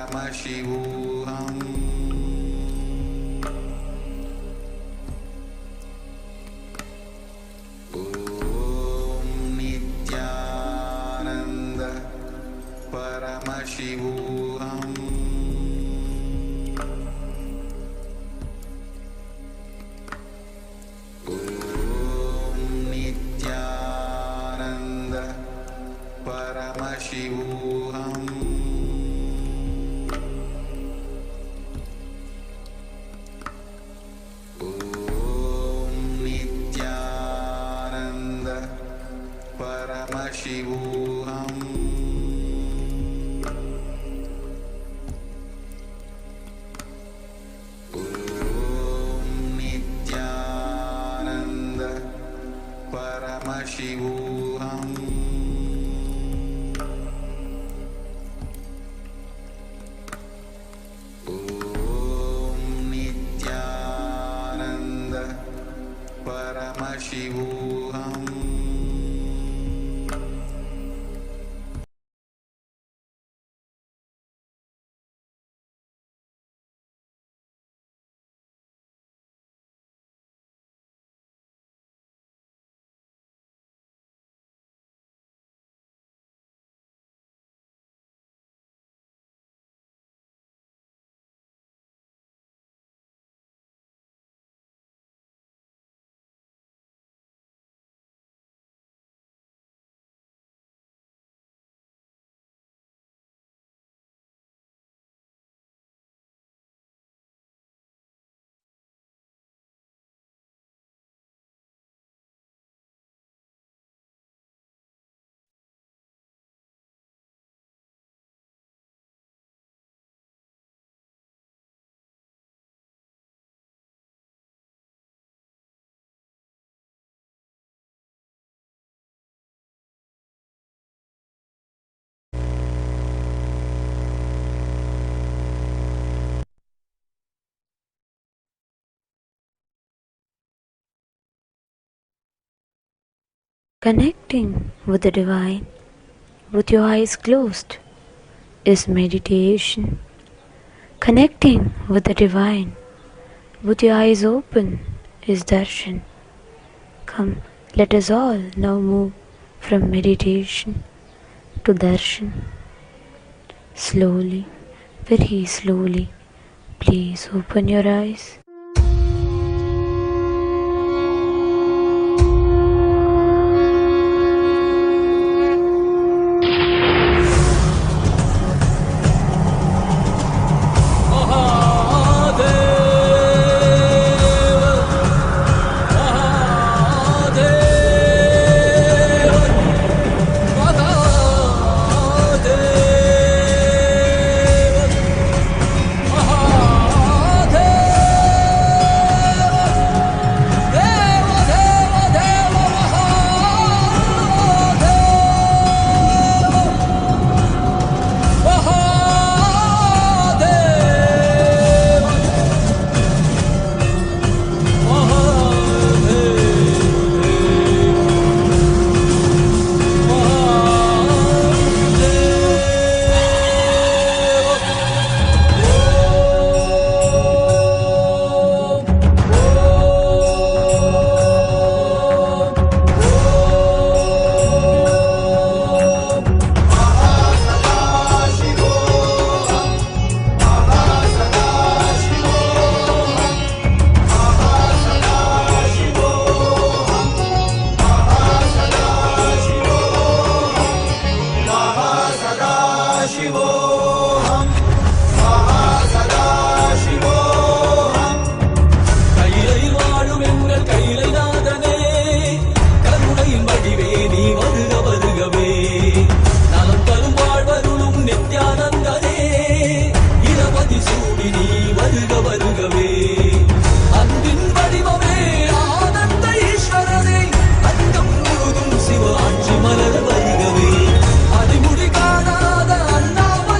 Paramashivam. Om Nityananda Paramashivam. Om Nityananda Paramashivam. Om Nityananda Paramashivam. Om Nityananda Paramashivam. Om Nityananda Paramashivam. Connecting with the divine with your eyes closed is meditation. Connecting with the divine with your eyes open is darshan. Come, let us all now move from meditation to darshan. Slowly, very slowly, please open your eyes. மலர் வருகவே அடிமுடி காணாத அண்ணாமலை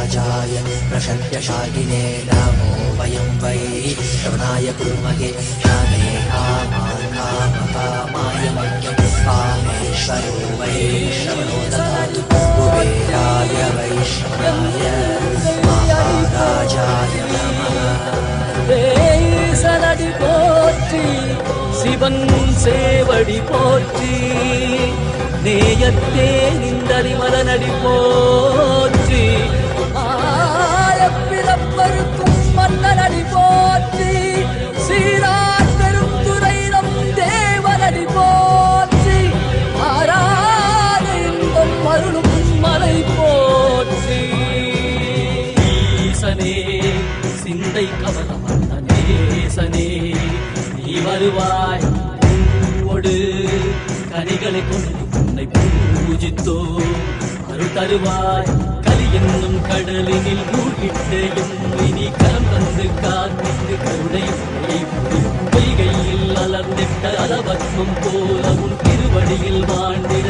महाराजाय प्रशत्यशालिने नमो वयं वै श्रवणाय कुर्महे शमे कामाय मह्यं कामेश्वरो वै श्रवणो ददातु कुबेराय वै श्रवणाय महाराजाय नमः சனடி போற்றி சிவன் சேவடி போற்றி நேயத்தே நின்றடி மலனடி போற்றி ஆயப்பிறப்பருக்கும் மன்னனடி போற்றி சீராட்டரும் துறையிடம் தேவனடி போற்றி ஆராத இன்பம் அருளும் மலை போற்றி ஈசனே சிந்தை கவலம் நேசனே நீ வருவாய் பூவோடு கனிகளை கொண்டு உன்னை பூஜித்தோ அருள் தருவாய் கலி என்னும் கடலினில் மூழ்கிட்டு இனி கரம் தந்து காத்திட்டு கருணை பொய்கையில் அலர்ந்திட்ட அலவத்மம் போல உன் திருவடியில் வாழ்ந்திட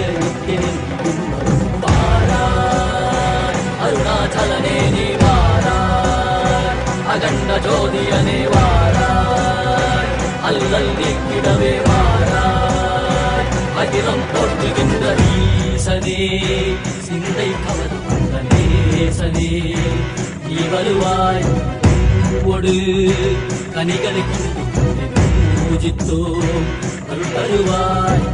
வாராய் அருணாச்சலனே நீ வாராய் அகண்ட ஜோதியனே வாராய் அல்லல் நீக்கிடவே வாராய் அகிலம் போற்றுகின்ற ஈசனே சிந்தை கவர்ந்த நேசனே நீ வருவாய் பூவோடு கனிகளை கொண்டு பூஜித்தோ அருள் தருவாய்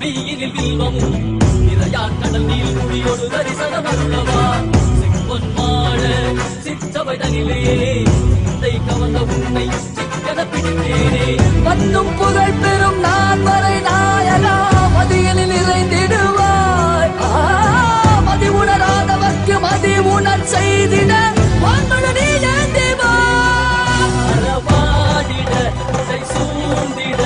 மெய்யினில் வில்வமும் நிறையா கடல் நீர் குடியோடு தரிசனம் அருளவா செம்பொன் மாட சிற்றவை தனிலே சிந்தை கவர்ந்த உன்னை சிக்கன பிடித்தேனே மண்ணும் புகழ் பெறும் நான் வரை நாயகா மதியில் நிறைந்திடுவாய் மதி உணராதவர்க்கு மதி உணர் செய்திட வான்மழ நீ ஏந்திவாடிட சூழ்ந்திட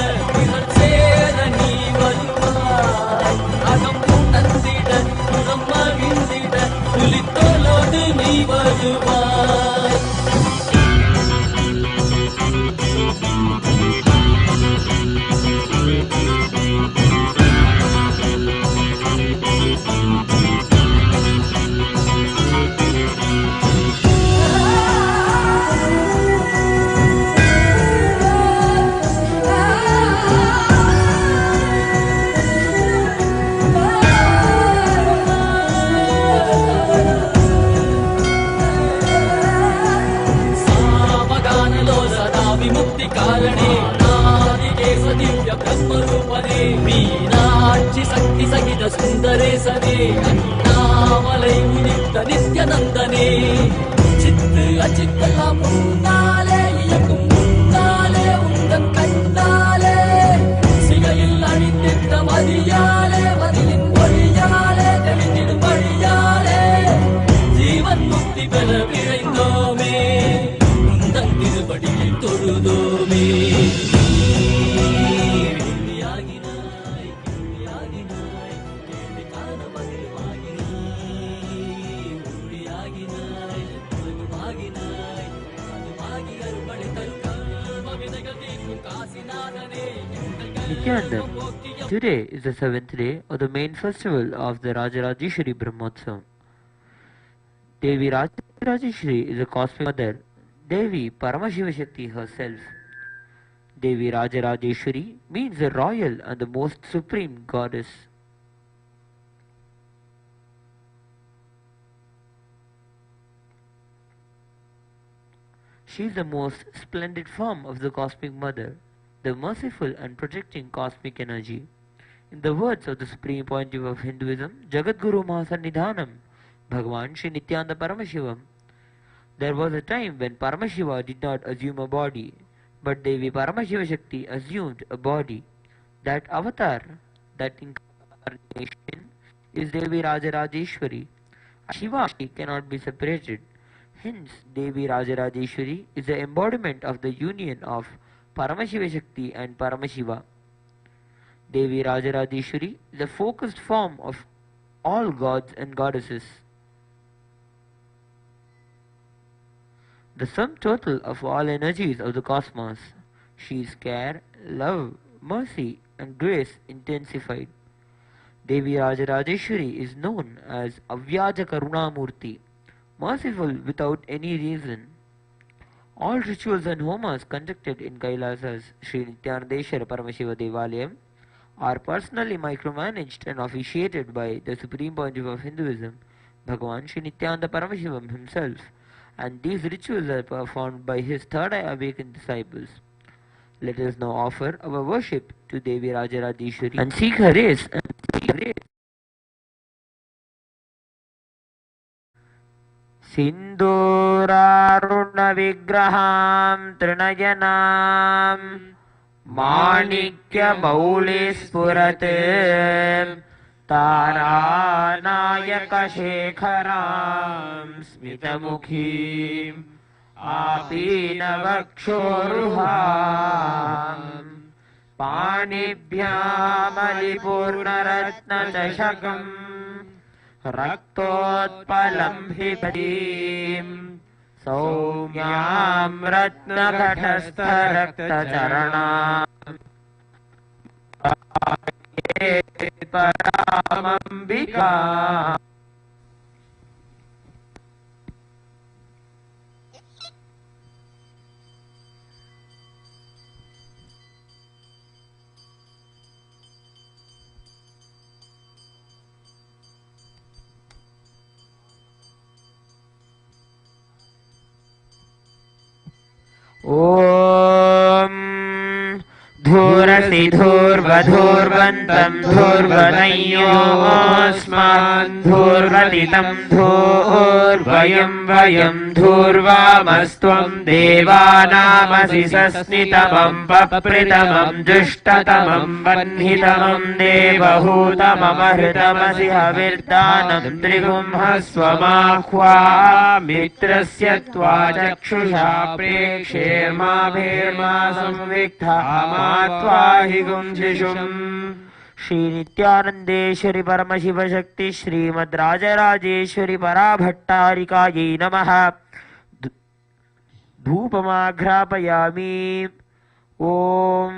புலித்தோலோடு நீ வருவாய் कारणें नादिकेश दिव्य ब्रह्मरूपने मीनाक्षि शक्ति सहित सुंदरे सने अन्नामलै उदित नित्यानंदने चित्त अचित्त मुन्नाले इयक्कुम मुन्नाले उन्दन कन्नाले सिगैयिल अणित्तिट्ट मदियाले मदियिन मொழியாலே தெளிந்திடும் வழியாலே जीवन मुक्ति பெற விழைந்தோமே உந்தன் திருவடியில் தொழுதோமே Nityananda. Today is the 7th day of the main festival of the Rajarajeshwari Brahmotsavam. Devi Rajarajeshwari is a cosmic mother, Devi Paramashiva Shakti herself. Devi Rajarajeshwari means the royal and the most supreme goddess. She is the most splendid form of the cosmic mother, the merciful and protecting cosmic energy. In the words of the Supreme Pontiff of Hinduism, Jagadguru Mahasannidhanam, Bhagavan Nityananda Paramashivam, There was a time when Paramashiva did not assume a body, but Devi Paramashiva Shakti assumed a body. That avatar, that incarnation, is Devi Rajarajeshwari. Shiva cannot be separated. Hence, Devi Rajarajeshwari is the embodiment of the union of Paramashiva Shakti and Paramashiva. Devi Rajarajeshwari is the focused form of all gods and goddesses. The sum total of all energies of the cosmos. She is care, love, mercy, and grace intensified. Devi Rajarajeshwari is known as Avyaja Karunamurti, merciful without any reason. All rituals and homas conducted in Kailasa's Sri Nityanandeshwara Paramashiva Devalayam are personally micromanaged and officiated by the Supreme Pontiff of Hinduism, Bhagavan Sri Nityananda Paramashivam himself, and these rituals are performed by his third eye awakened disciples. Let us now offer our worship to Devi Rajarajeshwari and seek her race. Sinduraruna vigraham trinayanam Manikya Mauli Spurate Taranayaka Shekharam Smitamukhim Apinavakshoruham Panibhyamalipurnaratnachakam Raktotpalam Hipatiim Saumyam Ratnakatastha Raktacharanam Paramambika. Om Dhurasi Dhurvadhurvantam Dhurvanayosman Dhurvaditam Dhurvayam Vayam Dhurvamastvam Devanamasi Sasnitamam Papritamam Jushtatamam Vanhitamam Devahutamam Ahritamasi Havirdanam Trigumhasvamahva Mitrasya Tvachakshusha Prekshema Bhirma Samviktha Amatvahi Gumjishum. Shri Nityanandeshwari Paramashiva Shakti Srimad Rajarajeshwari Parabhattarikaye Namaha. Dhupamagrapayami. Om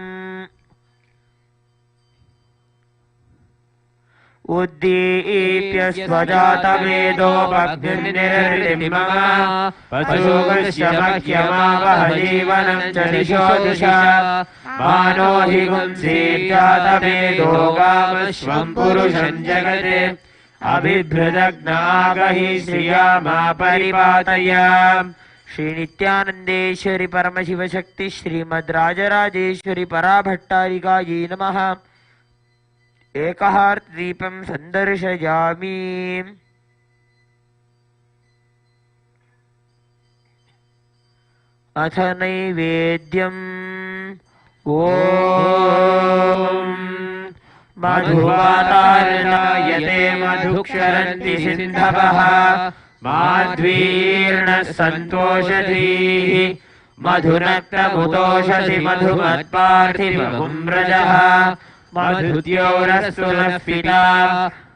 Uddipya Svajatavedo Bhaktinirrimama Pasuvasya Bhakyamavahajivanam Charishodusha Manohi Gumsirjatavedo Gamasvam Purusham Jagate Abhibhradagnaagahi Sriyama Paripataya. Shri Nityanandeshwari Paramashiva Shakti Srimad Rajarajeshwari Parabhattarikaye Namaha. Ekahartdipam sandarshayami. Atha naivedyam. Om Madhuvatarayate madhuksharanti sindhavaha Madhvirna santoshadhihi Madhunaktamutoshasi madhumatparthivagumrajaha Madhutyorastunafita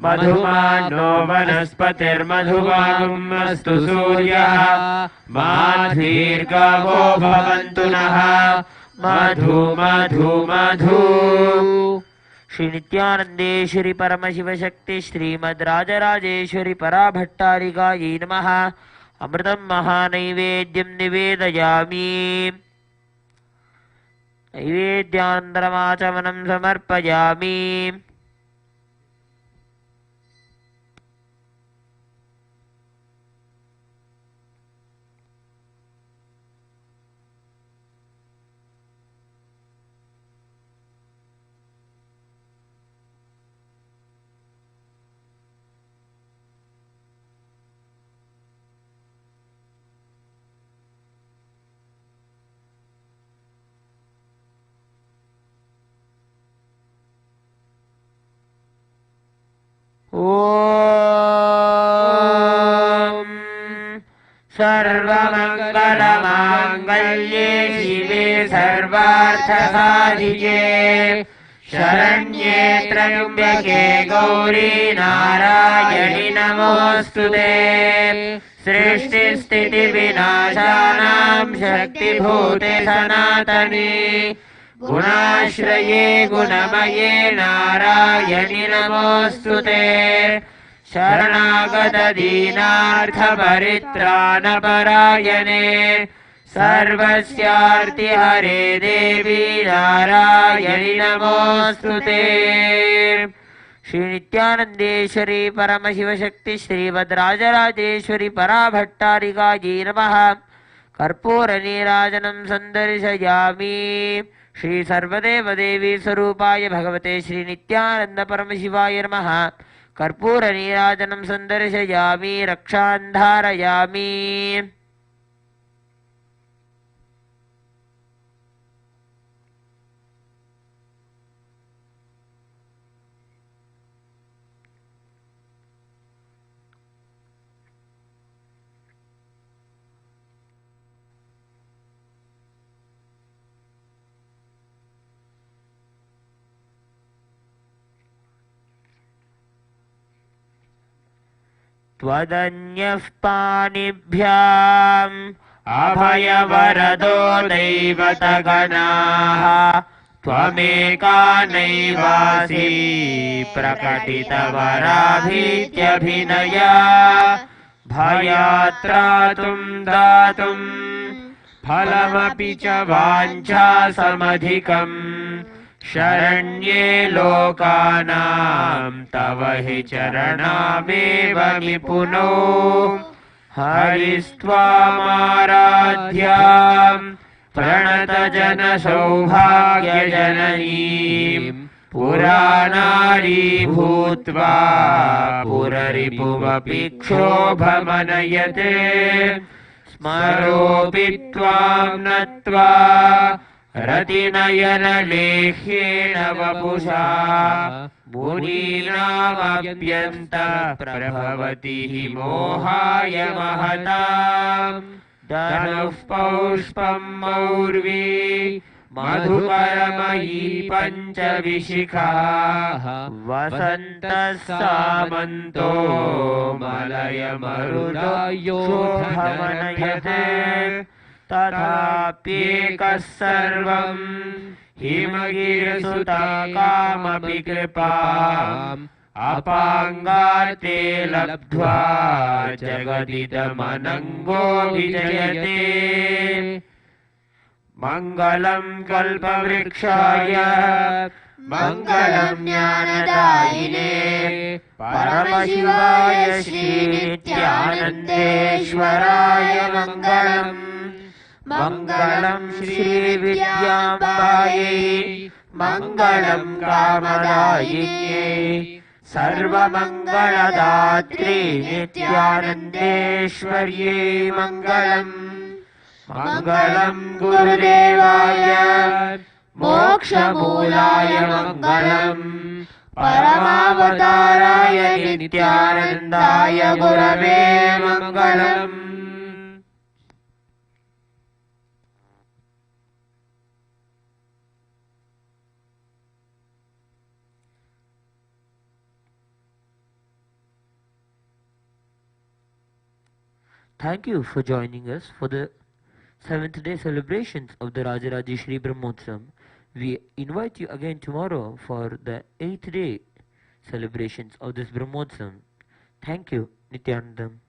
Madhumano vanaspatirmadhuvagumastu suryaha Madhvirgavo bhavantunaha Madhu Madhu Madhu. Shri Nityanandeshwari Paramashiva Shakti Srimad Rajarajeshwari Parabhattarikaye Namaha. Amritam Mahanaivedyam Nivedayami. Naivedyanandramāchamanam samarpayami. ॐ सर्वमङ्गलमाङ्गल्ये शिवे सर्वार्थसाधिके शरण्ये त्र्यम्बके गौरी नारायणि नमोऽस्तुते सृष्टिस्थितिविनाशानां शक्तिभूते सनातने गुणाश्रये गुणमये नारायणि नमोऽस्तुते शरणागत दीनार्थपरित्राणपरायणे सर्वस्यार्तिहरे देवी नारायणि नमोऽस्तुते श्री नित्यानंदेश्वरी परमशिवशक्ति श्रीवद्राजराजेश्वरी पराभट्टारिकायै नमः कर्पूरनीराजनं सन्दर्शयामि श्री सर्वदेवदेवी स्वरूपाय भगवते श्री नित्यानंद परमशिवाय नमः कर्पूरनीराजनं सन्दर्शयामि रक्षां धारयामि त्वदन्यः पाणिभ्याम् अभयवरदो दैवतगणाः त्वमेका नैवासि प्रकटितवराभीत्यभिनया भयात्रातुं दातुं फलमपि च वाञ्छासमधिकम् शरण्ये लोकानां तव हि चरणामेव विपुनो हरिस्त्वामाराध्यां प्रणतजनसौभाग्यजननीं पुराणारी भूत्वा पुररिपुमपि क्षोभमनयते स्मरोऽपि त्वां नत्वा रतिनयनलेह्येन वपुषा मुनीनामप्यन्तप्रभवति हि मोहाय महताम् धनुः पौष्पं मौर्वी मधुकरमयी पञ्चविशिखाः वसन्तः सामन्तो मलयमरुदायोधनयते तथाप्येकः सर्वं हिमगिरिसुताकामपि कृपाम् अपाङ्गाते लब्ध्वा जगदिदमनङ्गो विजयते मङ्गलं कल्पवृक्षाय मङ्गलं ज्ञानदायिने परमशिवाय श्रीनित्यानन्देश्वराय मङ्गलम् मङ्गलं श्रीविद्याम्बायै मङ्गलं कामदायिन्यै सर्वमङ्गलदात्रे नित्यानन्देश्वर्यै मङ्गलम् मङ्गलं गुरुदेवाय मोक्षमूलाय मङ्गलम् परमावताराय नित्यानन्दाय गुरवे मङ्गलम् Thank you for joining us for the 7th day celebrations of the Rajarajeshwari Brahmotsavam. We invite you again tomorrow for the 8th day celebrations of this Brahmotsavam. Thank you, Nityanandam.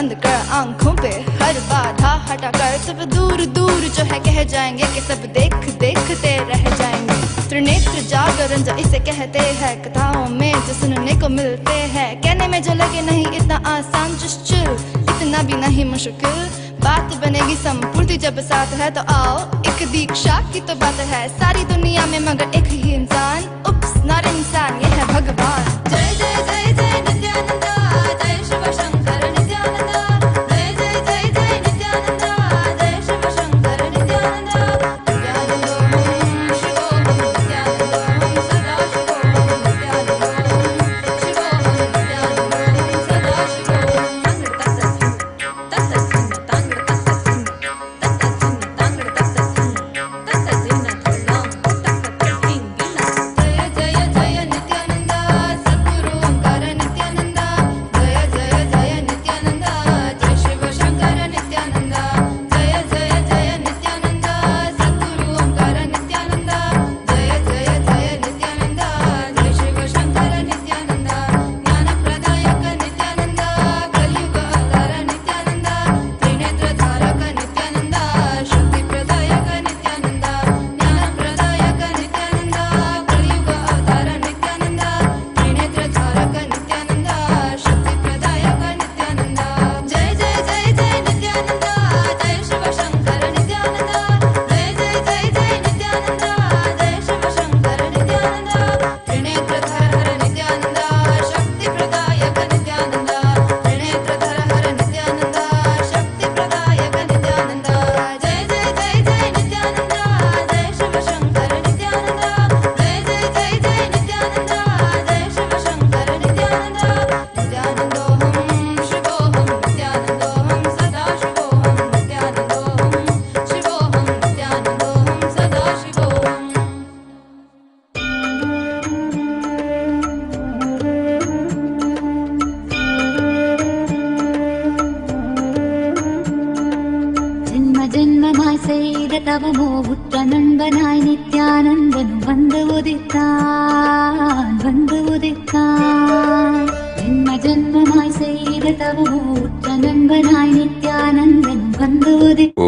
बंद कर आंखों पे हर बाधा हटा कर सब दूर दूर जो है कह जाएंगे कि सब देख देखते रह जाएंगे। त्रिनेत्र जागरण जो इसे कहते हैं, कथाओं में जो सुनने को मिलते हैं, कहने में जो लगे नहीं इतना आसान, चुश्चुल इतना भी नहीं मुश्किल। बात बनेगी संपूर्ति जब साथ है तो आओ, एक दीक्षा की तो बात है सारी दुनिया में मगर एक ही इंसान, उप्स नॉट इंसान, ये है भगवान। जय जय जय जय नित्यानंदा, जय शिव शंकर नित्यानंदा, जय जय जय जय नित्यानंदा, जय शिव शंकर नित्यानंदा। नित्यानंदोहं शिवोहं नित्यानंदोहं सदा शिवोहं नित्यानंदोहं शिवोहं नित्यानंदोहं सदा शिवोहं। तांगड़ तत्सत्संग तांगड़ तांगड़ तत्सत्संग तत्सत्संग थोड़ां तत्सत्संग हिंगिना। जय जय जय नित्यानंदा सद्गुरु ओंकार नित्यानंदा, जय जय जय नित्यानंदा, जय शिव शंकर नित्यानंदा, जय जय जय नित्यानंदा सद्गुरु ओंकार नित्यानंदा, जय जय जय नित्यानंदा, जय शिव शंकर नित्यानंदा। ज्ञान प्रदायक नित्यानंदा, कलयुग अवतार नित्यानंदा, त्रिनेत्र धारक नित्यानंदा, शक्ति प्रदायक नित्यानंदा। ज्ञान प्रदायक नित्यानंदा, कलयुग अवतार नित्यानंदा, त्रिनेत्र धारक नित्यानंदा, शक्ति प्रदायक नित्यानंदा। जय जय जय जय नित्यानंदा, जय शिव शंकर नित्यानंदा, जय जय जय जय नित्यानंदा, जय शिव शंकर नित्यानंदा। त्रिनेत्र धर नित्यानंदा, शक्ति प्रदायक नित्यानंदा, त्रिनेत्र धर नित्यानंदा, शक्ति प्रदायक नित्यानंदा। जय जय जय जय नित्यानंदा, जय शिव शंकर नित्यानंदा, जय जय जय जय नित्यानंदा, जय शिव शंकर नित्यानंदा। नित्यानंदोहं शिवोहं नित्यानंदोहं सदा शिवोहं नित्यानंदोहं शिवोहं नित्यानंदोहं सदा शिवोहं। ஜென்ம ஜென்மமாய் செய்த தவமோ உற்ற நண்பனாய் நித்யானந்தன் வந்து உதித்தான் வந்து உதித்தான். ஜென்ம ஜென்மமாய் செய்த தவமோ உற்ற நண்பனாய் நித்யானந்தன் வந்து ॐ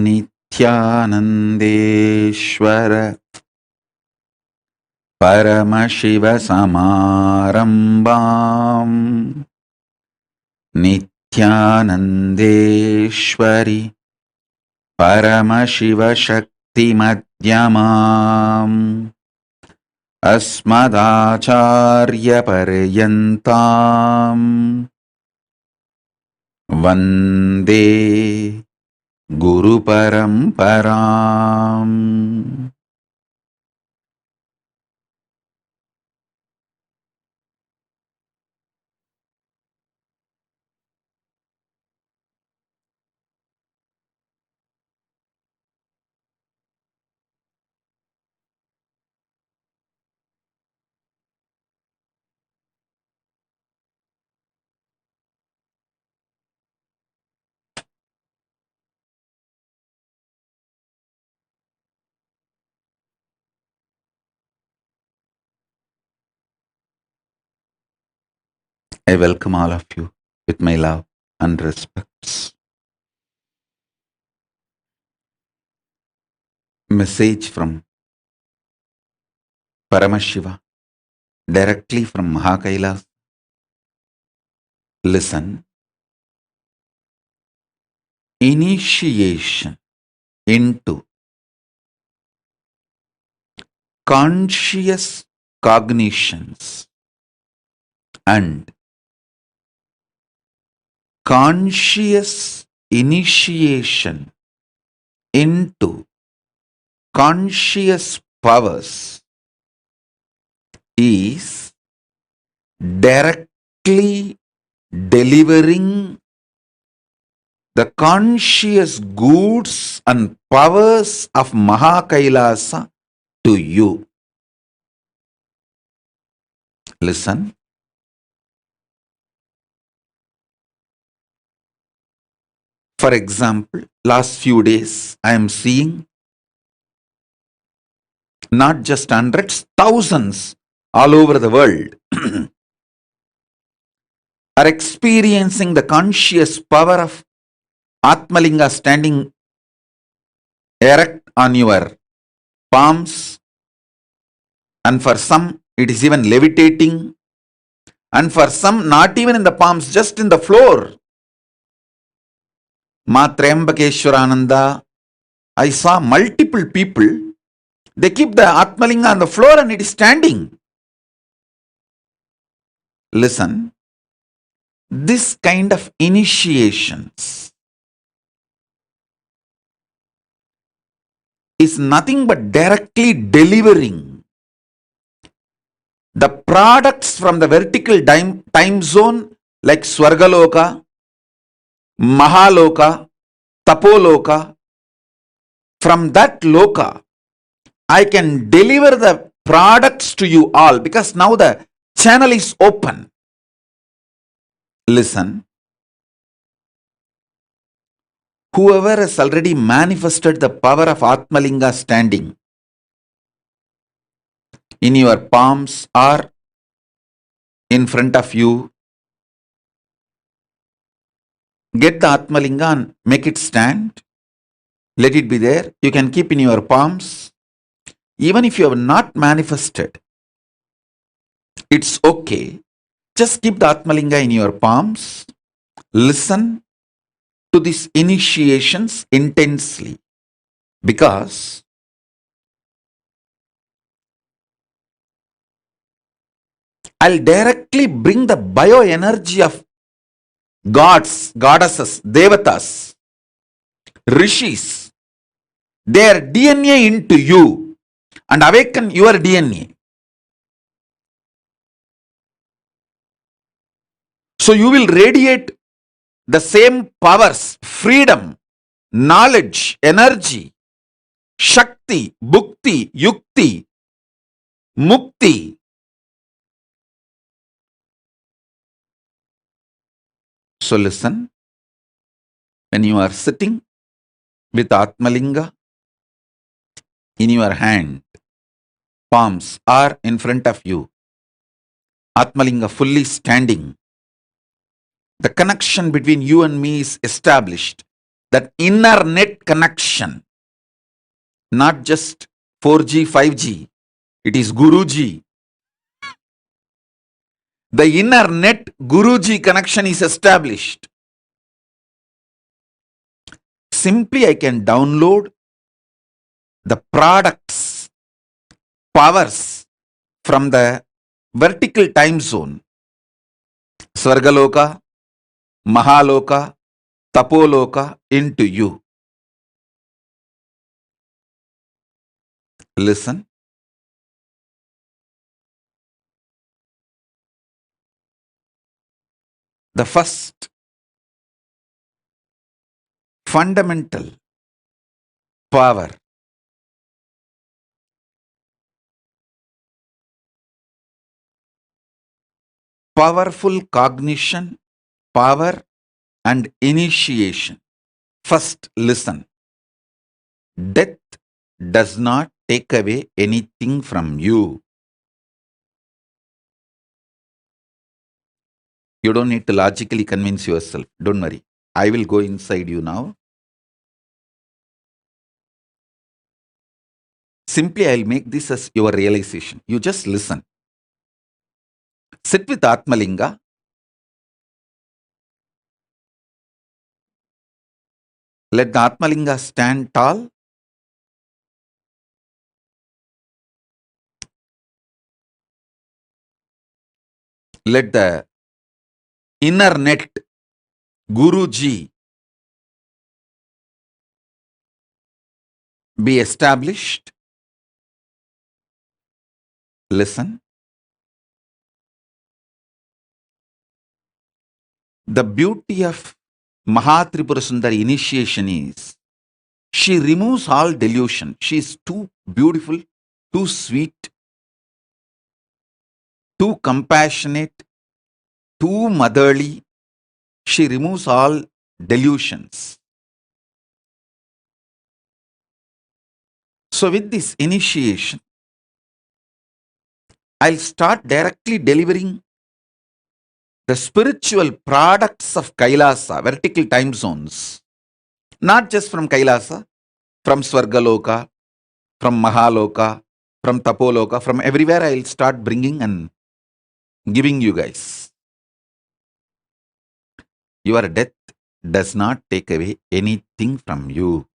नित्यानन्देश्वर परमशिवसमारम्भाम् नित्यानन्देश्वरि परमशिवशक्तिमध्यमाम् अस्मदाचार्यपर्यन्ताम् वन्दे गुरुपरम्पराम्। I welcome all of you with my love and respects. Message from Paramashiva directly from Kailasa. Listen. Initiation into conscious cognitions and conscious initiation into conscious powers is directly delivering the conscious goods and powers of Kailasa to you. Listen. For example, last few days I am seeing not just hundreds, thousands all over the world are experiencing the conscious power of Atmalinga standing erect on your palms, and for some it is even levitating, and for some not even in the palms, just in the floor. Ma Trembakeshwarananda, I saw multiple people, they keep the Atmalinga on the floor and it is standing. Listen, this kind of initiations is nothing but directly delivering the products from the vertical time zone like Swargaloka, Mahaloka, Tapoloka. From that loka, I can deliver the products to you all because now the channel is open. Listen, whoever has already manifested the power of Atmalinga standing in your palms or in front of you, get the Atmalinga and make it stand. Let it be there. You can keep in your palms. Even if you have not manifested, it's okay. Just keep the Atmalinga in your palms. Listen to these initiations intensely, because I'll directly bring the bioenergy of gods, goddesses, devatas, rishis, their DNA into you and awaken your DNA. So you will radiate the same powers, freedom, knowledge, energy, shakti, bhukti, yukti, mukti. So listen, when you are sitting with Atmalinga in your hand, palms are in front of you, Atmalinga fully standing, the connection between you and me is established. That inner net connection, not just 4G, 5G, it is Guruji. The inner net Guruji connection is established. Simply I can download the products, powers from the vertical time zone, Swargaloka, Mahaloka, Tapoloka into you. Listen. The first fundamental power, powerful cognition, power and initiation. First, listen. Death does not take away anything from you. You don't need to logically convince yourself. Don't worry. I will go inside you now. Simply, I'll make this as your realization. You just listen. Sit with Atmalinga. Let the Atmalinga stand tall. Let the inner net, Guruji, be established. Listen. The beauty of Mahatripura Sundari initiation is she removes all delusion. She is too beautiful, too sweet, too compassionate, too motherly. She removes all delusions. So with this initiation, I'll start directly delivering the spiritual products of Kailasa, vertical time zones, not just from Kailasa, from Swargaloka, from Mahaloka, from Tapoloka, from everywhere I'll start bringing and giving you guys. Your death does not take away anything from you.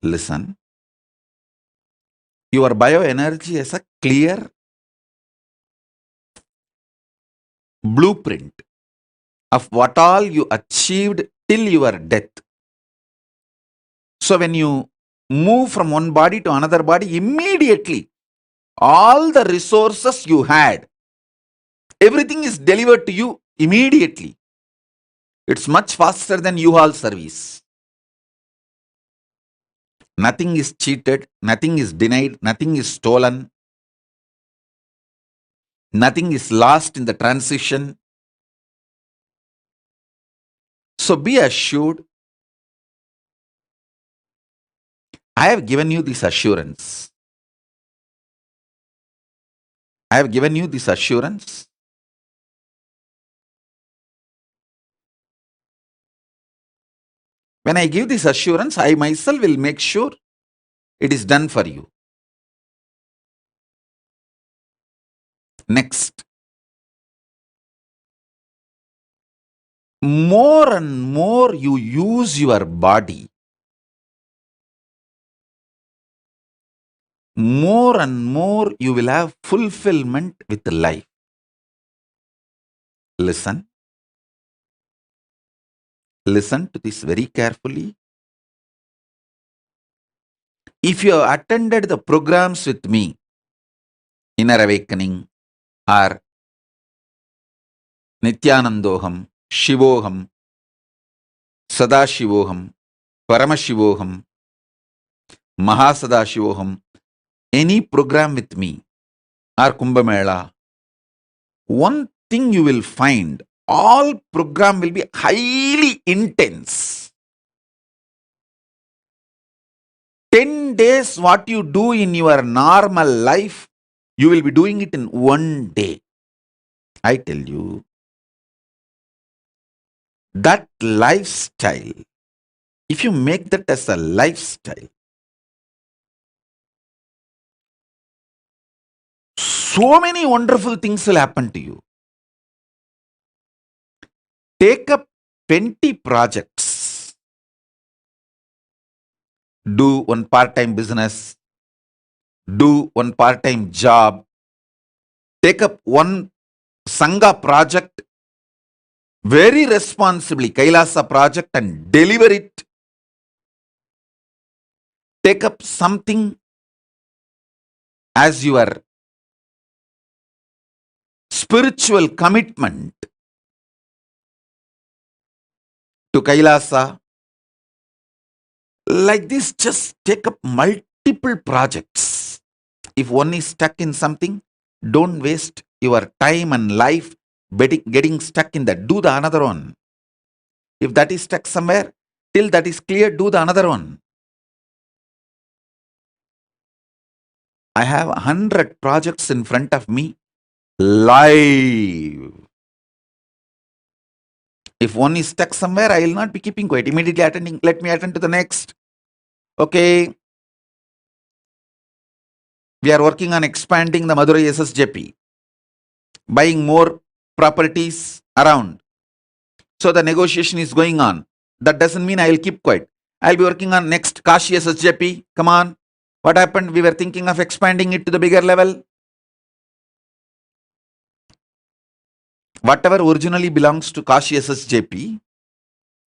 Listen. Your bioenergy has a clear blueprint of what all you achieved till your death. So when you move from one body to another body, immediately all the resources you had, everything is delivered to you immediately. It's much faster than U-Haul service. Nothing is cheated, nothing is denied, nothing is stolen, nothing is lost in the transition. So be assured, I have given you this assurance. I have given you this assurance. When I give this assurance, I myself will make sure it is done for you. Next. More and more you use your body, more and more you will have fulfillment with life. Listen. Listen to this very carefully. If you have attended the programs with me, Inner Awakening or Nithyanandoham, Shivoham, Sadashivoham, Paramashivoham, Mahasadashivoham, any program with me or Kumbh Mela, one thing you will find, all program will be highly intense. 10 days what you do in your normal life, you will be doing it in one day. I tell you, that lifestyle, if you make that as a lifestyle, so many wonderful things will happen to you. Take up 20 projects. Do one part-time business. Do one part-time job. Take up one Sangha project very responsibly, Kailasa project, and deliver it. Take up something as your spiritual commitment to Kailasa. Like this, just take up multiple projects. If one is stuck in something, don't waste your time and life getting stuck in that. Do the another one. If that is stuck somewhere, till that is clear, do the another one. I have 100 projects in front of me, live. If one is stuck somewhere, I will not be keeping quiet. Immediately attending, let me attend to the next. Okay. We are working on expanding the Madurai SSJP, buying more properties around. So the negotiation is going on. That doesn't mean I will keep quiet. I'll be working on next Kashi SSJP. Come on. What happened? We were thinking of expanding it to the bigger level. Whatever originally belongs to Kashi SSJP,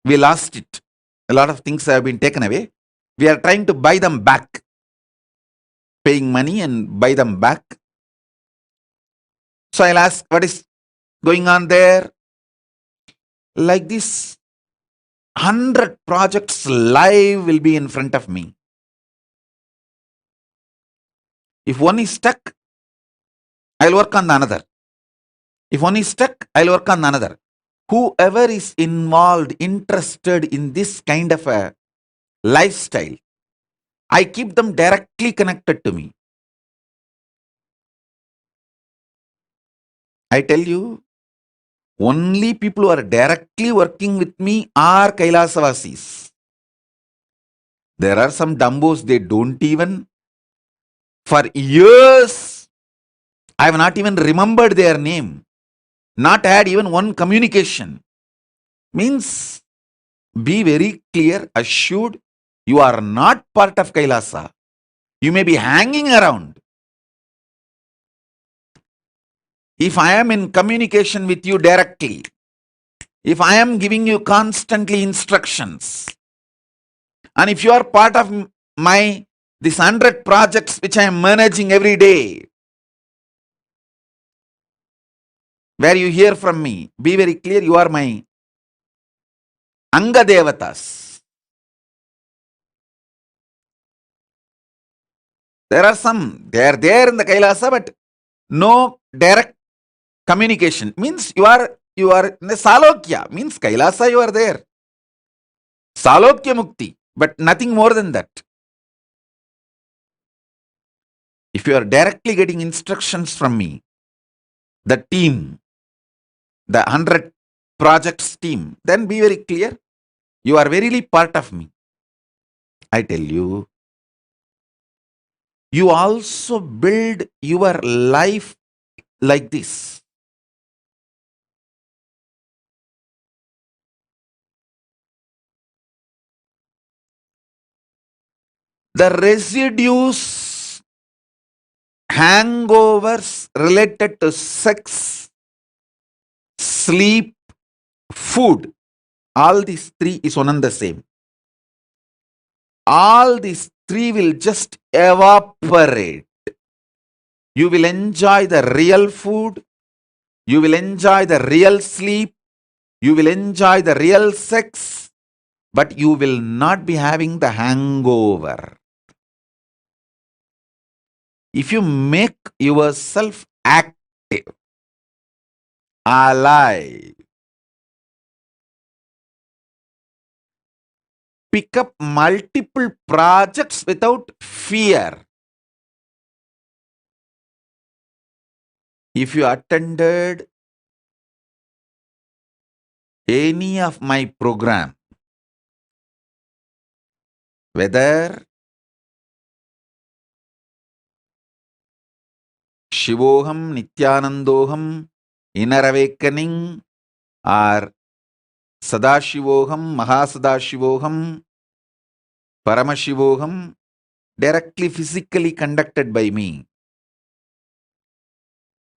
we lost it. A lot of things have been taken away. We are trying to buy them back. Paying money and buy them back. So I'll ask, what is going on there? Like this, 100 projects live will be in front of me. If one is stuck, I'll work on the another. If one is stuck, I'll work on the another. Whoever is involved, interested in this kind of a lifestyle, I keep them directly connected to me. I tell you, only people who are directly working with me are Kailasavasis. There are some dumbos, they don't even, for years, I have not even remembered their name, not had even one communication. Means, be very clear, assured, you are not part of Kailasa. You may be hanging around. If I am in communication with you directly, if I am giving you constantly instructions, and if you are part of my these 100 projects which I am managing every day, where you hear from me, be very clear, you are my Anga Devatas. There are some, they are there in the Kailasa, but no direct communication. Means you are in the Salokya, means Kailasa you are there. Salokya Mukti, but nothing more than that. If you are directly getting instructions from me, the team, the 100 projects team, then be very clear, you are verily part of me. I tell you, you also build your life like this. The residues, hangovers related to sex, sleep, food, all these three is one and the same. All these three will just evaporate. You will enjoy the real food, you will enjoy the real sleep, you will enjoy the real sex, but you will not be having the hangover. If you make yourself active, alive, pick up multiple projects without fear. If you attended any of my program, whether Shivoham, Nithyanandoham, Inner Awakening, or Sadashivoham, Mahasadashivoham, Paramashivoham, directly physically conducted by me,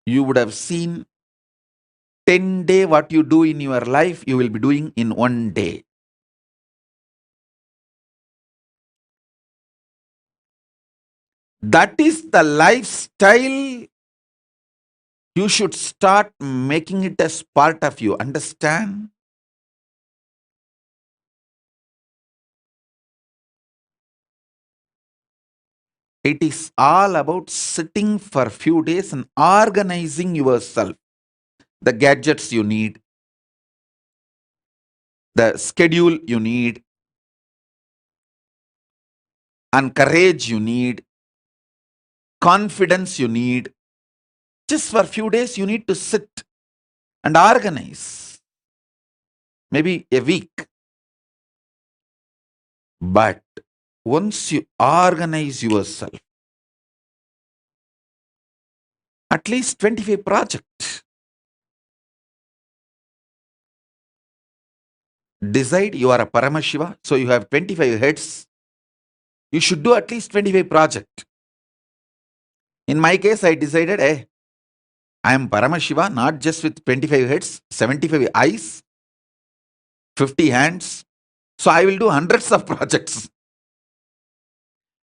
you would have seen 10 day what you do in your life, you will be doing in 1 day. That is the lifestyle. You should start making it as part of you. Understand? It is all about sitting for a few days and organizing yourself. The gadgets you need, the schedule you need, and courage you need, confidence you need. Just for a few days, you need to sit and organize. Maybe a week. But once you organize yourself, at least 25 projects. Decide you are a Paramashiva, so you have 25 heads. You should do at least 25 projects. In my case, I decided, I am Paramashiva, not just with 25 heads, 75 eyes, 50 hands. So I will do hundreds of projects.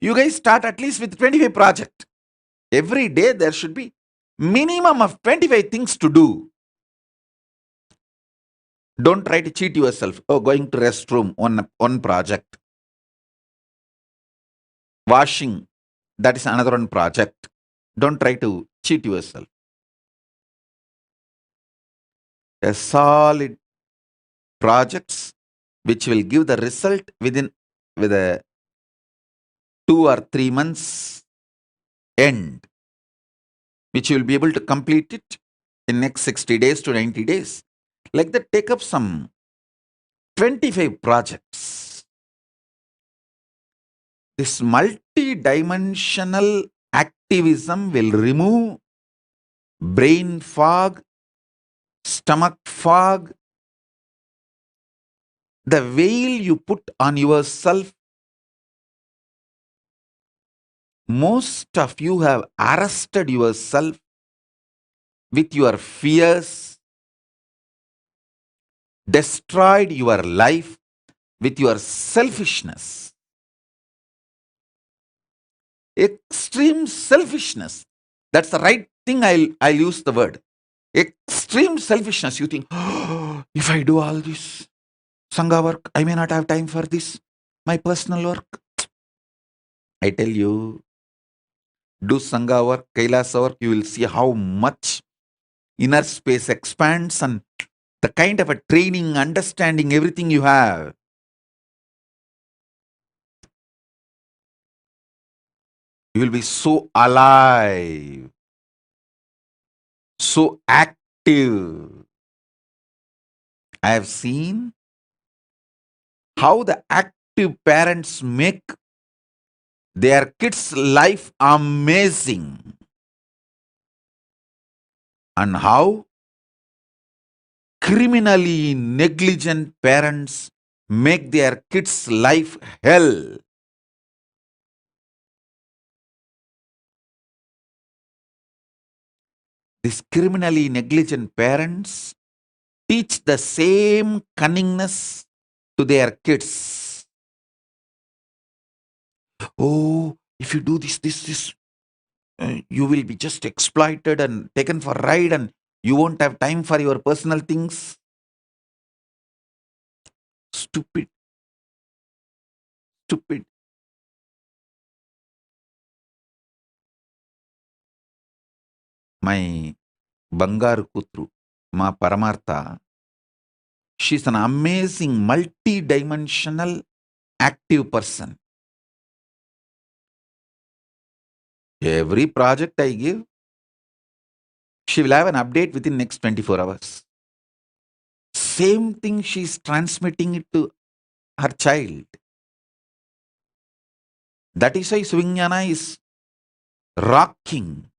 You guys start at least with 25 projects. Every day there should be minimum of 25 things to do. Don't try to cheat yourself. Oh, going to restroom, one project. Washing, that is another one project. Don't try to cheat yourself. A solid projects which will give the result with a 2 or 3 months end, which you will be able to complete it in next 60 days to 90 days. Like that, take up some 25 projects. This multi-dimensional activism will remove brain fog, stomach fog, the veil you put on yourself. Most of you have arrested yourself with your fears, destroyed your life with your selfishness. Extreme selfishness. That's the right thing. I'll use the word. Extreme selfishness. You think, oh, if I do all this Sangha work, I may not have time for this, my personal work. I tell you, do Sangha work, Kailasa work, you will see how much inner space expands and the kind of a training, understanding, everything you have. You will be so alive, so active. I have seen how the active parents make their kids' life amazing, and how criminally negligent parents make their kids' life hell. These criminally negligent parents teach the same cunningness to their kids. Oh, if you do this, you will be just exploited and taken for a ride and you won't have time for your personal things. Stupid. Stupid. My Bangaru Kutru, Ma Paramartha, she's an amazing multi-dimensional active person. Every project I give, she will have an update within next 24 hours. Same thing she's transmitting it to her child. That is why Swignana is rocking.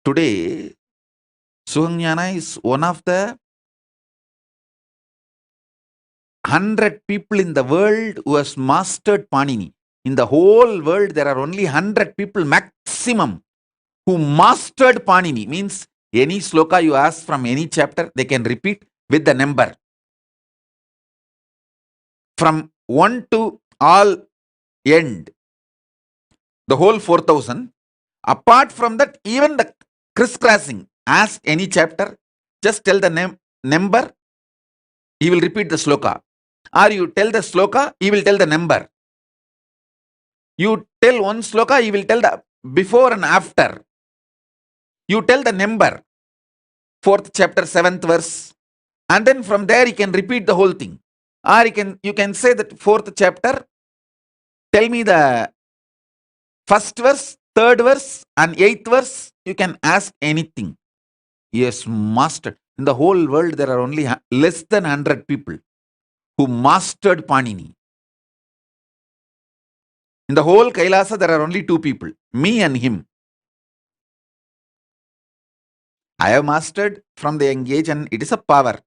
Today, Suhanyana is one of the 100 people in the world who has mastered Panini. In the whole world, there are only 100 people maximum who mastered Panini. Means any sloka you ask from any chapter, they can repeat with the number. From 1 to all end, the whole 4000. Apart from that, even the crisscrossing, ask any chapter, just tell the number, he will repeat the sloka. Or you tell the sloka, he will tell the number. You tell one sloka, he will tell the before and after. You tell the number, 4th chapter, 7th verse. And then from there, he can repeat the whole thing. Or you can say that 4th chapter, tell me the 1st verse, 3rd verse, and 8th verse. You can ask anything. Yes, mastered. In the whole world, there are only less than 100 people who mastered Panini. In the whole Kailasa, there are only 2 people, me and him. I have mastered from the young age, and it is a power.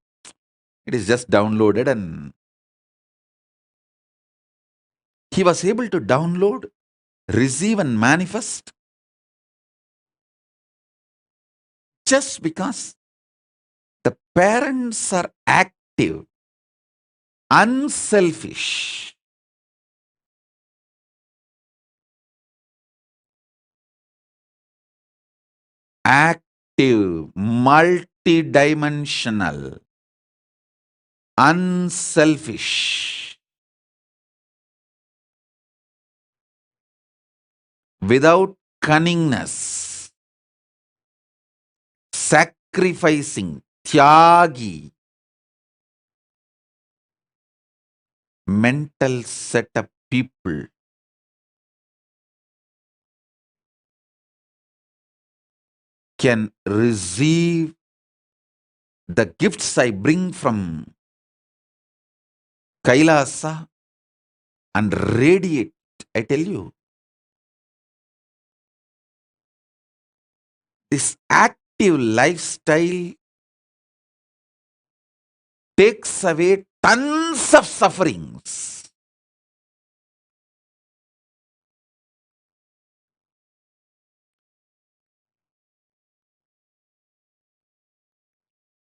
It is just downloaded, and he was able to download, receive, and manifest just because the parents are active, unselfish. Active, multidimensional, unselfish, without cunningness, sacrificing, tyagi, mental set of people. can receive the gifts I bring from Kailasa and radiate. I tell you, this active lifestyle takes away tons of sufferings.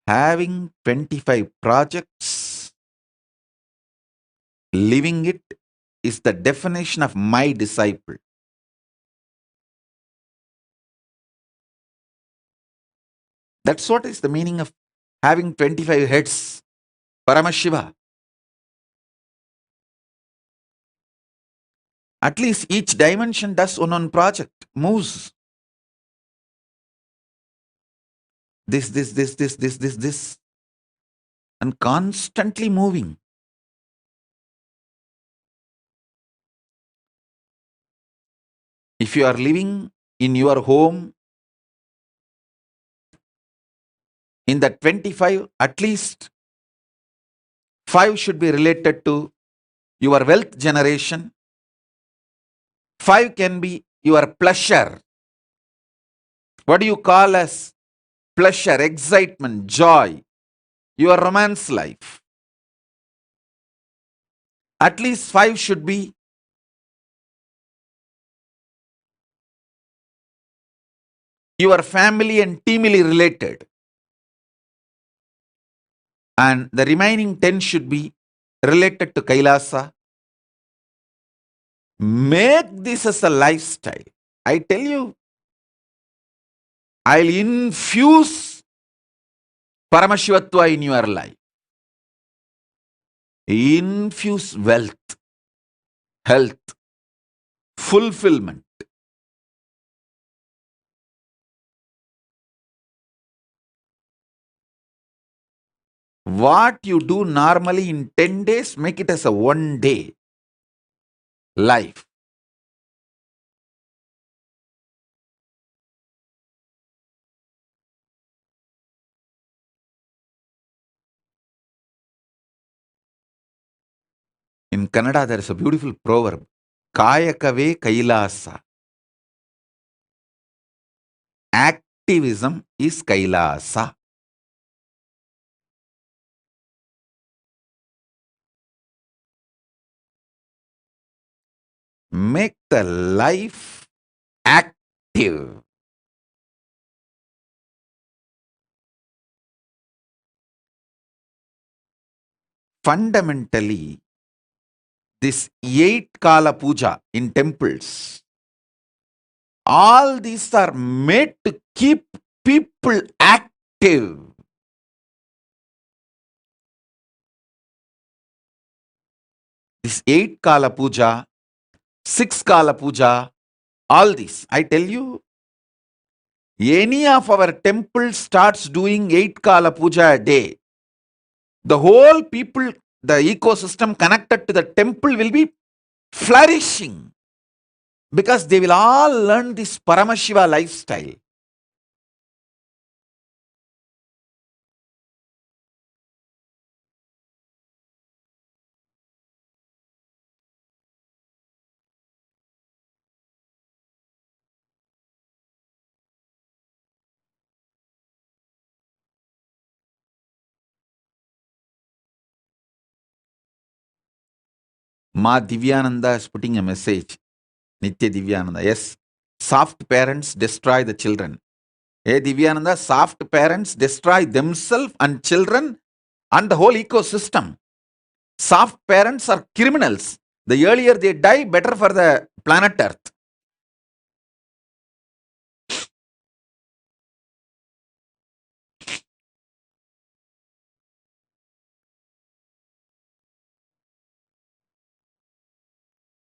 Having 25 projects, living it is the definition of my disciple. That's what is the meaning of having 25 heads. Paramashiva. At least each dimension does one project, moves. This, and constantly moving. If you are living in your home, in the 25, at least 5 should be related to your wealth generation. 5 can be your pleasure. What do you call as pleasure, excitement, joy? Your romance life. At least 5 should be your family and teamily related. And the remaining 10 should be related to Kailasa. Make this as a lifestyle. I tell you, I'll infuse Paramashivatva in your life. Infuse wealth, health, fulfillment. What you do normally in 10 days, make it as a 1 day life. In Kannada, there is a beautiful proverb. Kayakave Kailasa. Activism is Kailasa. Make the life active. Fundamentally, this 8 Kala Puja in temples, all these are made to keep people active. This 8 Kala Puja, 6 Kala Puja, all these, I tell you, any of our temples starts doing 8 Kala Puja a day, the whole people, the ecosystem connected to the temple will be flourishing because they will all learn this Paramashiva lifestyle. Ma Divyananda is putting a message. Nitya Divyananda. Yes, soft parents destroy the children. Hey Divyananda, soft parents destroy themselves and children and the whole ecosystem. Soft parents are criminals. The earlier they die, better for the planet Earth.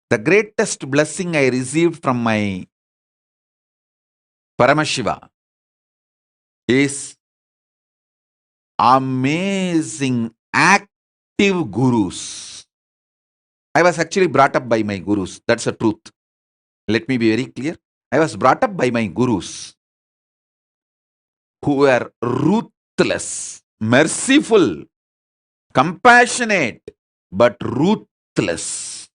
The greatest blessing I received from my Paramashiva is amazing active gurus. I was actually brought up by my gurus. That's the truth. Let me be very clear. I was brought up by my gurus. who are ruthless, merciful, compassionate, but ruthless.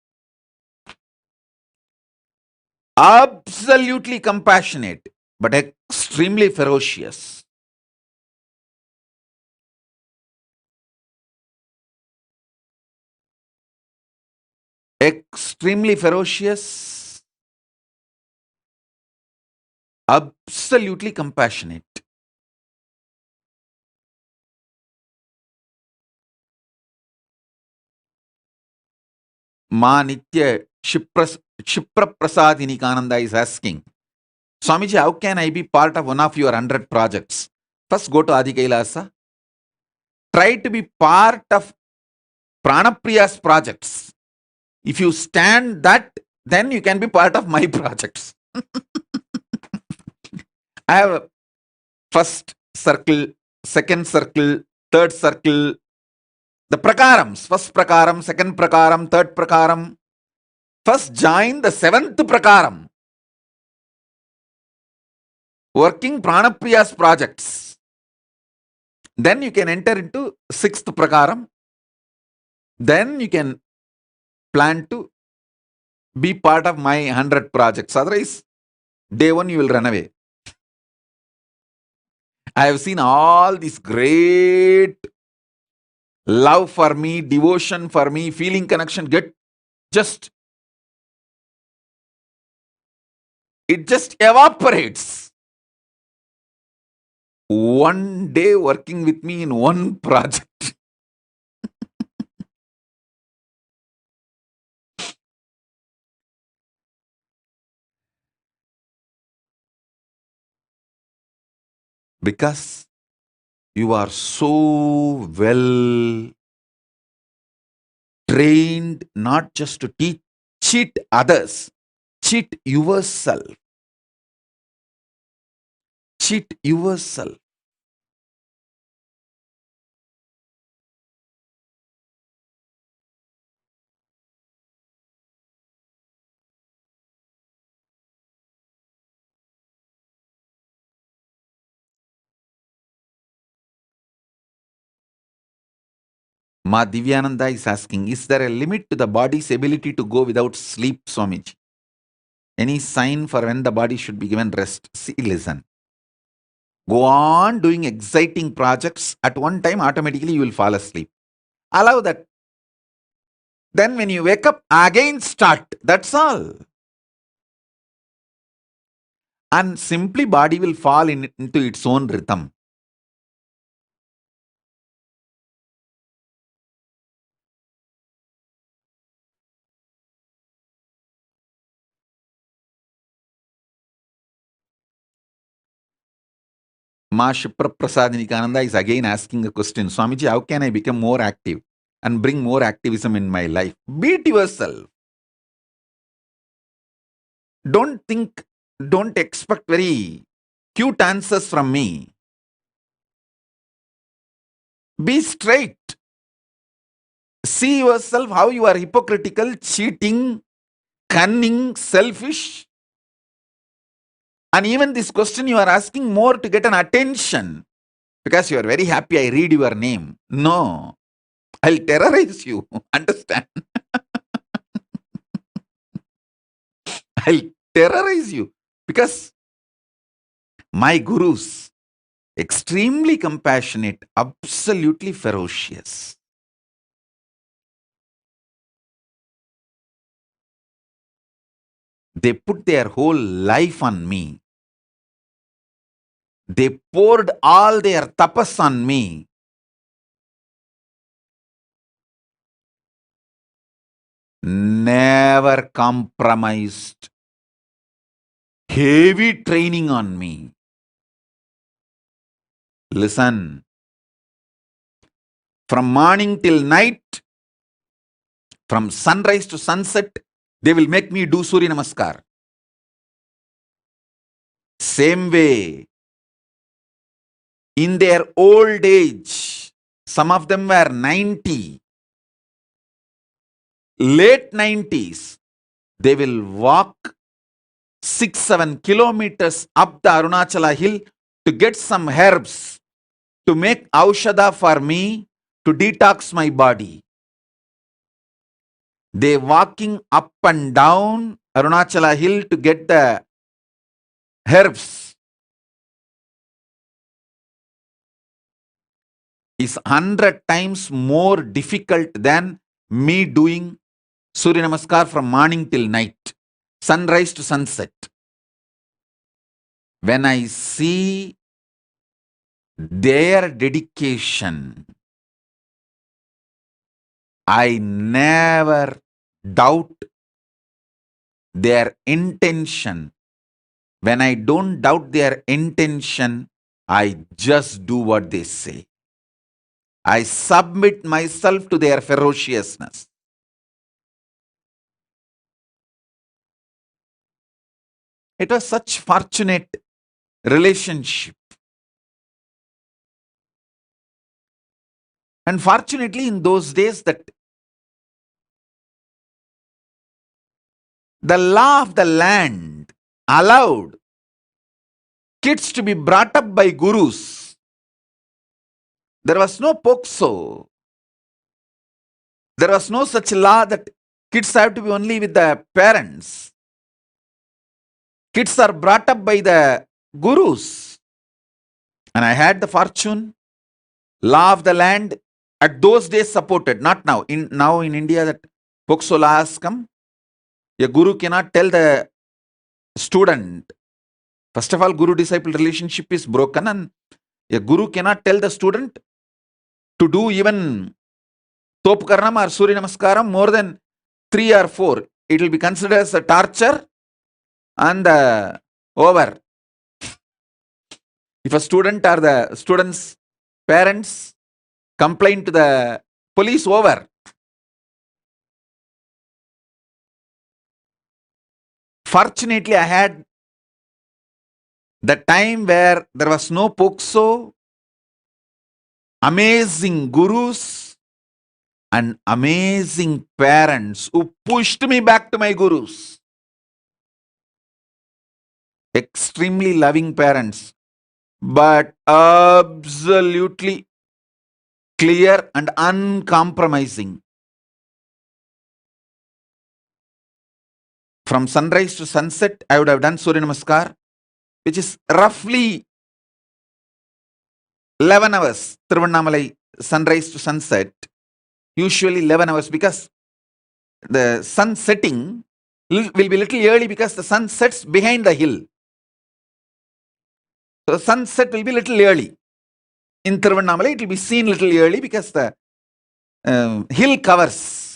Absolutely compassionate, but extremely ferocious. Extremely ferocious, absolutely compassionate. Ma Nitya Shipra Prasad is asking, Swamiji, how can I be part of one of your 100 projects? First, go to Adi Kailasa. Try to be part of Pranapriya's projects. If you stand that, then you can be part of my projects. I have first circle, second circle, third circle, the prakarams. First prakaram, second prakaram, third prakaram. First join the seventh prakaram. Working Pranapriya's projects. Then you can enter into sixth prakaram. Then you can plan to be part of my 100 projects. Otherwise, day one you will run away. I have seen all this great love for me, devotion for me, feeling connection it just evaporates. One day working with me in one project. Because you are so well trained not just to cheat others, cheat yourself. Cheat yourself. Ma Divyananda is asking, is there a limit to the body's ability to go without sleep, Swamiji? Any sign for when the body should be given rest? See, listen. Go on doing exciting projects. At one time, automatically you will fall asleep. Allow that. Then when you wake up, again start. That's all. And simply body will fall into its own rhythm. Ma Shipra Prasad Nikananda is again asking a question. Swamiji, how can I become more active and bring more activism in my life? Beat yourself. Don't expect very cute answers from me. Be straight. See yourself how you are hypocritical, cheating, cunning, selfish. And even this question you are asking more to get an attention. Because you are very happy I read your name. No. I'll terrorize you. Understand? I'll terrorize you. Because my gurus, extremely compassionate, absolutely ferocious. They put their whole life on me. They poured all their tapas on me. Never compromised. Heavy training on me. Listen. From morning till night, from sunrise to sunset, they will make me do Surya Namaskar. Same way, in their old age, some of them were 90, late 90s, they will walk 6-7 kilometers up the Arunachala hill to get some herbs to make aushadha for me to detox my body. They walking up and down Arunachala hill to get the herbs is 100 times more difficult than me doing Surya Namaskar from morning till night, sunrise to sunset. When I see their dedication, I never doubt their intention. When I don't doubt their intention, I just do what they say. I submit myself to their ferociousness. It was such fortunate relationship. And fortunately, in those days, that the law of the land allowed kids to be brought up by gurus. There was no pokso. There was no such law that kids have to be only with the parents. Kids are brought up by the gurus. And I had the fortune, law of the land at those days supported, not now. Now in India that pokso law has come. A guru cannot tell the student. First of all, guru-disciple relationship is broken, and a guru cannot tell the student to do even Topkaranam or Surya Namaskaram more than 3 or 4. It will be considered as a torture and over. If a student or the student's parents complain to the police, over. Fortunately, I had the time where there was no pokso, amazing gurus, and amazing parents who pushed me back to my gurus. Extremely loving parents, but absolutely clear and uncompromising. From sunrise to sunset, I would have done Surya Namaskar, which is roughly 11 hours. Tiruvannamalai, sunrise to sunset, usually 11 hours, because the sun setting will be little early because the sun sets behind the hill. So sunset will be little early. In Tiruvannamalai, it will be seen little early because the hill covers.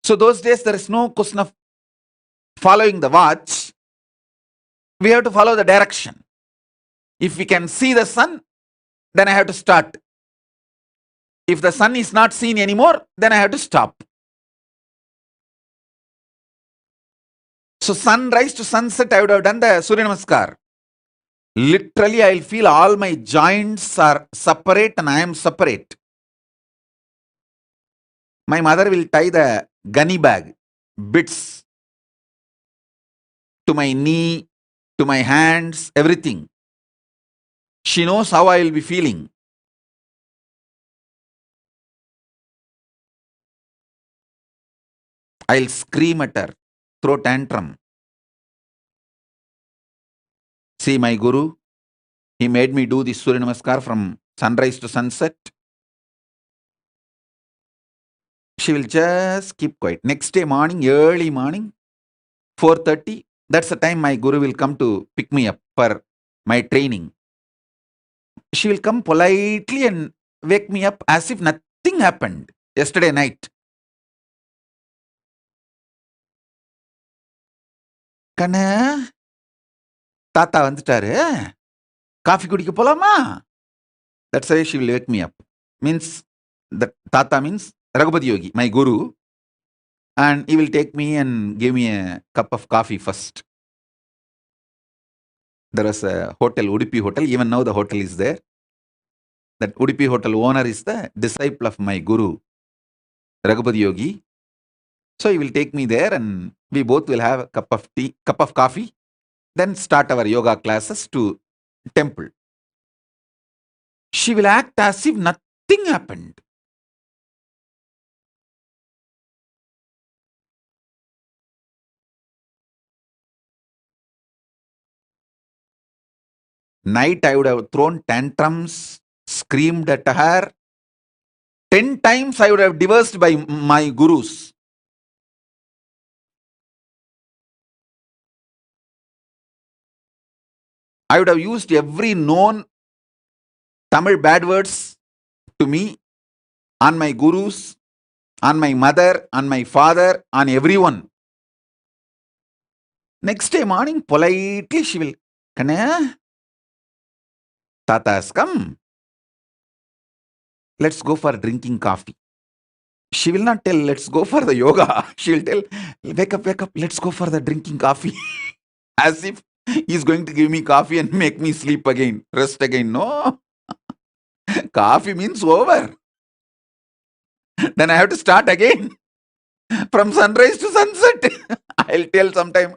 So those days there is no question of following the watch. We have to follow the direction. If we can see the sun, then I have to start. If the sun is not seen anymore, then I have to stop. So sunrise to sunset, I would have done the Surya Namaskar. Literally, I will feel all my joints are separate and I am separate. My mother will tie the gunny bag, bits, to my knee, to my hands, everything. She knows how I will be feeling. I'll scream at her, throw tantrum. See, my guru, he made me do this Surya Namaskar from sunrise to sunset. She will just keep quiet. Next day morning, early morning, 4:30, that's the time my guru will come to pick me up for my training. She will come politely and wake me up as if nothing happened yesterday night. Kana, Tata வந்துட்டாரு, coffee குடிக்க போலாமா? That's why she will wake me up. Means, that Tata means Raghupati Yogi, my guru, and he will take me and give me a cup of coffee first. There was a hotel, Udupi Hotel, even now the hotel is there. That Udupi Hotel owner is the disciple of my guru, Raghupati Yogi. So he will take me there and we both will have a cup of tea, cup of coffee. then start our yoga classes to temple. She will act as if nothing happened. Night I would have thrown tantrums, screamed at her. 10 times I would have divorced by my gurus. I would have used every known Tamil bad words to me, on my gurus, on my mother, on my father, on everyone. Next day morning, politely she will, Kanaya, Tata has come. Let's go for drinking coffee. She will not tell, let's go for the yoga. She will tell, wake up, let's go for the drinking coffee. As if he's going to give me coffee and make me sleep again, rest again. No. Coffee means over. Then I have to start again. From sunrise to sunset. I'll tell sometime,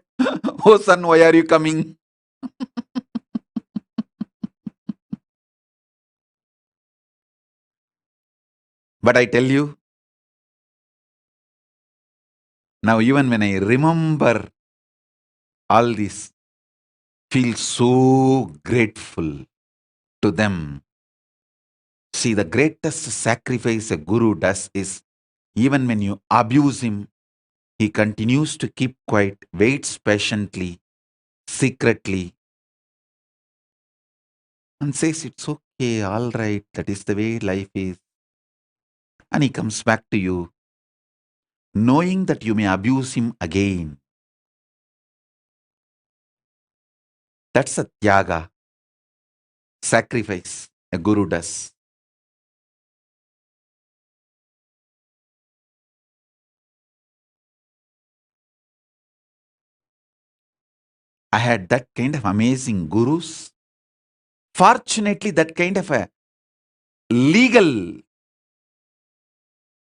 oh son, why are you coming? But I tell you, now even when I remember all this, feel so grateful to them. See, the greatest sacrifice a guru does is, even when you abuse him, he continues to keep quiet, waits patiently, secretly, and says, it's okay, all right, that is the way life is. And he comes back to you, knowing that you may abuse him again. That's a tyaga, sacrifice a guru does. I had that kind of amazing gurus. Fortunately, that kind of a legal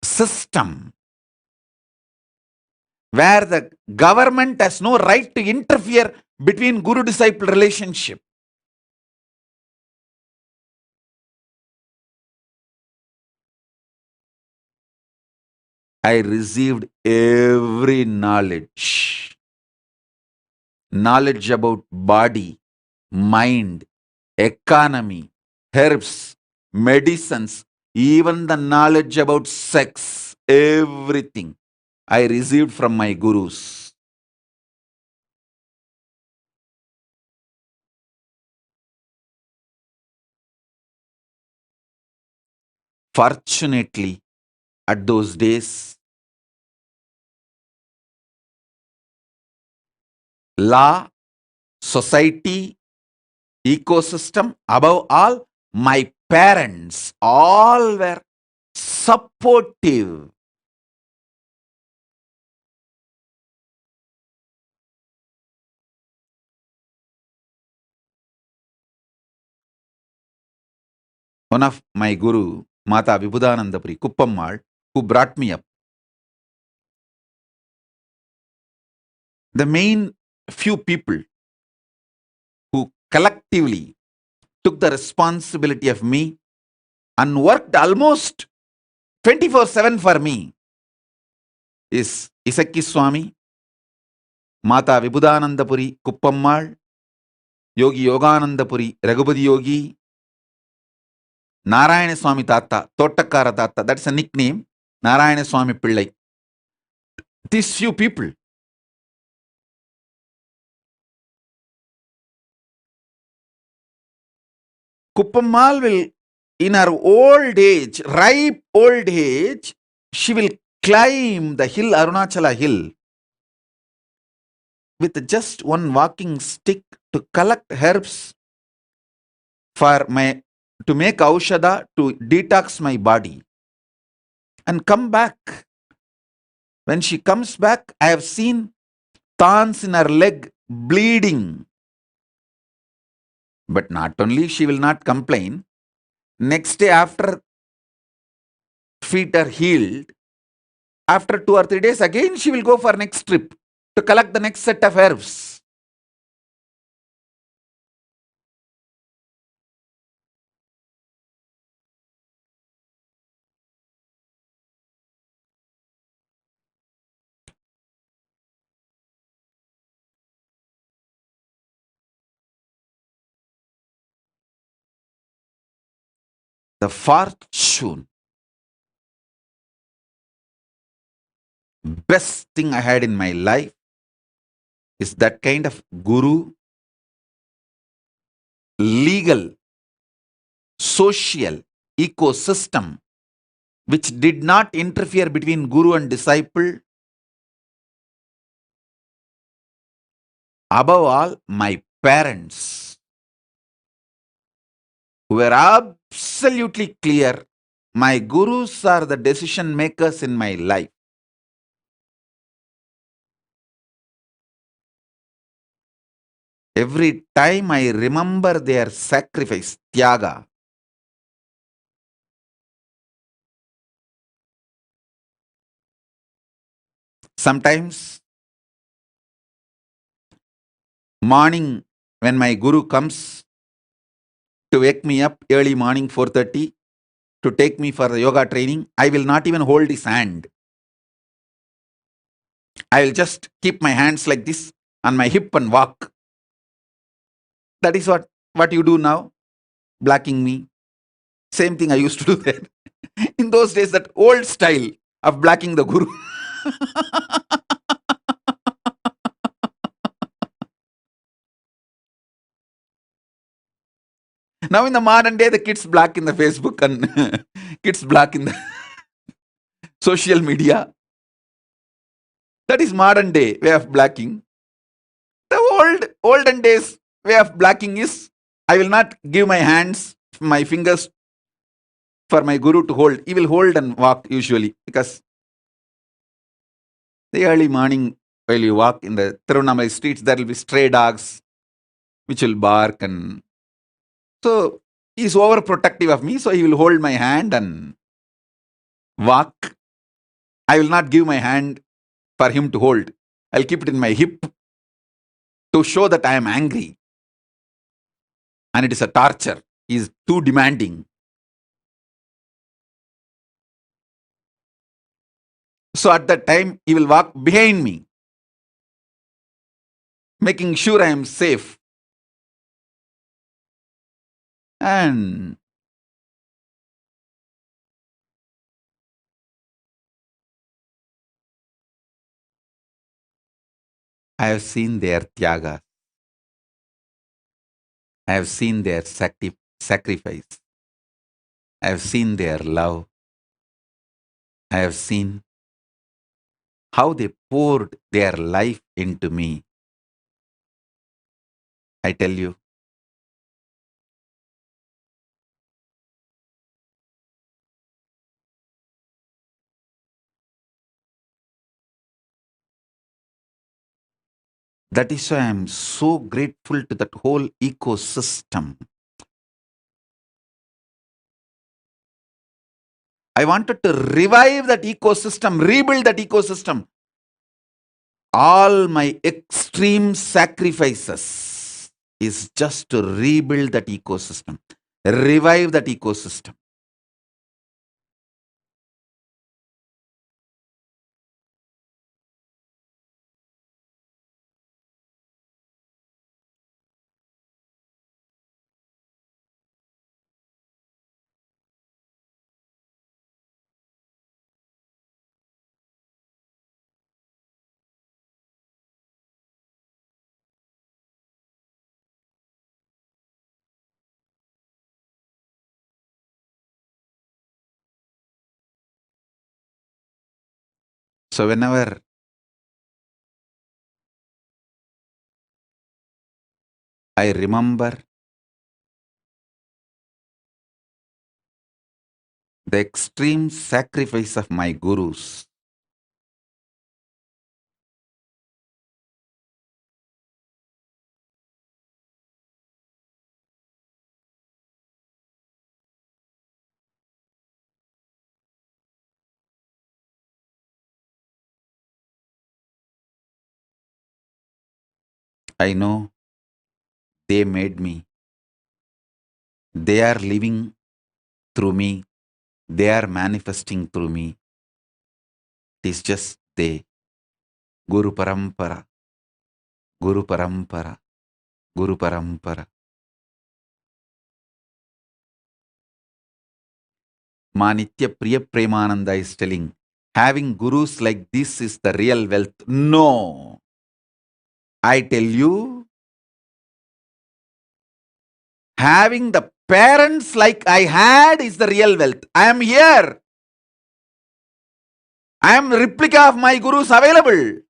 system where the government has no right to interfere between guru-disciple relationship. I received every knowledge. Knowledge about body, mind, economy, herbs, medicines, even the knowledge about sex, everything I received from my gurus. Fortunately, at those days, law, society, ecosystem, above all, my parents, all were supportive. One of my guru, Mata Vibhudanandapuri Kuppammal, who brought me up, the main few people who collectively took the responsibility of me and worked almost 24/7 for me is Isakki Swami, Mata Vibhudanandapuri Kuppammal, Yogi Yoganandapuri Raghupati Yogi, Narayana Swami Tata, Tottakkara Tata, that's a nickname, Narayana Swami Pillai. These few people. Kuppammal will, in her old age, ripe old age, she will climb the hill, Arunachala hill, with just one walking stick to collect herbs for to make aushadha, to detox my body, and come back. When she comes back, I have seen thorns in her leg bleeding. But not only she will not complain, next day after feet are healed, after 2 or 3 days again she will go for next trip to collect the next set of herbs. the fortune, best thing I had in my life is that kind of guru, legal, social ecosystem which did not interfere between guru and disciple. Above all, my parents were absolutely clear. My gurus are the decision makers in my life. Every time I remember their sacrifice, tyaga, sometimes morning when my guru comes to wake me up early morning 4:30 to take me for the yoga training, I will not even hold his hand. I will just keep my hands like this on my hip and walk. That is what you do now, blacking me. Same thing I used to do then. In those days, that old style of blacking the guru. Now in the modern day, the kids black in the Facebook and kids black in the social media. That is modern day way of blacking. The olden days way of blacking is, I will not give my hands, my fingers for my guru to hold. He will hold and walk usually, because the early morning while you walk in the Tirunamai streets, there will be stray dogs which will bark, and so he is overprotective of me, so he will hold my hand and walk. I will not give my hand for him to hold. I'll keep it in my hip to show that I am angry. And it is a torture. He is too demanding. So at that time, he will walk behind me, making sure I am safe. And I have seen their tyaga. I have seen their sacrifice. I have seen their love. I have seen how they poured their life into me. I tell you, that is why I am so grateful to that whole ecosystem. I wanted to revive that ecosystem, rebuild that ecosystem. All my extreme sacrifices is just to rebuild that ecosystem, revive that ecosystem. So whenever I remember the extreme sacrifice of my gurus, I know they made me. They are living through me. They are manifesting through me. It is just they. Guru Parampara, Guru Parampara, Guru Parampara. Manitya Priya Premananda is telling, having gurus like this is the real wealth. No. I tell you, having the parents like I had is the real wealth. I am here. I am replica of my gurus available.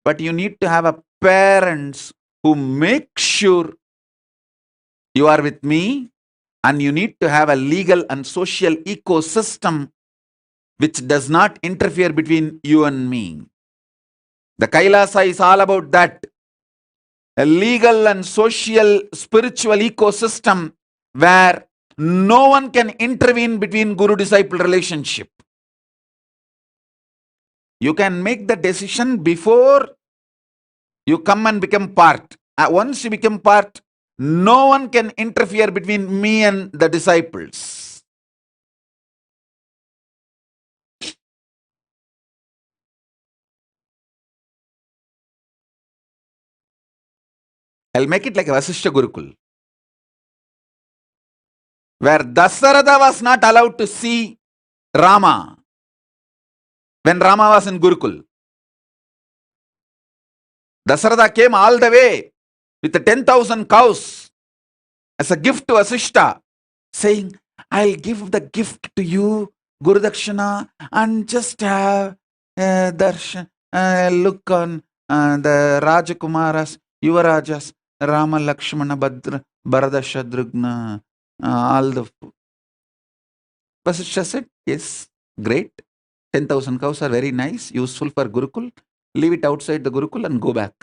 But you need to have a parents who make sure you are with me, and you need to have a legal and social ecosystem which does not interfere between you and me. The Kailasa is all about that. A legal and social spiritual ecosystem where no one can intervene between guru-disciple relationship. You can make the decision before you come and become part. Once you become part, no one can interfere between me and the disciples. I'll make it like a Vasishtha Gurukul, where Dasaratha was not allowed to see Rama when Rama was in Gurukul. Dasaratha came all the way with the 10,000 cows as a gift to Vasishtha, saying, I'll give the gift to you, Guru Dakshina, and just have darshan, look on the Rajakumaras, Yuvarajas, Rama, Lakshmana, Bhadra, Bharata, Shatrugna, all the. Vasishtha said, yes, great. 10,000 cows are very nice, useful for Gurukul. Leave it outside the Gurukul and go back.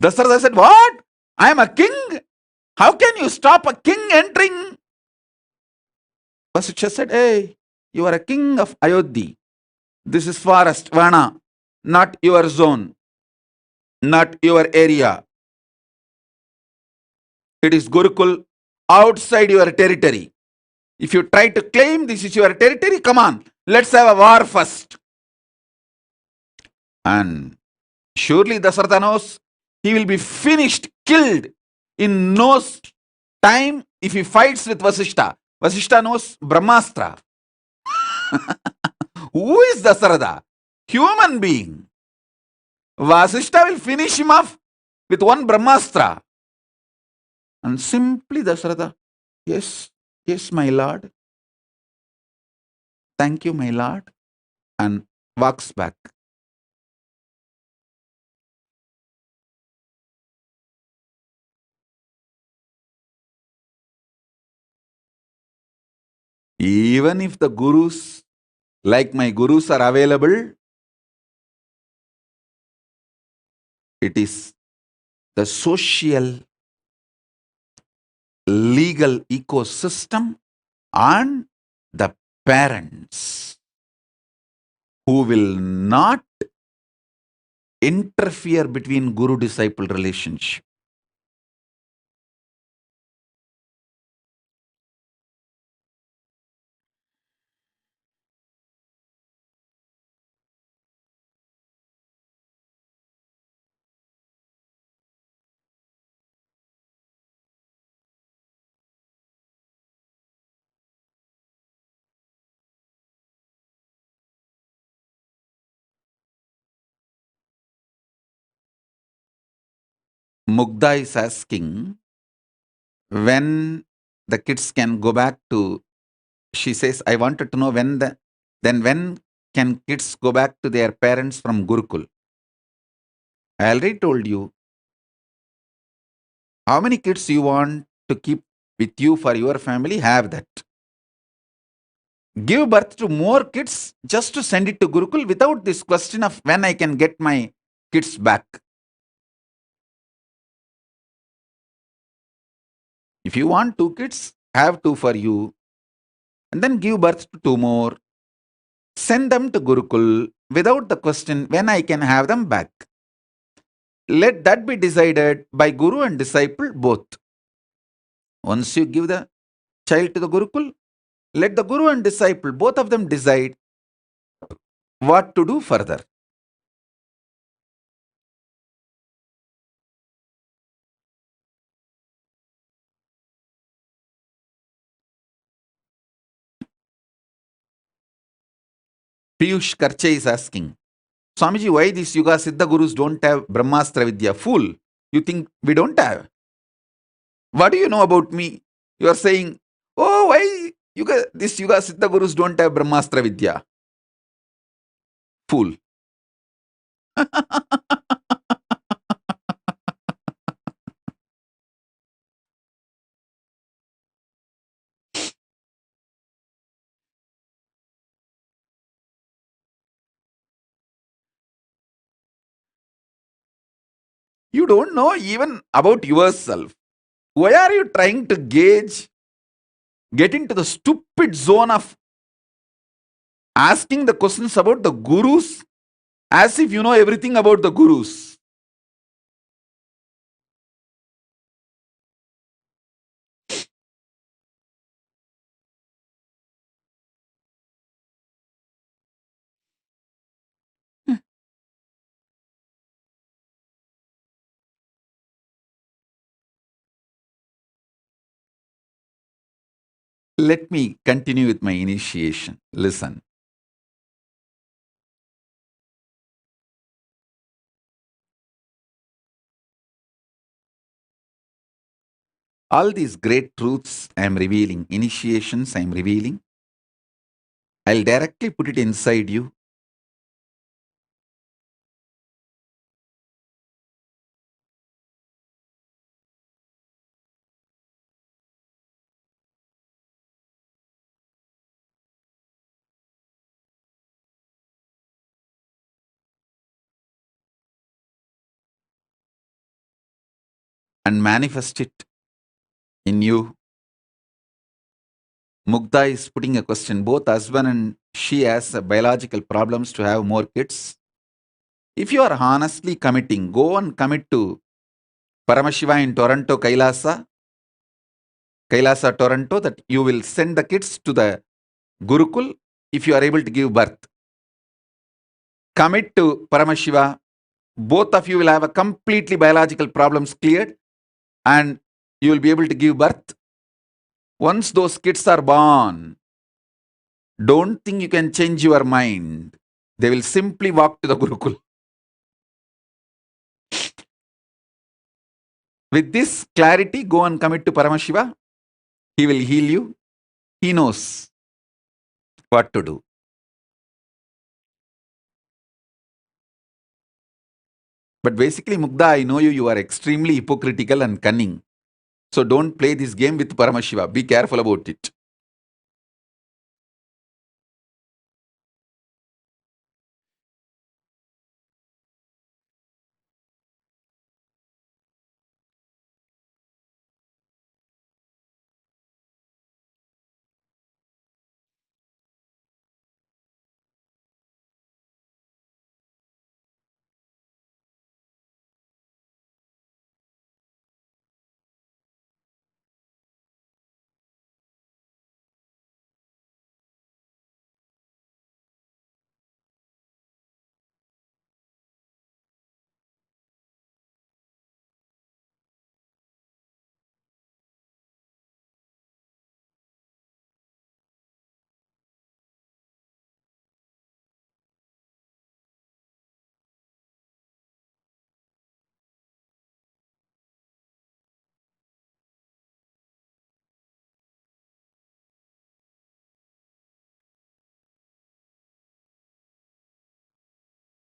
Dasaratha said, what? I am a king? How can you stop a king entering? Vasishtha said, hey, you are a king of Ayodhya. This is forest, Vana, not your zone, not your area. It is Gurukul outside your territory. If you try to claim this is your territory, come on, let's have a war first. And surely Dasaratha knows he will be finished, killed in no time if he fights with Vasishtha. Vasishtha knows Brahmastra. Who is Dasaratha? Human being. Vasishtha will finish him off with one Brahmastra. And simply Dasaratha, yes, yes, my lord. Thank you, my lord. And walks back. Even if the gurus, like my gurus, are available, it is the social, legal ecosystem and the parents who will not interfere between guru-disciple relationship. Mugdha is asking when the kids can go back to, she says, I wanted to know when can kids go back to their parents from Gurukul? I already told you how many kids you want to keep with you for your family, have that. Give birth to more kids just to send it to Gurukul without this question of when I can get my kids back. If you want 2 kids, have 2 for you, and then give birth to 2 more. Send them to Gurukul without the question when I can have them back. Let that be decided by Guru and disciple both. Once you give the child to the Gurukul, let the Guru and disciple, both of them, decide what to do further. Piyush Karche is asking, Swamiji, why these Yuga Siddha Gurus don't have Brahmastra Vidya? Fool, you think we don't have? What do you know about me? You are saying, oh, why this Yuga Siddha Gurus don't have Brahmastra Vidya? Fool. You don't know even about yourself. Why are you trying to get into the stupid zone of asking the questions about the gurus as if you know everything about the gurus? Let me continue with my initiation. Listen. All these great truths I am revealing, initiations I am revealing, I'll directly put it inside you. And manifest it in you. Mugdha is putting a question. Both husband and she has biological problems to have more kids. If you are honestly committing, go and commit to Paramashiva in Toronto, Kailasa, Toronto, that you will send the kids to the Gurukul if you are able to give birth. Commit to Paramashiva. Both of you will have a completely biological problems cleared and you will be able to give birth. Once those kids are born, don't think you can change your mind. They will simply walk to the Gurukul. With this clarity, go and commit to Paramashiva. He will heal you. He knows what to do. But basically, Mugdha, I know you are extremely hypocritical and cunning. So don't play this game with Paramashiva. Be careful about it.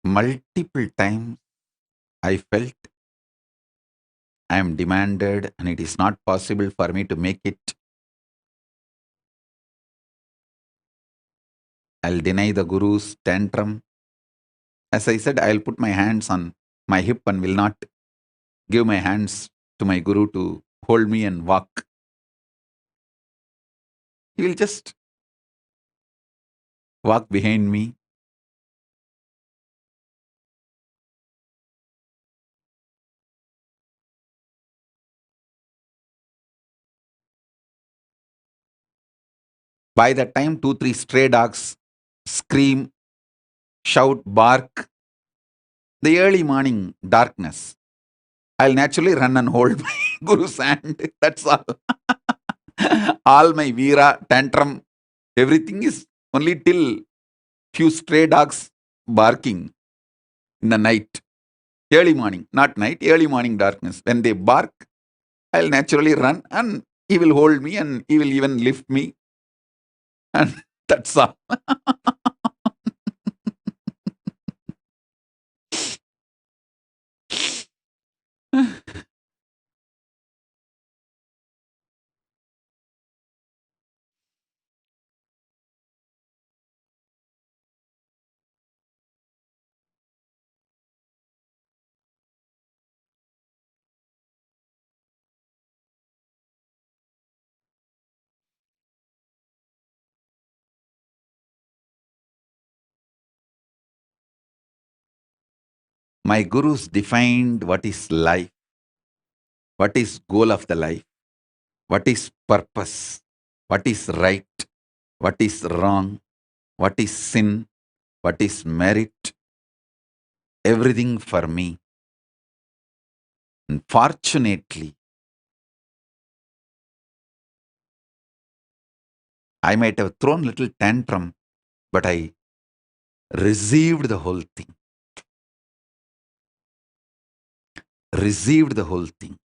Multiple times I felt I am demanded and it is not possible for me to make it. I'll deny the Guru's tantrum. As I said, I'll put my hands on my hip and will not give my hands to my Guru to hold me and walk. He will just walk behind me. By that time, 2, 3 stray dogs scream, shout, bark. The early morning darkness. I'll naturally run and hold my Guru's hand. That's all. All my Veera, tantrum, everything is only till few stray dogs barking in the night, early morning, not night, early morning darkness. When they bark, I'll naturally run and he will hold me and he will even lift me. And that's all. My gurus defined what is life, what is goal of the life, what is purpose, what is right, what is wrong, what is sin, what is merit, everything for me. And fortunately, I might have thrown a little tantrum, but I received the whole thing. Received the whole thing.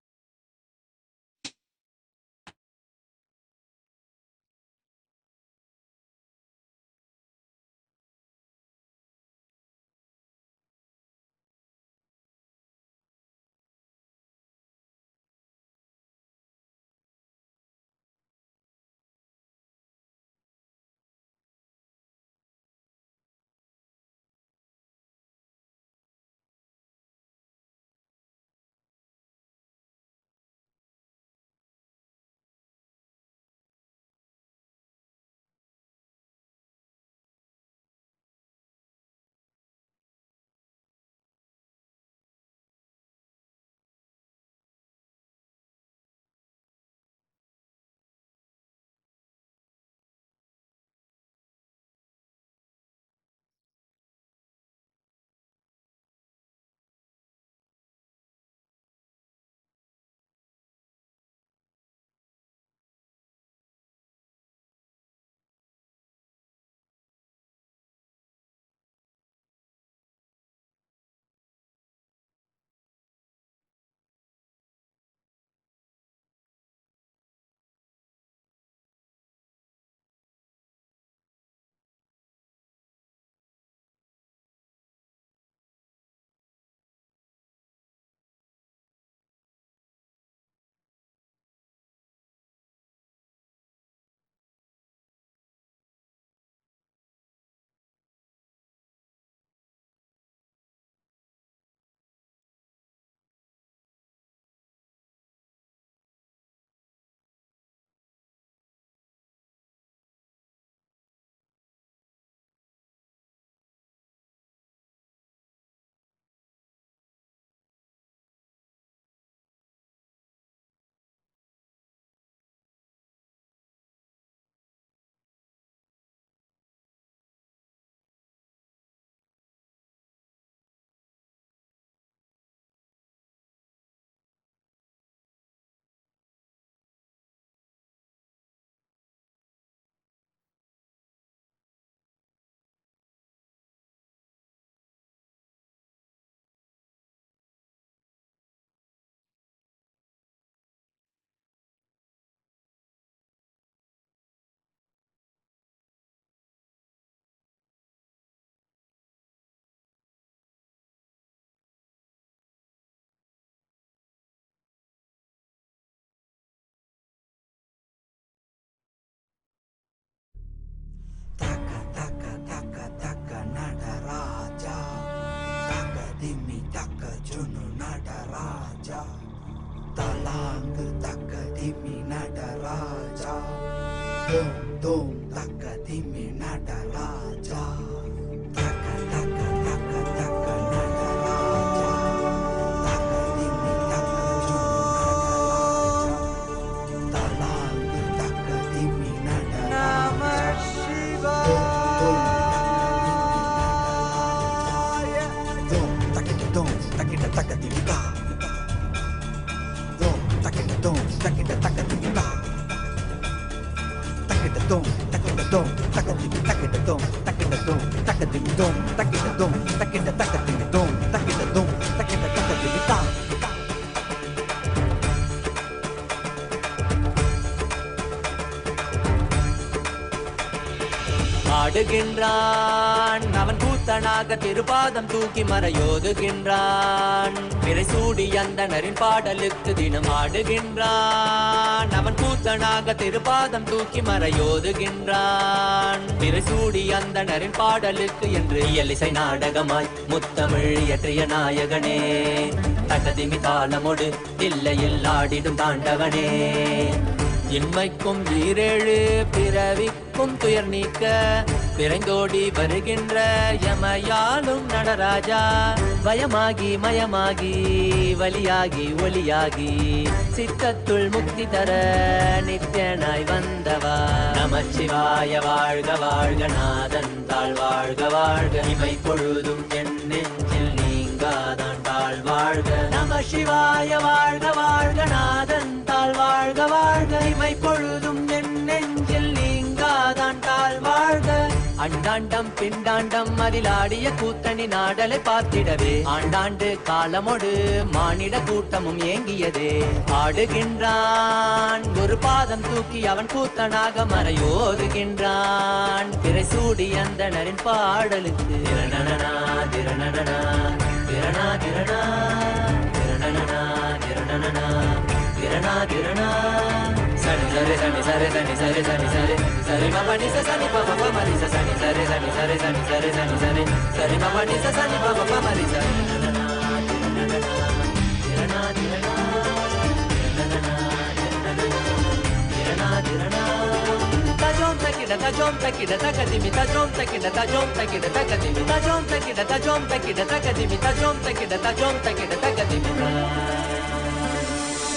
Taka taka taka taka nadaraja, taka dimi taka junu nadaraja, talang taka dimi nadaraja, dum dum taka dimi nadaraja, taka taka taka taka nadaraja, taka dimi taka junu nadaraja, talang taka dimi nadaraja. Dum தக்கதிமி தோம் தக்கிட தோம் தக்கிட தக்கதிமி தோம் தக்கிட தோம் தக்கிட தக்கதிமி தா. ஆடுகின்றான் அவன் கூத்தனாக திருபாதம் தூக்கி மறையோதுகின்றான். பிறைசூடி அந்தனரின் பாடலுக்கு தினம் ஆடுகின்றான். அவன் கூத்தனாக திருபாதம் தூக்கி மறையோதுகின்றான். பிறைசூடி அந்தனரின் பாடலுக்கு என்று இயலிசை நாடகமாய் முத்தமிழ் இயற்றிய நாயகனே. தகதிமி தாளமொடு தில்லையில் ஆடிடும் தாண்டவனே. இன்மைக்கும் ஈரேழு பிறவிக்கும் துயர் நீக்க பிறந்தோடி வருகின்ற யமயாலும் நடராஜா. பயமாகி மயமாகி வலியாகி ஒலியாகி சித்தத்துள் முக்தி தர நித்யனாய் வந்தவா. நமச்சிவாய வாழ்க வாழ்க நாதன் தாழ் வாழ்க வாழ்க. இமை பொழுதும் என் நெஞ்சில் நீங்காதான் தாழ் வாழ்க. நம சிவாய வாழ்க வாழ்க நாதன் தாழ் வாழ்க வாழ்க. இமை பொழுதும் என் நெஞ்சில் நீங்காதான் தாழ் வாழ்க. அண்டாண்டம் பிண்டாண்டம் அதிலாடிய கூத்தணி நாடலை பார்த்திடவே ஆண்டாண்டு காலமொடு மானிட கூட்டமும் ஏங்கியதே. ஆடுகின்றான் ஒரு பாதம் தூக்கி அவன் கூத்தனாக மறையோதுகின்றான். திரைசூடி அந்தனரின் பாடலுக்கு திரணனா திரணனா திரணா திரணா திரணனா திரணனா திரணா திரணா. சனி சரி சனி சரி சனி சரி சனி சரி சரி மபனி சனி பப மரி சனி சரி சனி சரி சனி சரி சனி சரி சரி மபனி சனி பப மரி சனி. திரணா திரணா திரணா திரணா. தஜோம் தக்கிட தஜோம் தக்கிட தகதிமி தஜோம் தக்கிட தஜோம் தக்கிட தகதிமி தஜோம் தக்கிட தஜோம் தக்கிட தகதிமி தஜோம் தக்கிட தஜோம் தக்கிட தகதிமி.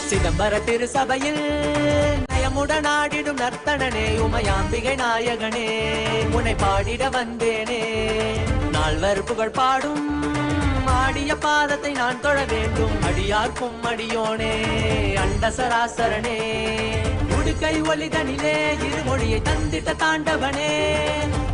சிதம்பர திருசபையில் நயமுடன் ஆடிடும் நர்த்தனனே உமையாம்பிகை நாயகனே. உன்னை பாடிட வந்தேனே நால்வர் புகழ் பாடும் ஆடிய பாதத்தை நான் தொழ வேண்டும். அடியார்க்கும் அடியோனே அண்ட சராசரனே. உடுக்கை ஒலிதனிலே இருமொழியை தந்திட்ட தாண்டவனே.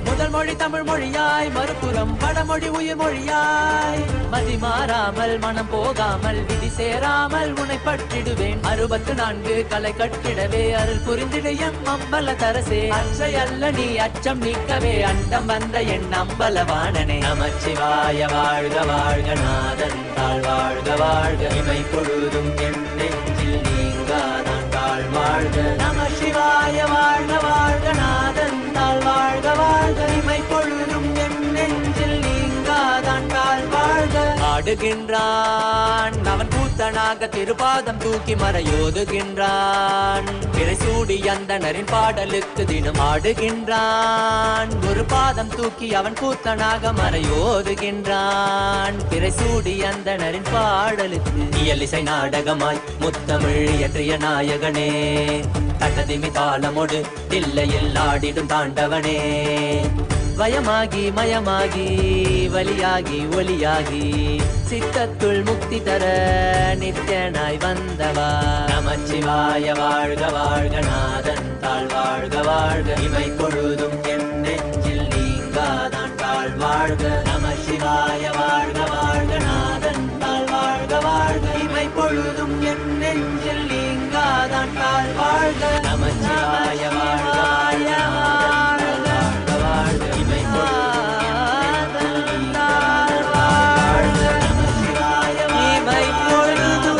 முதல் மொழி தமிழ் மொழியாய் மறுபுறம் வடமொழி உயிர் மொழியாய். மதி மாறாமல் மனம் போகாமல் விதி சேராமல் உன்னை பற்றிடுவேன். 64 கலை கட்டிடவே அருள் புரிந்திடு எம் அம்பல தரசே. அச்சை அல்ல நீ அச்சம் நீக்கவே அண்டம் வந்த என் அம்பலவாணனே. நமச்சிவாய வாழ்க வாழ்க நாதன் தாழ் வாழ்க வாழ்க. இமை பொழுதும் என் நெஞ்சில் நீங்காதான் தாழ் வாழ்க. நம சிவாய வாழ்க வாழ்க நாதன் தாழ் வாழ்க வாழ்க. இமை பொழுதும் என் நெஞ்சில் நீங்காதான் தாழ் வாழ்க. ஆடுகின்றான் அவன் கூத்தனாக திருபாதம் தூக்கி மறையோதுகின்றான். பிறைசூடி அந்தனரின் பாடலுக்கு தினம் ஆடுகின்றான். ஒரு பாதம் தூக்கி அவன் கூத்தனாக மறையோதுகின்றான். பிறைசூடி அந்தனரின் பாடலுக்கு இயலிசை நாடகமாய் முத்தமிழ் இயற்றிய நாயகனே. தகதிமி தாளமொடு தில்லையில் ஆடிடும் தாண்டவனே. பயமாகி மயமாகி வலியாகி ஒலியாகி சித்தத்துள் முக்தி தர நித்யனாய் வந்தவா. நமச்சிவாய வாழ்க வாழ்க நாதன் தாழ் வாழ்க வாழ்க. இமை பொழுதும் என் நெஞ்சில் நீங்காதான் தாழ் வாழ்க. நம சிவாய வாழ்க வாழ்க நாதன் தாழ் வாழ்க வாழ்க. இமை பொழுதும் என் நெஞ்சில் நீங்காதான் தாழ் வாழ்க. நம சிவாய வாழ்க வாழ்க நாதன் தாழ் வாழ்க வாழ்க. இமை பொழுதும் என் நெஞ்சில் நீங்காதான் வாழ்க. நம சிவாய இமை பொழுதும்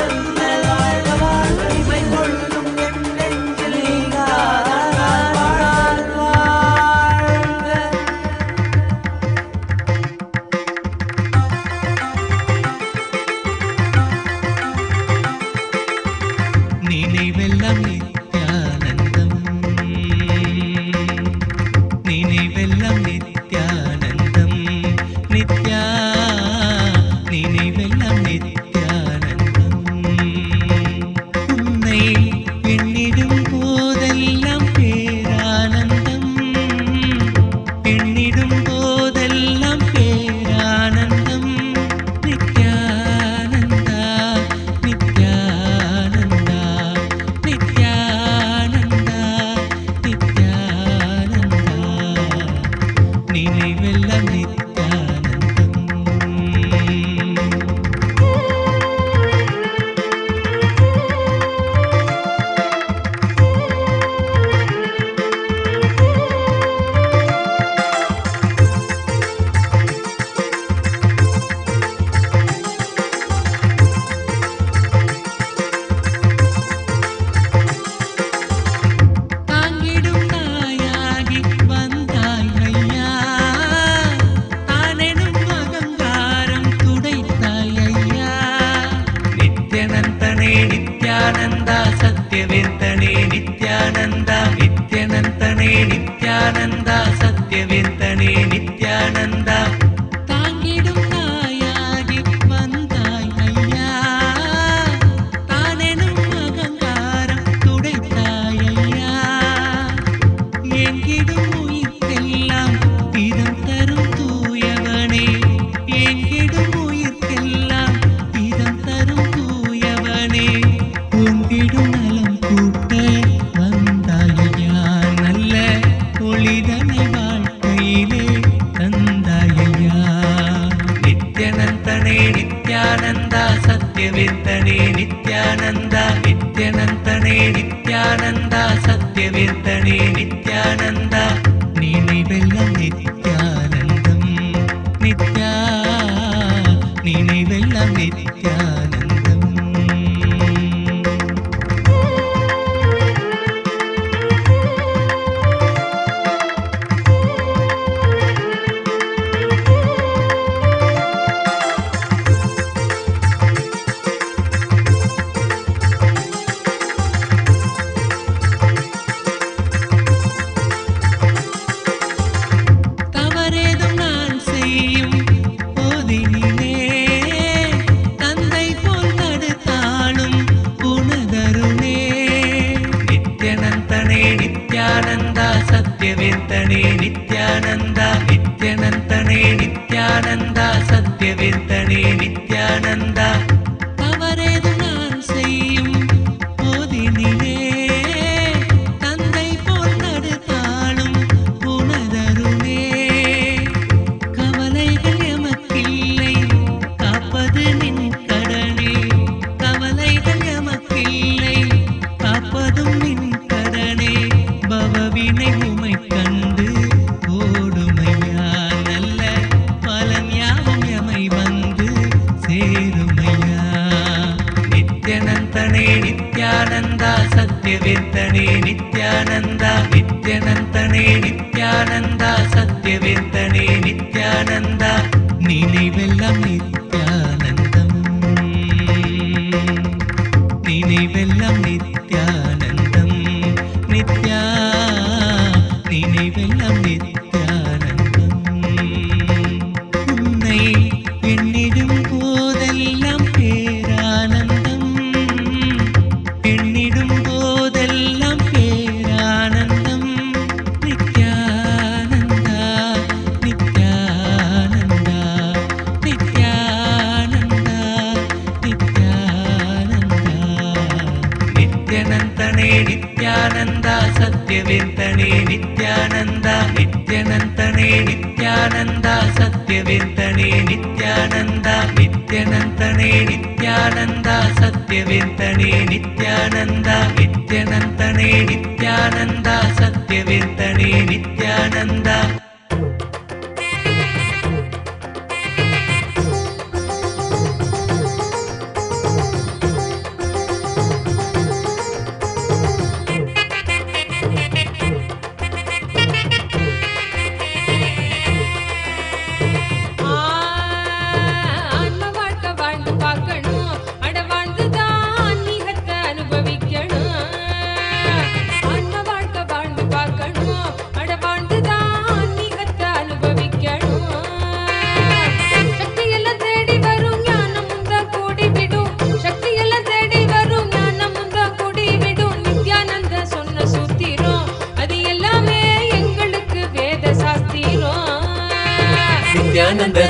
வாழ்க வாழ்க. இமை பொழுதும் என் நெஞ்சில் நீங்காதான் வாழ்க. நினைவெல்லாம் நித்யானந்தம்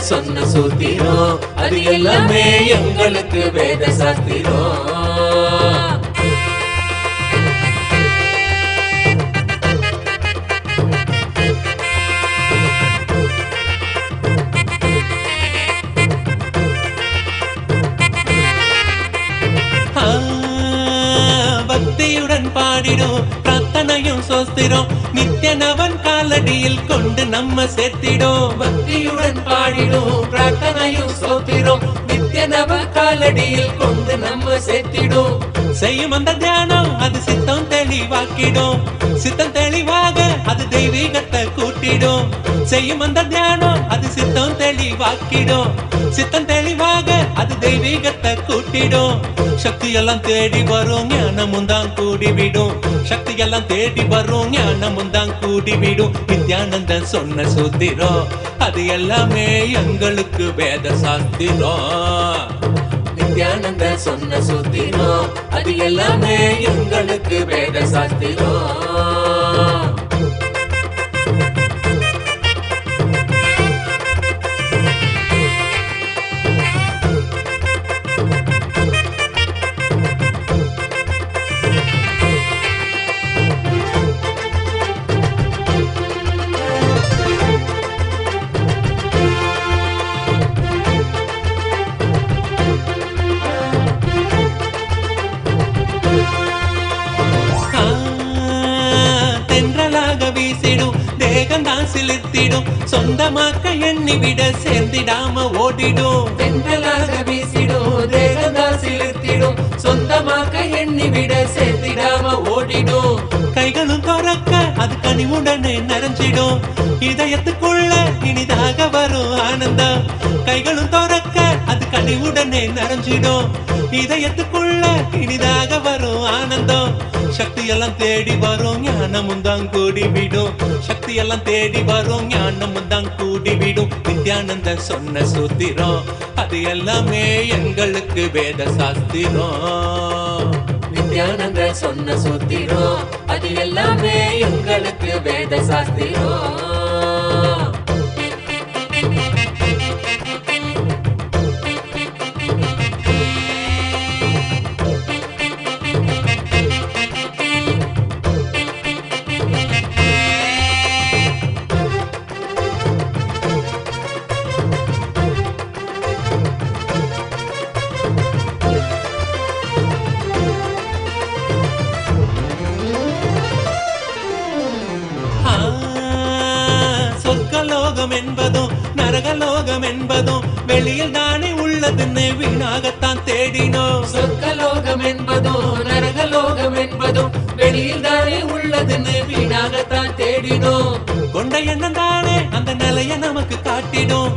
சொன்ன சூத்திரம் அது எல்லாமே எங்களுக்கு வேத சாஸ்திரம். பாடிடும் பிரார்த்தனையும் சோஸ்திரம் நித்யனவன் காலடியில் கொண்டு நம்ம சேர்த்திடும். பக்தியுடன் பாடிடும் பிரார்த்தனையும் சோஸ்திரம் நித்யனவன் காலடியில் கொண்டு நம்ம சேர்த்திடும். செய்யும் அந்த தியானம் அது சித்தம் தெளிவாக்கிடும். சித்தம் தெளிவாக அது தெய்வீகத்தை கூட்டிடும். செய்யும் அந்த தியானம் அது சித்தம் தெளிவாக்கிடும். சித்தம் தெளிவாக அது தெய்வீகத்தை கூட்டிடும். சக்தி எல்லாம் தேடி வரும் ஞானமும் தான் கூடிவிடும். சக்தி எல்லாம் தேடி வரும் ஞானமும் தான் கூடிவிடும். நித்யானந்தன் சொன்ன சூத்திரம் அது எல்லாமே எங்களுக்கு வேத சாஸ்திரம். நித்யானந்தன் சொன்ன சூத்திரம் அது எல்லாமே எங்களுக்கு வேத சாஸ்திரம். சிலிர்த்திடும் சொந்தமாக்க எண்ணி விட சேர்ந்திடாம ஓடிடும். தென்றலாக வீசிடும் தேகந்தா சிலிர்த்திடும் சொந்தமாக்க எண்ணி விட சேர்ந்திடாம ஓடிடும். கைகளும் துறக்க அது கனிவுடனே நிறைஞ்சிடும். இதயத்துக்குள்ள இனிதாக வரும் ஆனந்தம். கைகளும் துறக்க அது கனிவுடனே நிறைஞ்சிடும். இதயத்துக்குள்ள இனிதாக வரும் ஆனந்தம். சக்தி எல்லாம் தேடி வரும் ஞானமும் தான் கூடிவிடும். சக்தி எல்லாம் தேடி வரும் ஞானமும் தான் கூடிவிடும். நித்யானந்த சொன்ன சூத்திரம் அது எல்லாமே எங்களுக்கு வேத சாஸ்திரம். நித்யானந்த சொன்ன சூத்திரம் அது எல்லாமே எங்களுக்கு வேத சாஸ்திரம். என்பதும் நரகலோகம் என்பதும் வெளியில் தானே உள்ளதுன்னு வீணாகத்தான் தேடினோம். சொர்க்கலோகம் என்பதும் நரகலோகம் என்பதும் வெளியில் தானே உள்ளதுன்னு வீணாகத்தான் தேடினோம். கொண்ட எண்ணம் தானே அந்த நிலையை நமக்கு காட்டிடும்.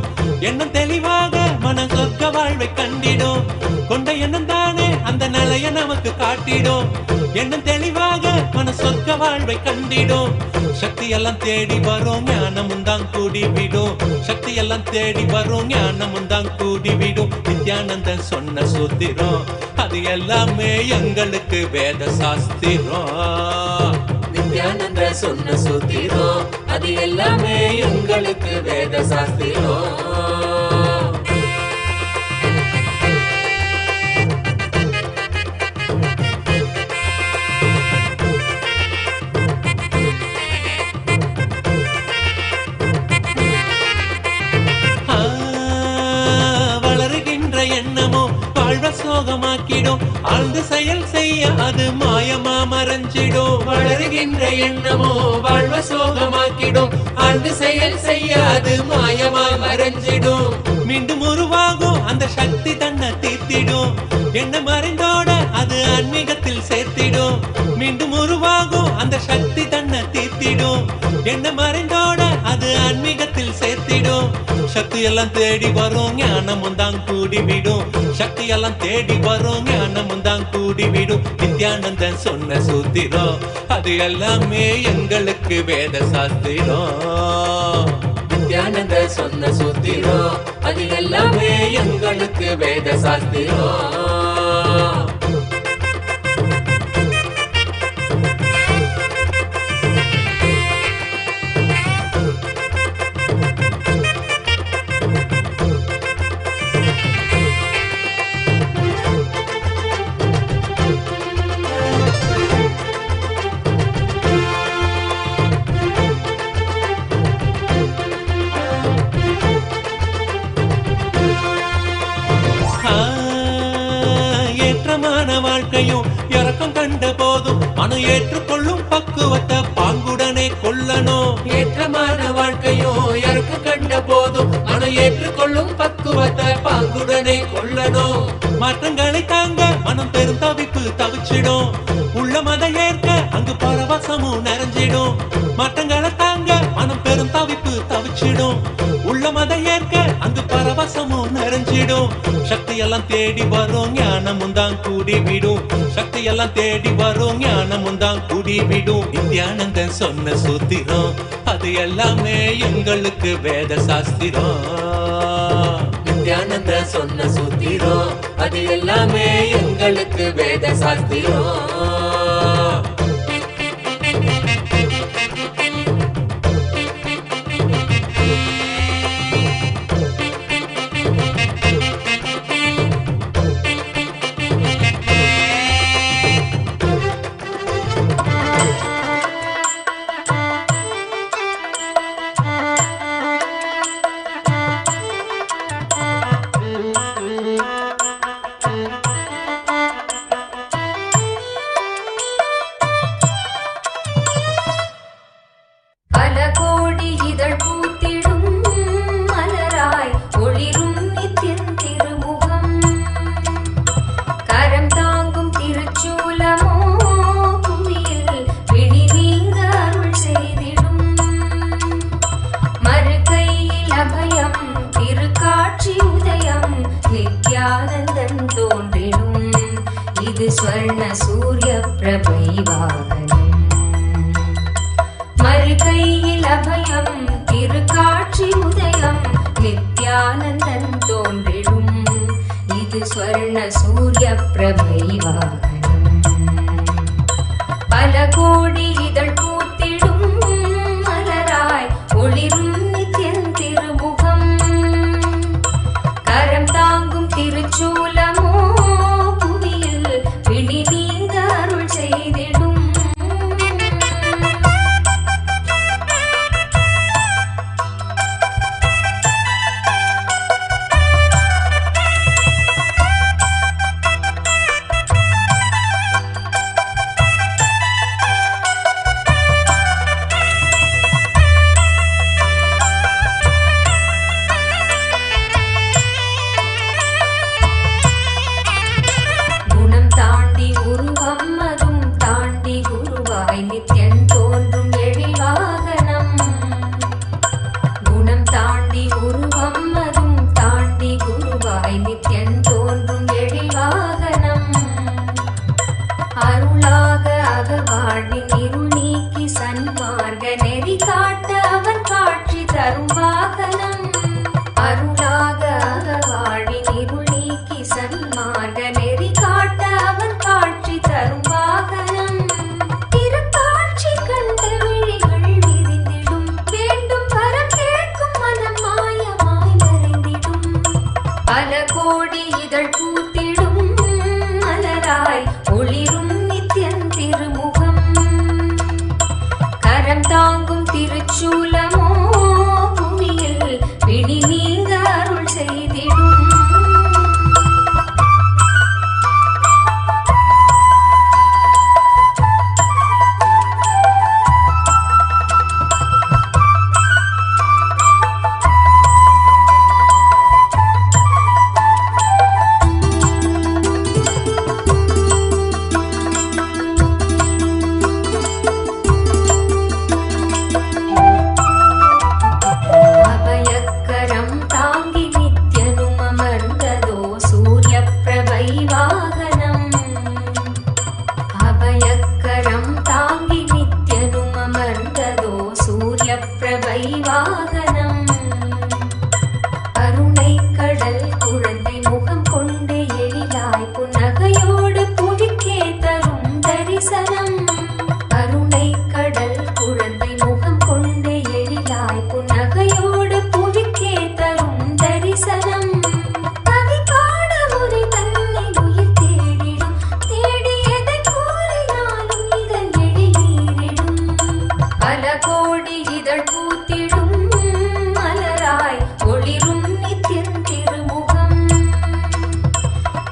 எண்ணம் தெளிவாக மனம் சொர்க்க வாழ்வை கண்டிடும். கொண்ட எண்ணம் தானே அந்த நிலையை நமக்கு காட்டிடும். எண்ணம் தெளிவாக மன சொர்க்க வாழ்வை கண்டிடும். சக்தி எல்லாம் தேடி வரும் ஞானமும் தான் கூடிவிடும். சக்தி எல்லாம் தேடி வரும் ஞானமும் தான் கூடிவிடும். நித்யானந்தன் சொன்ன சூத்திரம் அது எல்லாமே எங்களுக்கு வேத சாஸ்திரம். நித்யானந்த சொன்ன சூத்திரம் அது எல்லாமே எங்களுக்கு வேத சாஸ்திரம். சோகமாக்கிடும் ஆழ்ந்து செயல் செய்ய அது மாயமா மறைஞ்சிடும். வளருகின்ற எண்ணமோ வாழ்வ சோகமாக்கிடும் ஆழ்ந்து செயல் செய்ய அது மாயமா மறைஞ்சிடும். மீண்டும் உருவாகும் அந்த சக்தி தன்னை தீர்த்திடும். என்ன மறைந்தோட அது ஆன்மீகத்தில் சேர்த்திடும். மீண்டும் உருவாகும் அந்த சக்தி தன்னை தீர்த்திடும். என்ன மறைந்தோட அது ஆன்மீகத்தில் சேர்த்திடும். சக்தி எல்லாம் தேடி வரும் ஞானமும் தான் கூடிவிடும். சக்தி எல்லாம் தேடி வரும் ஞானமும் தான் கூடிவிடும். நித்யானந்தன் சொன்ன சூத்திரம் அது எல்லாமே எங்களுக்கு வேத சாஸ்திரம். நித்யானந்த சொன்ன சூத்திரம் அது எல்லாமே எங்களுக்கு வேத சாஸ்திரம். வாழ்க்கையும் இறக்கம் கண்ட போதும் மன மனம் ஏற்றுக்கொள்ளும் பக்குவத்தை பாங்குடனே கொள்ளணும். ஏற்றமான வாழ்க்கையும் யாருக்கு கண்ட போதும் மனம் ஏற்றுக்கொள்ளும் பக்குவத்தை பாங்குடனே கொள்ளணும். மாற்றங்களை தாங்க மனம் பெரும் தவிப்பு தவிச்சிடும். உள்ள மத ஏற்க அங்கு பரவசமும் நிறைஞ்சிடும். மாற்றங்களை தாங்க மனம் பெரும் தவிப்பு தவிச்சிடும். உள்ள மத ஏற்க அங்கு பரவசமும் நிறைஞ்சிடும். சக்தி எல்லாம் தேடி வரும் ஞானமும் தான் கூடி விடும். சக்தி எல்லாம் தேடி வரும் ஞானமும் தான் கூடி விடும். நித்யானந்தன் சொன்ன சூத்திரம் அது எல்லாமே எங்களுக்கு வேத சாஸ்திரம். நித்யானந்த சொன்ன சூத்திரம் அது எல்லாமே எங்களுக்கு வேத சாஸ்திரம்.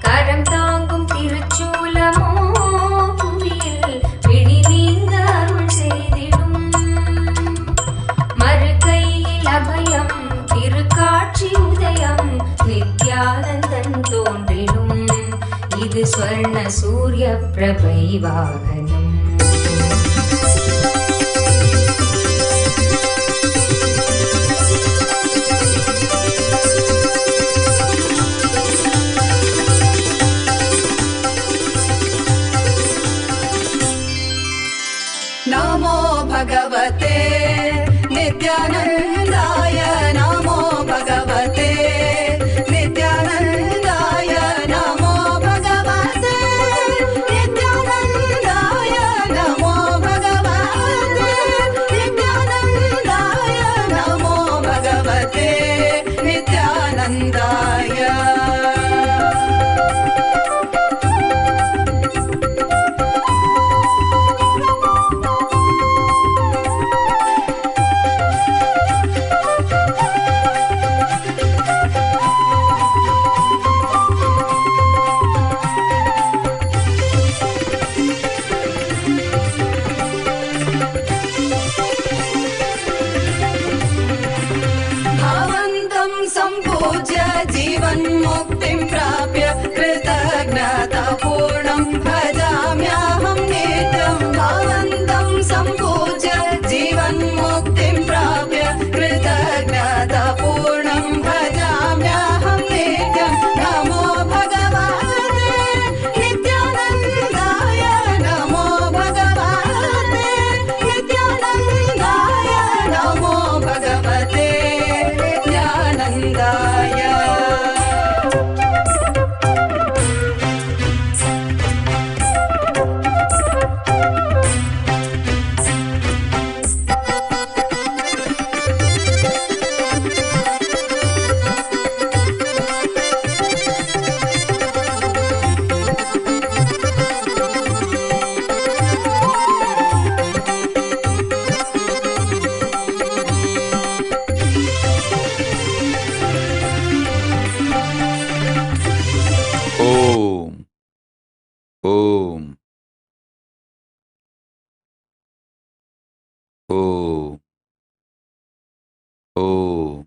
கரம் தாங்கும் திருச்சூலமோ புவியில் விழி सूर्यप्रभैवाहनम् नमो भगवते नित्यानन्दाय नमो भगवते नित्यानन्दाय नमो भगवते नित्यानन्दाय नमो भगवते नित्यानन्दाय नमो भगवते नित्यानन्दाय भवन्तं सम्पूज्य जीवन्मुक्तिं प्राप्य कृतज्ञतापूर्णं भजाम्यहं नित्यं भवन्तं सम्पूज्य जीवन्मुक्तिं प्राप्य कृतज्ञतापूर्णं भजाम्यहं नित्यं नमो भगवते नित्यानन्दाय नमो भगवते नित्यानन्दाय नमो भगवते नित्यानन्दाय Om. Om. Om. Om.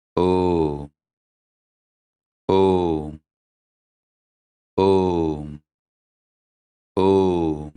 Om. Om. Om. Om.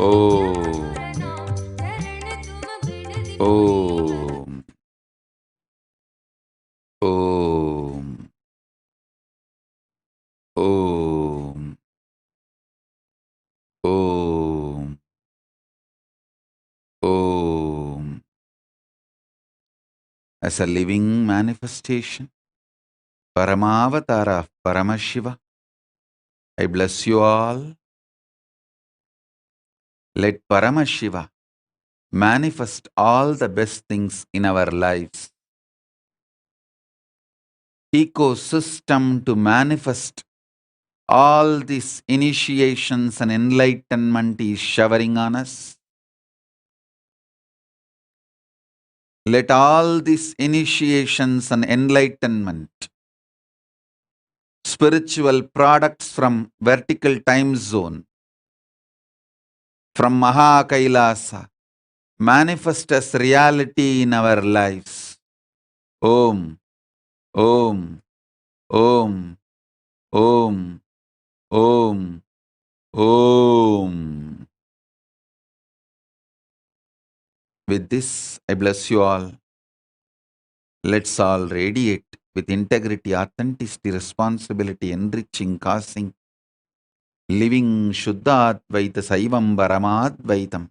Om. Om. Om. Om. Om. Om. As a living manifestation, Paramavatara of Paramashiva, I bless you all. Let Paramashiva manifest all the best things in our lives. Ecosystem to manifest all these initiations and enlightenment is showering on us. Let all these initiations and enlightenment, spiritual products from vertical time zone, from Maha Kailasa, manifest as reality in our lives. Om, Om, Om, Om, Om, Om. With this, I bless you all. Let's all radiate with integrity, authenticity, responsibility, enriching, causing, living Shuddha Advaita Saivam Paramadvaitam.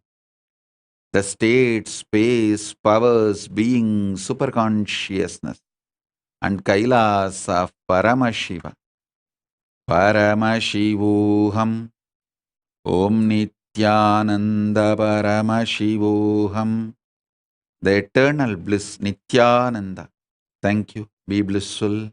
The state, space, powers, being, superconsciousness, and Kailasa of Paramashiva. Paramashivoham. Om Nityananda Paramashivoham. The eternal bliss, Nityananda. Thank you. Be blissful.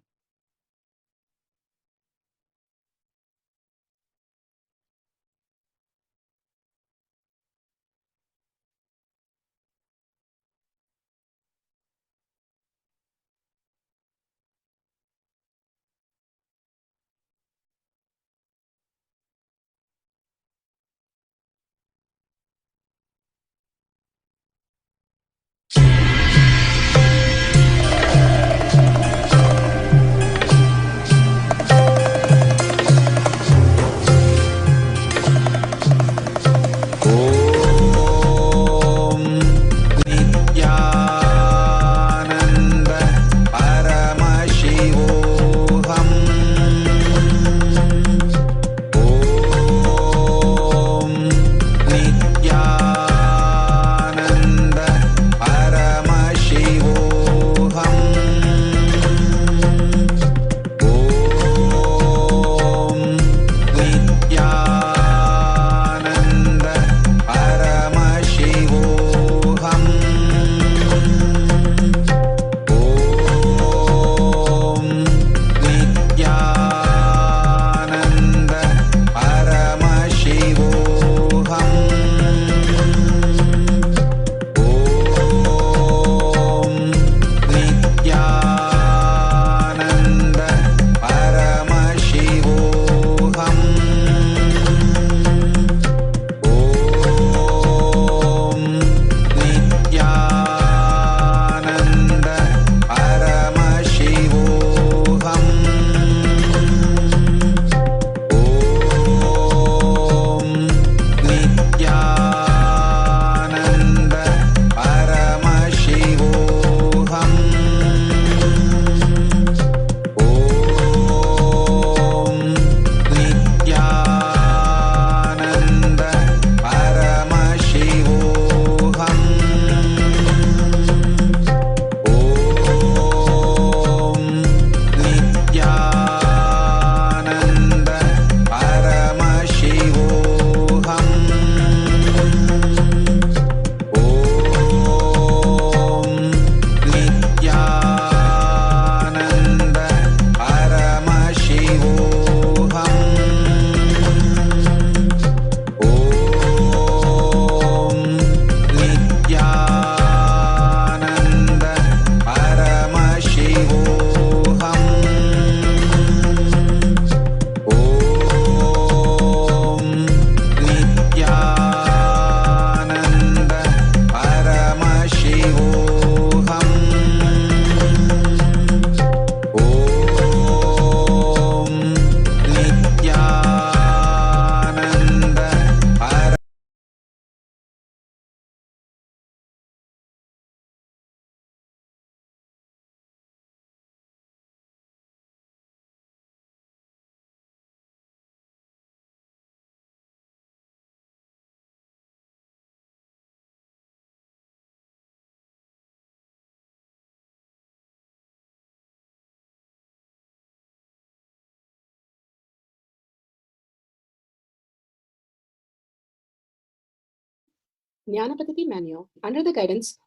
Jnanapatiti Manual, under the guidance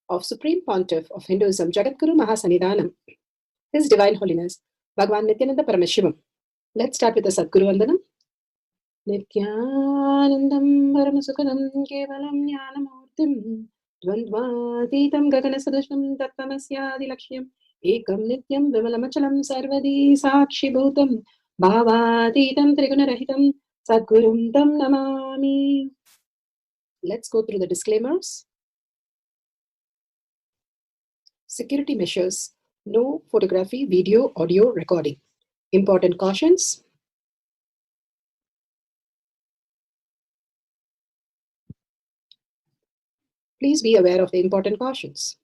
of Supreme Pontiff of Hinduism, Jagadguru Mahasannidhanam, His Divine Holiness, Bhagavan Nityananda Paramashivam. Let's start with the Sadguru Vandanam. Nityanandam Paramasukhanam Kevalam Jnanamurtim Dvandvatitam Gaganasadusham Tattvamasya Laksham Ekam Nityam Vimalamachalam Sarvadi Sakshi Bhutam Bhavatitam Trigunarahitam Sadgurum Tam Namami. Let's go through the disclaimers. Security measures. No photography, video, audio recording. Important cautions. Please be aware of the important cautions.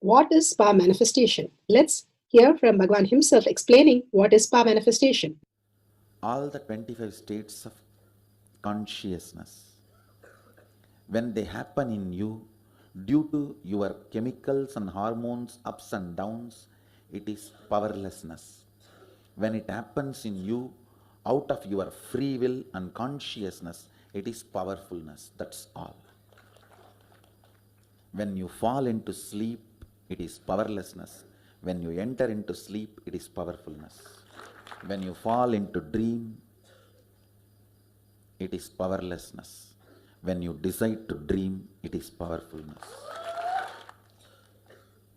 What is spa manifestation? Let's hear from Bhagavan himself explaining what is spa manifestation. All the 25 states of consciousness, when they happen in you, due to your chemicals and hormones ups and downs, it is powerlessness. When it happens in you, out of your free will and consciousness, it is powerfulness. That's all. When you fall into sleep, it is powerlessness. When you enter into sleep, it is powerfulness. When you fall into dream, it is powerlessness. When you decide to dream, it is powerfulness.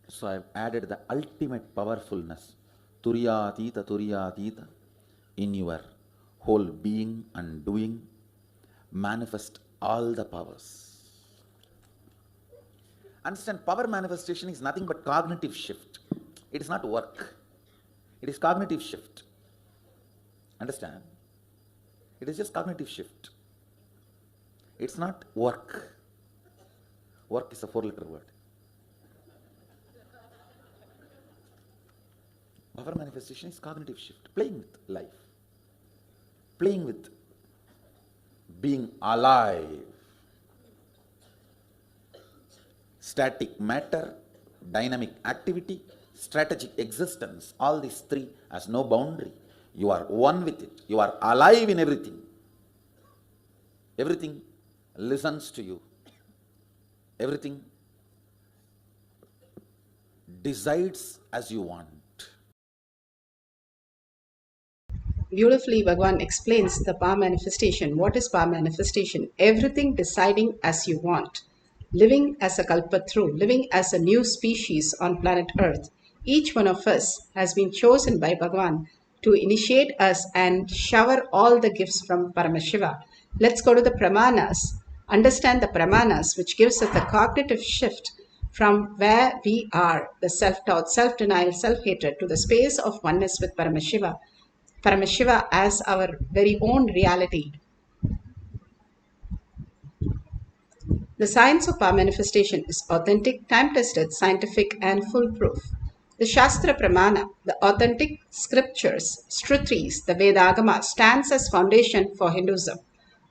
So I have added the ultimate powerfulness, Turiyatita, in your whole being and doing, manifest all the powers. Understand, power manifestation is nothing but cognitive shift. It is not work. It is cognitive shift. Understand? It is just cognitive shift. It's not work. Work is a 4-letter word. Power manifestation is cognitive shift. Playing with life. Playing with being alive. Static matter, dynamic activity, strategic existence, all these three has no boundary. You are one with it. You are alive in everything. Everything listens to you. Everything decides as you want. Beautifully, Bhagavan explains the power manifestation. What is power manifestation? Everything deciding as you want. Living as a Kalpatru, living as a new species on planet Earth. Each one of us has been chosen by Bhagavan to initiate us and shower all the gifts from Paramashiva. Let's go to the Pramanas. Understand the Pramanas, which gives us the cognitive shift from where we are, the self-doubt, self-denial, self-hatred, to the space of oneness with Paramashiva. Paramashiva as our very own reality. The science of power manifestation is authentic, time-tested, scientific, and foolproof. The Shastra Pramana, the authentic scriptures, Shrutris, the Vedagama, stands as foundation for Hinduism.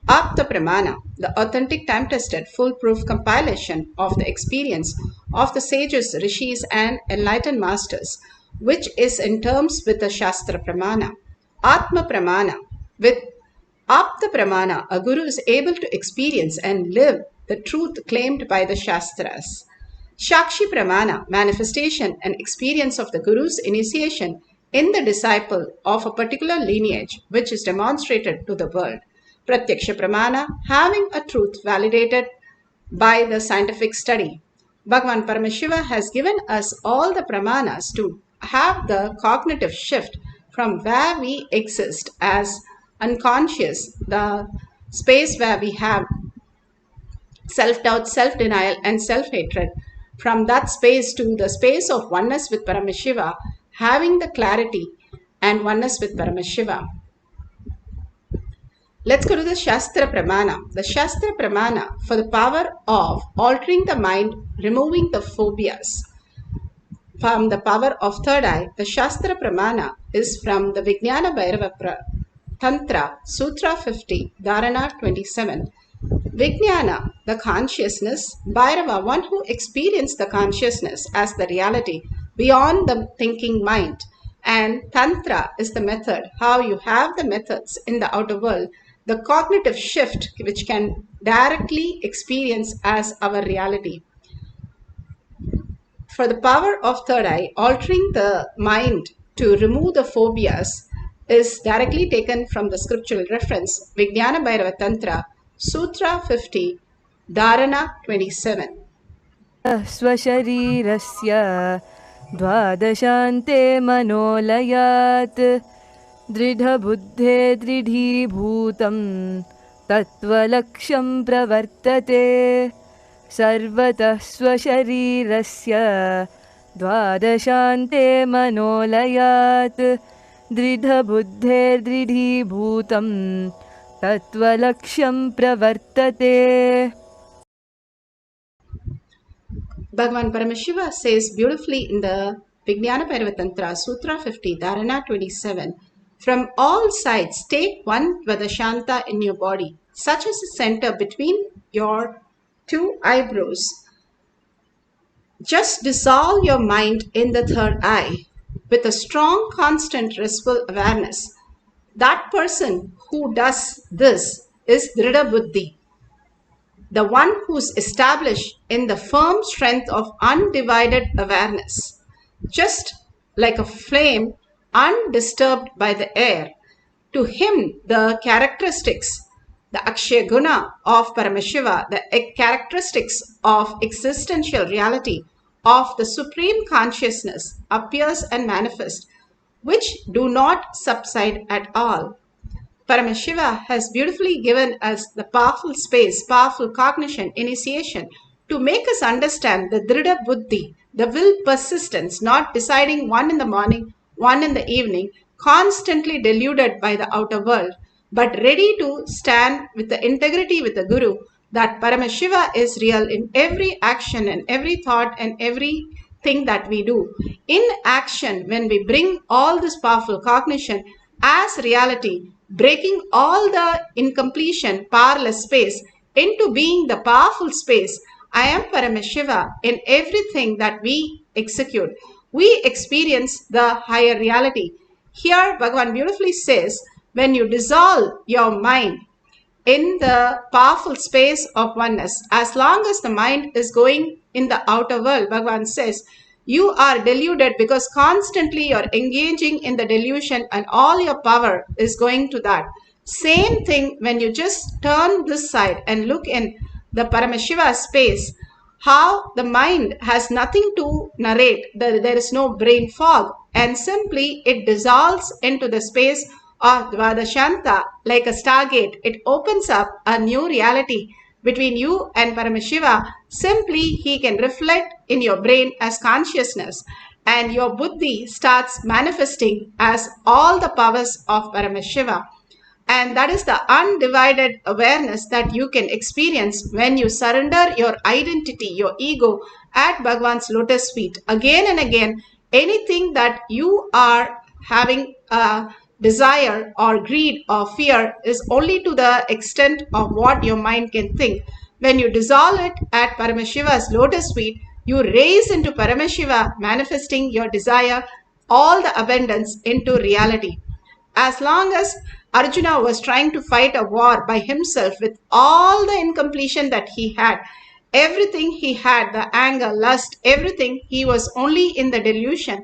Apta Pramana, the authentic, time-tested, foolproof compilation of the experience of the sages, rishis, and enlightened masters, which is in terms with the Shastra Pramana. Atma Pramana, with Apta Pramana, a guru is able to experience and live the truth claimed by the Shastras. Shakshi Pramana, manifestation and experience of the guru's initiation in the disciple of a particular lineage, which is demonstrated to the world. Pratyaksha Pramana, having a truth validated by the scientific study. Bhagavan Paramashiva has given us all the pramanas to have the cognitive shift from where we exist as unconscious, the space where we have self-doubt, self-denial, and self-hatred, from that space to the space of oneness with Paramashiva, having the clarity and oneness with Paramashiva. Let's go to the Shastra Pramana. The Shastra Pramana for the power of altering the mind, removing the phobias. From the power of third eye, the Shastra Pramana is from the Vijnana Bhairava Tantra, Sutra 50, Dharana 27. Vijnana, the consciousness, Bhairava, one who experienced the consciousness as the reality beyond the thinking mind. And Tantra is the method, how you have the methods in the outer world, the cognitive shift which can directly experience as our reality. For the power of third eye, altering the mind to remove the phobias is directly taken from the scriptural reference, Vijnana Bhairava Tantra, Sutra 50, Dharana 27. स्वशरीरस्य द्वादशान्ते मनोलयात् दृढबुद्धे दृढीभूतं तत्त्वलक्ष्यं प्रवर्तते सर्वतः स्वशरीरस्य द्वादशान्ते मनोलयात् दृढबुद्धे दृढीभूतं तत्त्वलक्ष्यं प्रवर्तते. Bhagavan Paramashiva says beautifully in the Vijnana Bhairava Tantra, Sutra 50, Dharana 27, from all sides take one Dvadashanta in your body, such as the center between your two eyebrows. Just dissolve your mind in the third eye with a strong, constant, restful awareness. That person who does this is Dhrida Buddhi, the one who's established in the firm strength of undivided awareness, just like a flame undisturbed by the air. To him, the characteristics, the Akshaya Guna of Paramashiva, the characteristics of existential reality of the Supreme Consciousness appears and manifests, which do not subside at all. Paramashiva has beautifully given us the powerful space, powerful cognition, initiation to make us understand the Dhrida Buddhi, the will persistence, not deciding one in the morning, one in the evening, constantly deluded by the outer world, but ready to stand with the integrity with the Guru, that Paramashiva is real in every action and every thought and everything that we do. In action, when we bring all this powerful cognition as reality, breaking all the incompletion, powerless space into being the powerful space, I am Paramashiva in everything that we execute. We experience the higher reality. Here, Bhagavan beautifully says, when you dissolve your mind in the powerful space of oneness, as long as the mind is going in the outer world, Bhagavan says, you are deluded because constantly you're engaging in the delusion and all your power is going to that. Same thing when you just turn this side and look in the Paramashiva space, how the mind has nothing to narrate, there is no brain fog, and simply it dissolves into the space of Dvadashanta like a stargate. It opens up a new reality between you and Paramashiva. Simply he can reflect in your brain as consciousness, and your buddhi starts manifesting as all the powers of Paramashiva. And that is the undivided awareness that you can experience when you surrender your identity, your ego at Bhagavan's lotus feet. Again and again, anything that you are having a desire or greed or fear is only to the extent of what your mind can think. When you dissolve it at Paramashiva's lotus feet, you raise into Paramashiva, manifesting your desire, all the abundance into reality. As long as Arjuna was trying to fight a war by himself with all the incompletion that he had, everything he had, the anger, lust, everything, he was only in the delusion.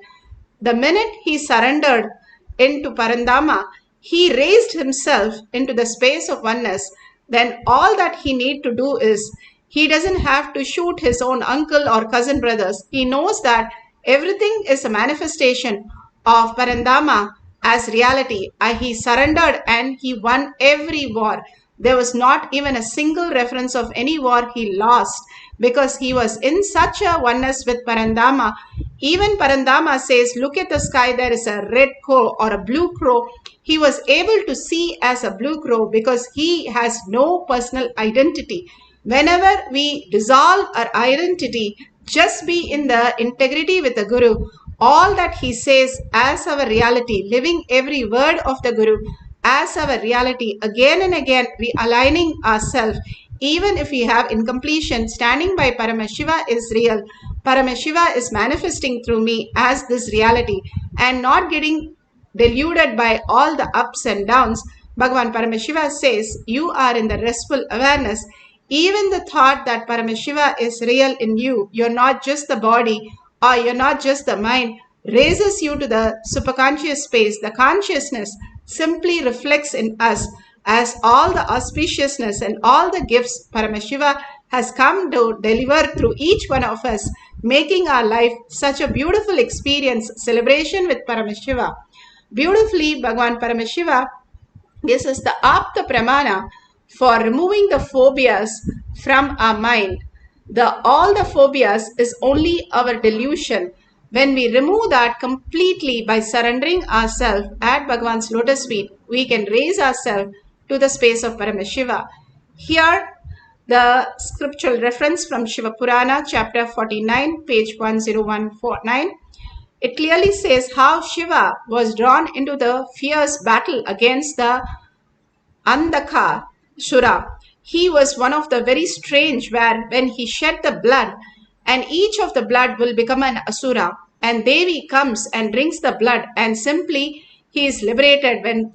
The minute he surrendered into Parandama, he raised himself into the space of oneness. Then all that he need to do is, he doesn't have to shoot his own uncle or cousin brothers. He knows that everything is a manifestation of Parandama as reality. He surrendered and he won every war. There was not even a single reference of any war he lost, because he was in such a oneness with Parandama. Even Parandama says, look at the sky, there is a red crow or a blue crow. He was able to see as a blue crow because he has no personal identity. Whenever we dissolve our identity, just be in the integrity with the Guru, all that he says as our reality, living every word of the Guru as our reality, again and again we aligning ourselves. Even if we have incompletion, standing by Paramashiva is real. Paramashiva is manifesting through me as this reality and not getting deluded by all the ups and downs. Bhagavan Paramashiva says, you are in the restful awareness. Even the thought that Paramashiva is real in you, you're not just the body or you're not just the mind, raises you to the superconscious space. The consciousness simply reflects in us as all the auspiciousness and all the gifts Paramashiva has come to deliver through each one of us, making our life such a beautiful experience, celebration with Paramashiva. Beautifully, Bhagavan Paramashiva gives us the Apta Pramana for removing the phobias from our mind. All the phobias is only our delusion. When we remove that completely by surrendering ourselves at Bhagavan's lotus feet, we can raise ourselves to the space of Paramashiva. Here, the scriptural reference from Shiva Purana, chapter 49, page 10149. It clearly says how Shiva was drawn into the fierce battle against the Andaka Shura. He was one of the very strange where when he shed the blood and each of the blood will become an Asura and Devi comes and drinks the blood and simply he is liberated when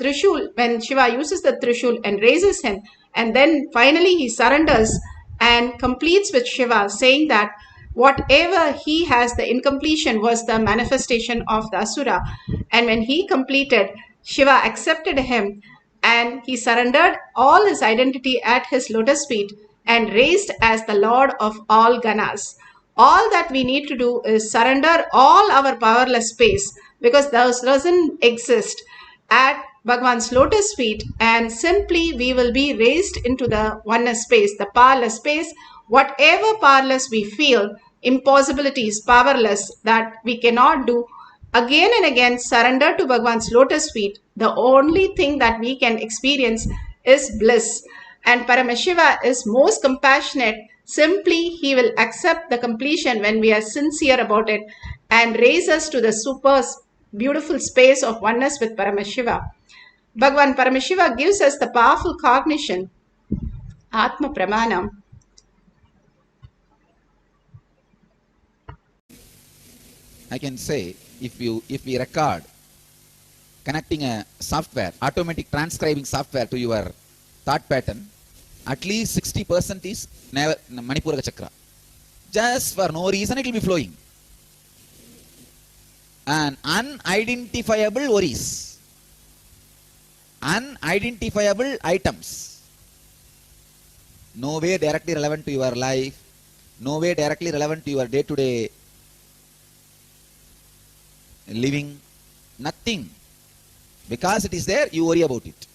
Shiva uses the Trishul and raises him and then finally he surrenders and completes with Shiva saying that whatever he has, the incompletion was the manifestation of the Asura. And when he completed, Shiva accepted him and he surrendered all his identity at his lotus feet and raised as the Lord of all Ganas. All that we need to do is surrender all our powerless space because those doesn't exist at Bhagavan's lotus feet and simply we will be raised into the oneness space, the powerless space. Whatever powerless we feel, impossibilities, powerless that we cannot do, again and again surrender to Bhagavan's lotus feet. The only thing that we can experience is bliss. And Paramashiva is most compassionate. Simply, he will accept the completion when we are sincere about it and raise us to the super beautiful space of oneness with Paramashiva. Bhagavan Paramashiva gives us the powerful cognition, Atma Pramanam. I can say, if we record connecting a software, automatic transcribing software to your thought pattern, at least 60% is Manipuraka Chakra. Just for no reason it will be flowing. And unidentifiable worries, unidentifiable items, no way directly relevant to your life, no way directly relevant to your day-to-day living, nothing. Because it is there, you worry about it.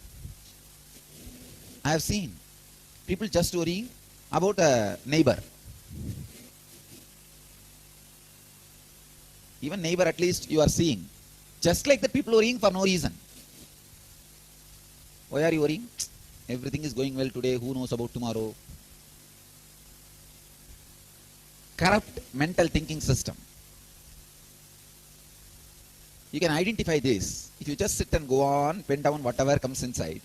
I have seen people just worrying about a neighbor. Even neighbor at least you are seeing. Just like that people worrying for no reason. Why are you worrying? Everything is going well today, who knows about tomorrow? Corrupt mental thinking system. You can identify this. If you just sit and go on, pen down whatever comes inside.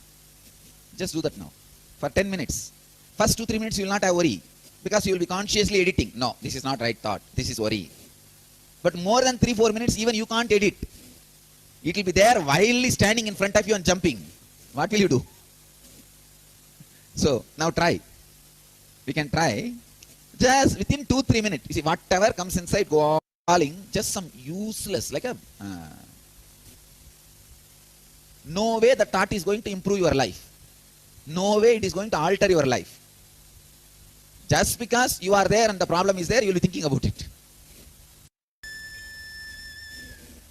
Just do that now. For 10 minutes. First 2-3 minutes you will not have worry. Because you will be consciously editing. No, this is not right thought. This is worry. But more than 3-4 minutes, even you can't edit. It will be there wildly standing in front of you and jumping. What will you do? So, now try. We can try. Just within 2-3 minutes. You see, whatever comes inside, go on. Just some useless, like a no way the thought is going to improve your life. No way it is going to alter your life. Just because you are there and the problem is there, you will be thinking about it.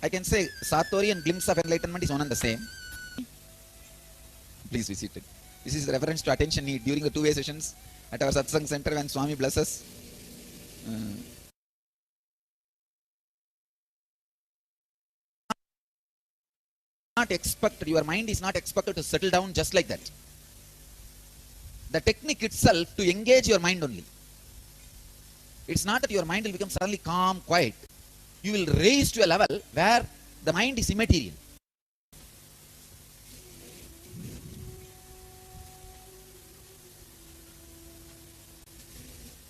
I can say Satori and glimpse of enlightenment is one and the same. Please visit it. This is reference to attention need during the two-way sessions at our satsang center when Swami blesses. Your mind is not expected to settle down just like that. The technique itself to engage your mind only. It's not that your mind will become suddenly calm, quiet. You will raise to a level where the mind is immaterial.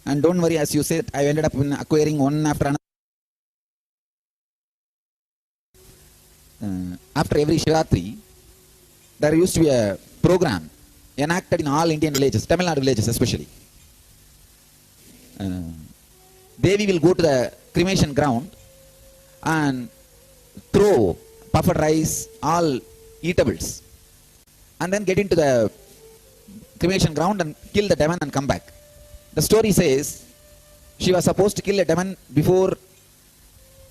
And don't worry, as you said, I ended up acquiring one after another. After every Shivaratri, there used to be a program enacted in all Indian villages, Tamil Nadu villages especially. Devi will go to the cremation ground and throw puffed rice, all eatables, and then get into the cremation ground and kill the demon and come back. The story says she was supposed to kill a demon before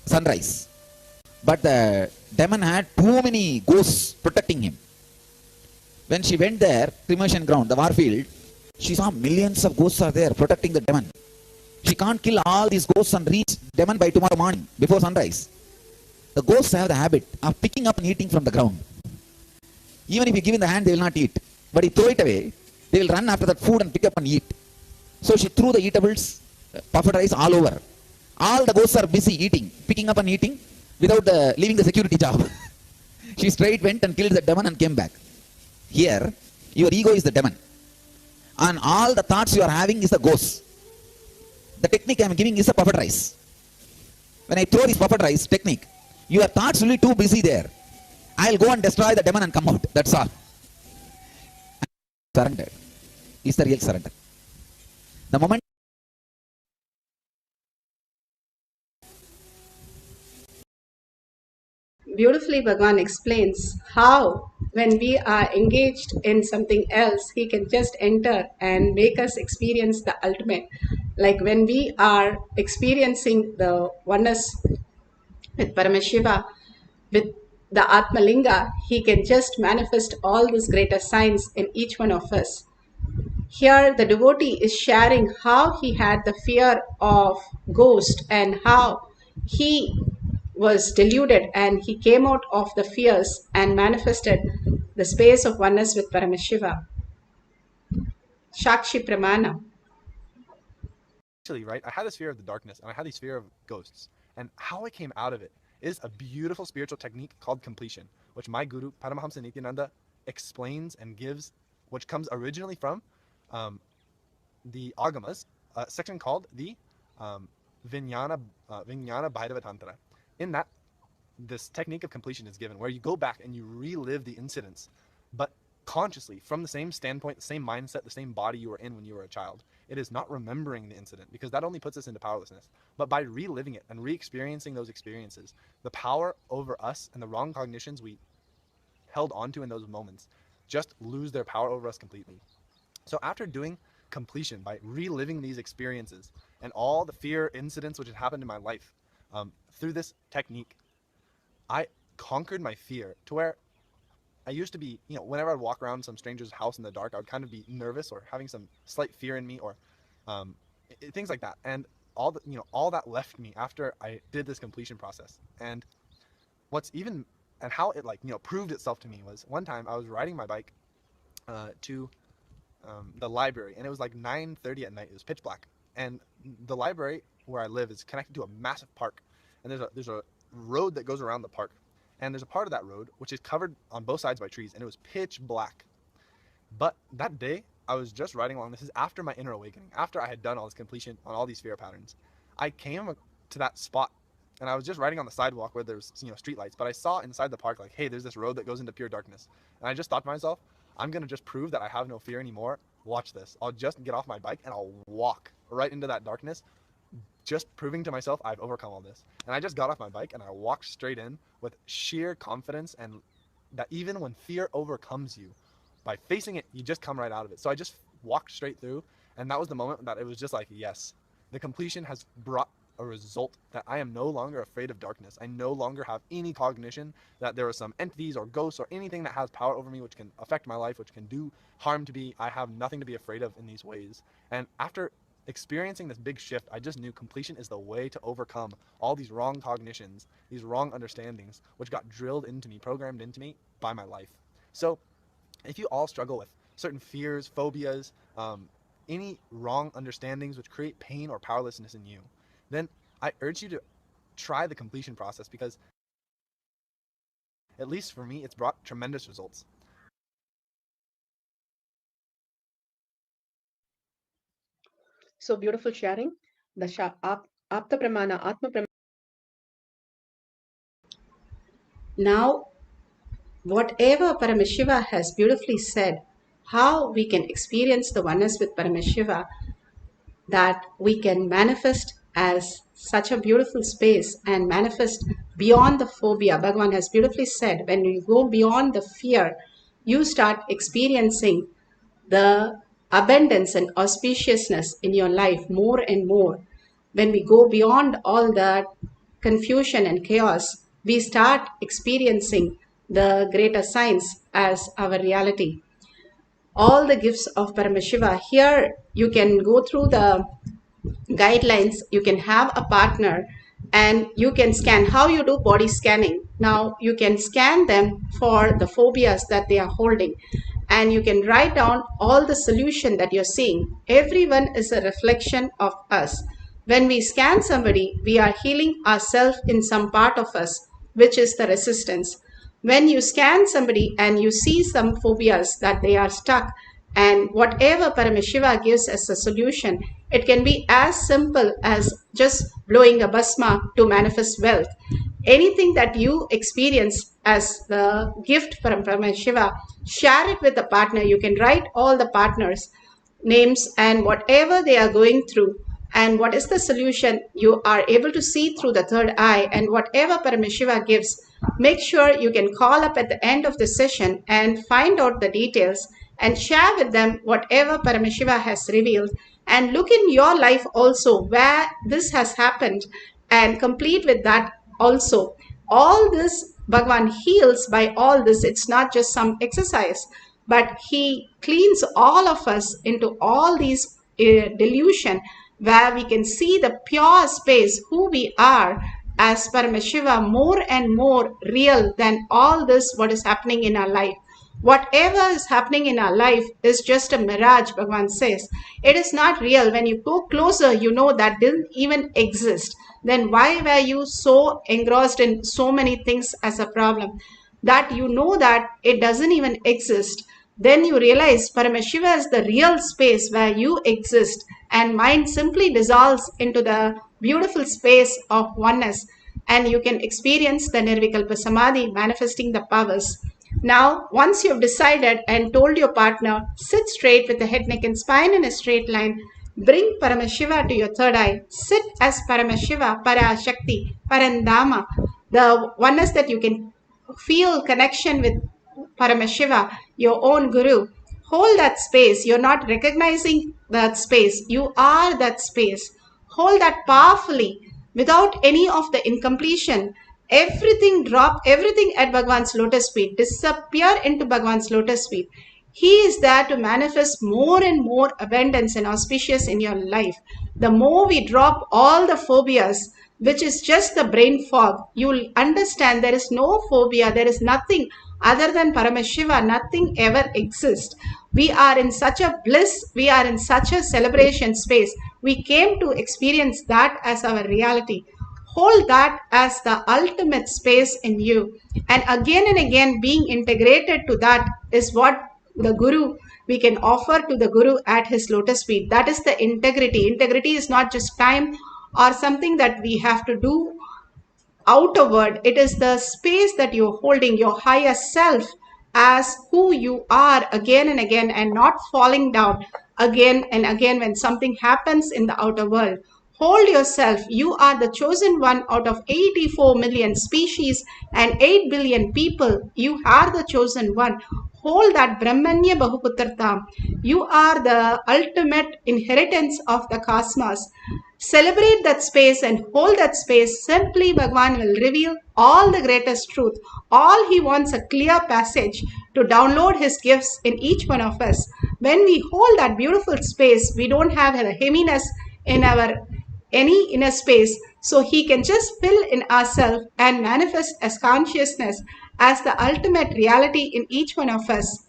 sunrise, but the demon had too many ghosts protecting him. When she went there, cremation ground, the war field, she saw millions of ghosts are there protecting the demon. She can't kill all these ghosts and reach demon by tomorrow morning before sunrise. The ghosts have the habit of picking up and eating from the ground. Even if you give in the hand, they will not eat. But you throw it away, they will run after that food and pick up and eat. So she threw the eatables, puffed rice all over. All the ghosts are busy eating, picking up and eating without leaving the security job. She straight went and killed the demon and came back. Here, your ego is the demon. And all the thoughts you are having is the ghosts. The technique I am giving is a puffed rice. When I throw this puffed rice technique, your thoughts will be too busy there. I will go and destroy the demon and come out. That's all. Surrender is the real surrender. The moment Beautifully, Bhagavan explains how, when we are engaged in something else, he can just enter and make us experience the ultimate. Like when we are experiencing the oneness with Paramashiva, with the Atmalinga, he can just manifest all these greater signs in each one of us. Here, the devotee is sharing how he had the fear of ghost and how he was deluded and he came out of the fears and manifested the space of oneness with Paramashiva. Shakshi Pramana. Actually, right, I had this fear of the darkness and I had this fear of ghosts. And how I came out of it is a beautiful spiritual technique called completion, which my guru, Paramahamsa Nityananda, explains and gives, which comes originally from the Agamas, a section called the Vijnana Bhairava Tantra. In that, this technique of completion is given, where you go back and you relive the incidents, but consciously, from the same standpoint, the same mindset, the same body you were in when you were a child. It is not remembering the incident, because that only puts us into powerlessness. But by reliving it and re-experiencing those experiences, the power over us and the wrong cognitions we held onto in those moments just lose their power over us completely. So after doing completion, by reliving these experiences and all the fear incidents which had happened in my life, through this technique, I conquered my fear to where I used to be, whenever I'd walk around some stranger's house in the dark, I would kind of be nervous or having some slight fear in me, or things like that. And all that left me after I did this completion process. And how it proved itself to me was, one time I was riding my bike to the library, and it was like 9:30 at night. It was pitch black, and the library where I live is connected to a massive park, and there's a road that goes around the park, and there's a part of that road which is covered on both sides by trees, and it was pitch black. But that day I was just riding along. This is after my inner awakening, after I had done all this completion on all these fear patterns. I came to that spot, and I was just riding on the sidewalk where there's street lights, but I saw inside the park, like, hey, there's this road that goes into pure darkness. And I just thought to myself, I'm gonna just prove that I have no fear anymore. Watch this. I'll just get off my bike and I'll walk right into that darkness, just proving to myself I've overcome all this. And I just got off my bike and I walked straight in with sheer confidence, and that even when fear overcomes you, by facing it, you just come right out of it. So I just walked straight through, and that was the moment that it was just like, yes, the completion has brought a result that I am no longer afraid of darkness. I no longer have any cognition that there are some entities or ghosts or anything that has power over me which can affect my life, which can do harm to me. I have nothing to be afraid of in these ways. And after experiencing this big shift, I just knew completion is the way to overcome all these wrong cognitions, these wrong understandings, which got drilled into me, programmed into me by my life. So if you all struggle with certain fears, phobias, any wrong understandings which create pain or powerlessness in you, then I urge you to try the completion process, because at least for me, it's brought tremendous results. So beautiful sharing. The Apta Pramana, Atma Pramana. Now, whatever Paramashiva has beautifully said, how we can experience the oneness with Paramashiva, that we can manifest as such a beautiful space and manifest beyond the phobia. Bhagavan has beautifully said, when you go beyond the fear, you start experiencing the abundance and auspiciousness in your life more and more. When we go beyond all that confusion and chaos, we start experiencing the greater signs as our reality. All the gifts of Paramashiva. Here you can go through the guidelines. You can have a partner and you can scan. How you do body scanning? Now you can scan them for the phobias that they are holding, and you can write down all the solution that you're seeing. Everyone is a reflection of us. When we scan somebody, we are healing ourselves in some part of us, which is the resistance. When you scan somebody and you see some phobias that they are stuck, and whatever Paramashiva gives as a solution, it can be as simple as just blowing a bhasma to manifest wealth. Anything that you experience as the gift from Paramashiva, share it with a partner. You can write all the partners' names and whatever they are going through, and what is the solution. You are able to see through the third eye, and whatever Paramashiva gives, make sure you can call up at the end of the session and find out the details and share with them whatever Paramashiva has revealed, and look in your life also where this has happened and complete with that also. All this Bhagavan heals by all this. It's not just some exercise, but he cleans all of us into all these delusion, where we can see the pure space, who we are as Paramashiva, more and more real than all this what is happening in our life. Whatever is happening in our life is just a mirage, Bhagavan says. It is not real. When you go closer, you know that didn't even exist. Then why were you so engrossed in so many things as a problem? That you know that it doesn't even exist. Then you realize Paramashiva is the real space where you exist, and mind simply dissolves into the beautiful space of oneness, and you can experience the Nirvikalpa Samadhi, manifesting the powers. Now, once you've decided and told your partner, sit straight with the head, neck and spine in a straight line. Bring Paramashiva to your third eye. Sit as Paramashiva, Parashakti, Parandama, the oneness that you can feel connection with Paramashiva, your own Guru. Hold that space. You're not recognizing that space. You are that space. Hold that powerfully without any of the incompletion. Everything drop, everything at Bhagavan's lotus feet. Disappear into Bhagavan's lotus feet. He is there to manifest more and more abundance and auspicious in your life. The more we drop all the phobias, which is just the brain fog, you'll understand there is no phobia, there is nothing other than Paramashiva, nothing ever exists. We are in such a bliss, we are in such a celebration space. We came to experience that as our reality. Hold that as the ultimate space in you. And again, being integrated to that is what the Guru, we can offer to the Guru at his lotus feet. That is the integrity. Integrity is not just time or something that we have to do outward. It is the space that you're holding, your higher self, as who you are again and again, and not falling down again and again when something happens in the outer world. Hold yourself. You are the chosen one out of 84 million species and 8 billion people. You are the chosen one. Hold that Brahmanya Bahuputrata. You are the ultimate inheritance of the cosmos. Celebrate that space and hold that space. Simply Bhagavan will reveal all the greatest truth. All he wants a clear passage to download his gifts in each one of us. When we hold that beautiful space, we don't have a heaviness in our any inner space. So he can just fill in ourselves and manifest as consciousness as the ultimate reality in each one of us.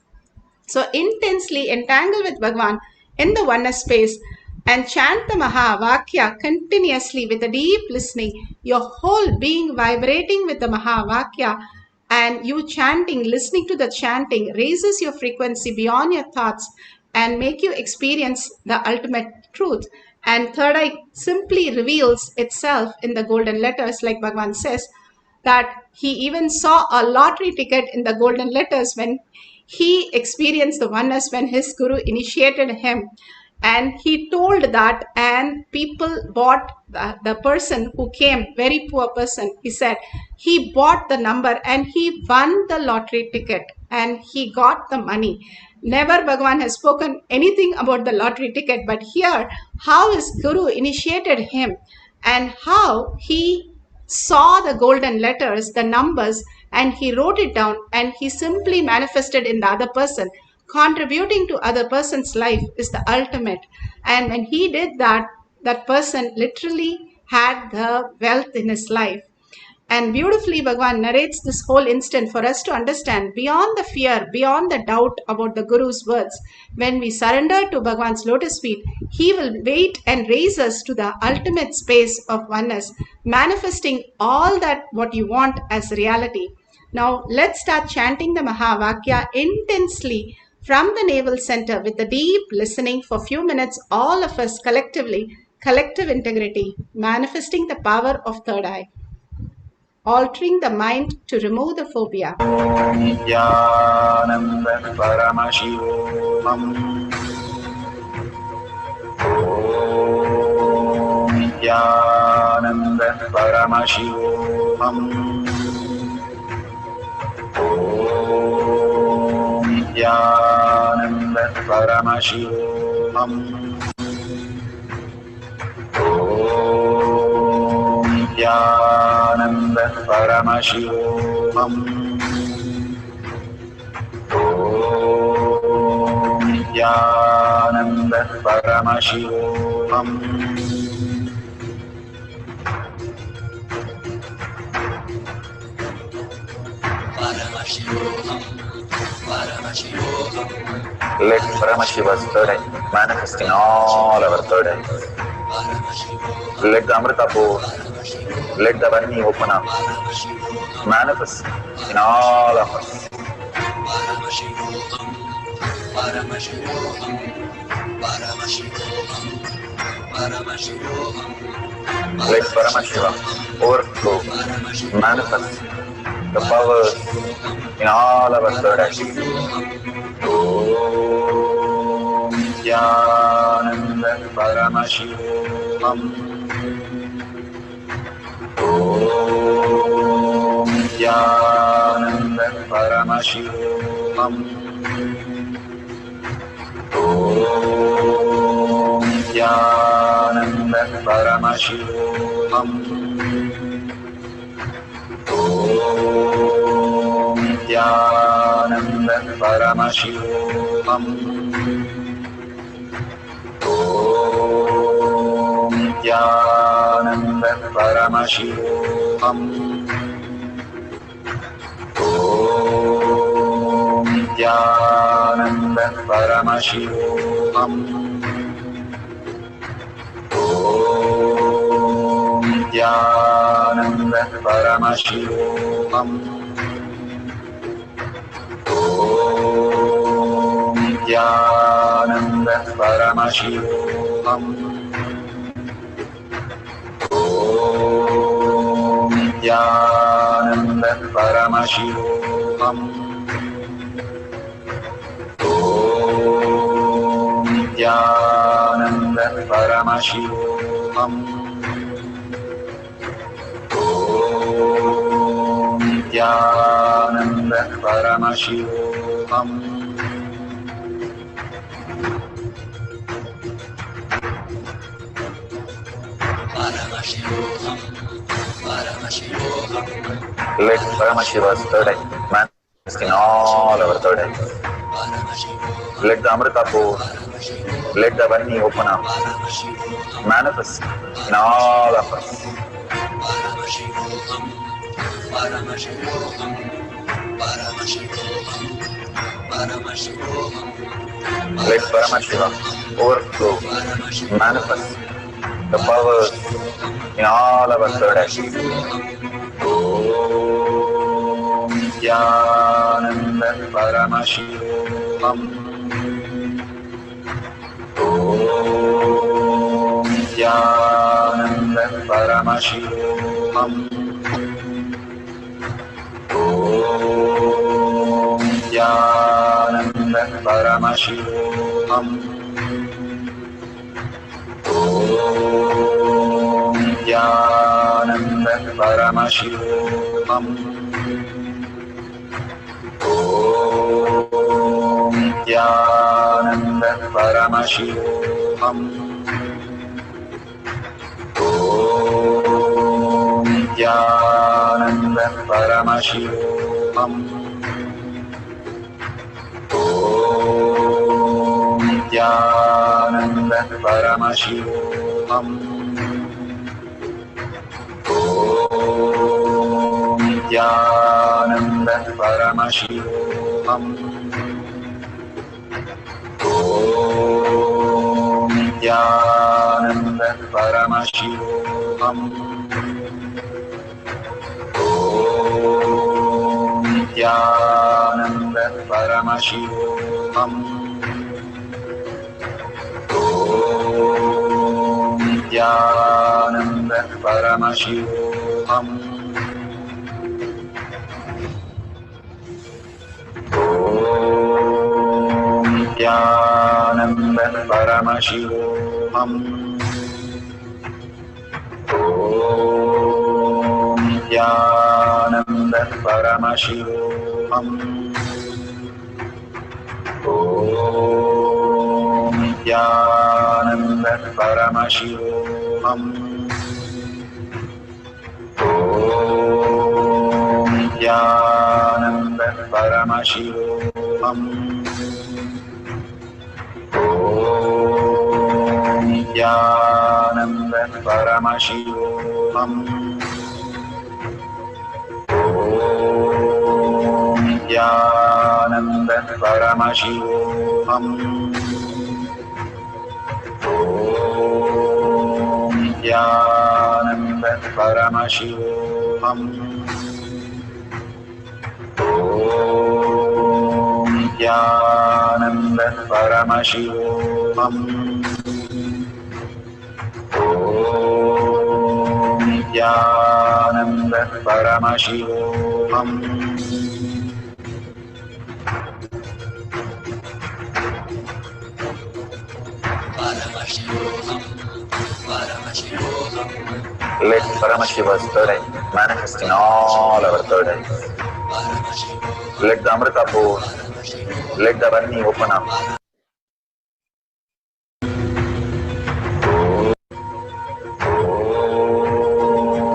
So intensely entangle with Bhagavan in the oneness space and chant the Mahavakya continuously with a deep listening, your whole being vibrating with the Mahavakya, and you chanting, listening to the chanting raises your frequency beyond your thoughts and make you experience the ultimate truth. And third eye simply reveals itself in the golden letters, like Bhagavan says, that he even saw a lottery ticket in the golden letters when he experienced the oneness, when his guru initiated him. And he told that, and people bought the person who came, very poor person, he said, he bought the number and he won the lottery ticket and he got the money. Never Bhagavan has spoken anything about the lottery ticket, but here, how his guru initiated him and how he saw the golden letters, the numbers, and he wrote it down and he simply manifested in the other person. Contributing to other person's life is the ultimate. And when he did that, that person literally had the wealth in his life. And beautifully, Bhagavan narrates this whole instant for us to understand beyond the fear, beyond the doubt about the Guru's words. When we surrender to Bhagavan's lotus feet, he will wait and raise us to the ultimate space of oneness, manifesting all that what you want as reality. Now, let's start chanting the Mahavakya intensely from the navel center with the deep listening for a few minutes, all of us collectively, collective integrity, manifesting the power of third eye. Altering the mind to remove the phobia. Nityananda Paramashivam. Om Nityananda Paramashivam. Om Nityananda Paramashivam. Nityananda Paramashivam. Om Nityananda Paramashivam. Let Paramashiva's third eye manifest in all our third eyes. Let the Amrita pour, let the Varni open up, manifest in all of us. Let Paramashiva overflow, manifest the powers in all our third eyes. Om Nityananda Paramashivam. Om Nityananda Paramashivam. Om Nityananda Paramashivam. Om Nityananda Paramashivam. Om Nityananda Paramashivam. Om Nityananda Paramashivam. Om Nityananda Paramashivam. Om Nityananda Paramashivam. Om Nityananda Paramashivam. Om Nityananda Paramashivam. Om Nityananda Paramashivam. Let Paramashiva's third eye manifest in all our third eyes. Let the Amrita pour, let the Varni open up, manifest in all of us. Let Paramashiva overflow, manifest the powers in all our third eyes. Om Nityananda Paramashivam. Om Paramashivam. Om Nityananda Paramashivam. Om Nityananda Paramashivam. Om Nityananda Paramashivam. Om Nityananda Paramashivam. Om Nityananda Paramashivam. Om Nityananda Paramashivam. Om Nityananda Paramashivam. Om Nityananda Paramashivam. Om Nityananda Paramashivam. Om Nityananda Paramashivam. Om Nityananda Paramashivam. Om Nityananda Paramashivam. Om Nityananda Paramashivam. Om Nityananda Paramashivam. Om Nityananda Paramashivam. Om Nityananda Paramashivam. Om Nityananda Paramashivam. Om Nityananda Paramashivam. Let Paramashiva's third eye manifest in all our third eyes. Let the Amrita pour, let the Varni open up.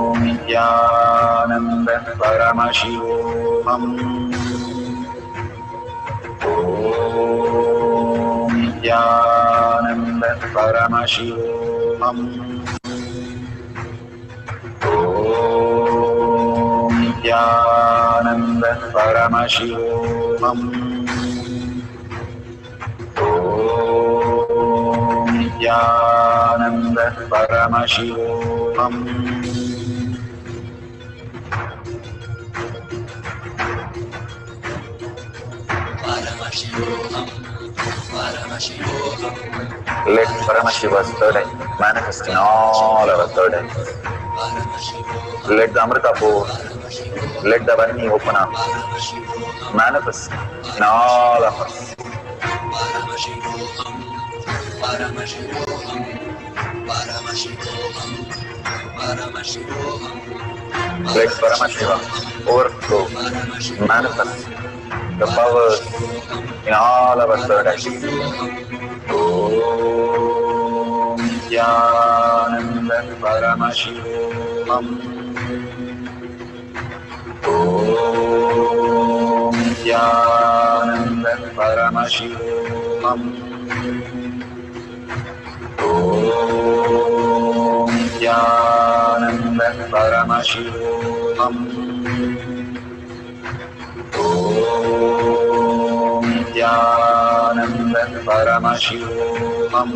Om Nityananda Paramashivam. Om Nityananda Paramashivam. Om Nityananda Paramashivam. Om Nityananda Paramashivam. Let Paramashiva's third eye manifest in all our third eyes. Let the Amrita pour, let the Varni open up, manifest in all of us. Let Paramashiva overflow, manifest the powers in all our third eyes. Om Nityananda Paramashivam. Om Nityananda Paramashivam. Om Nityananda Paramashivam. Om Nityananda Paramashivam. Om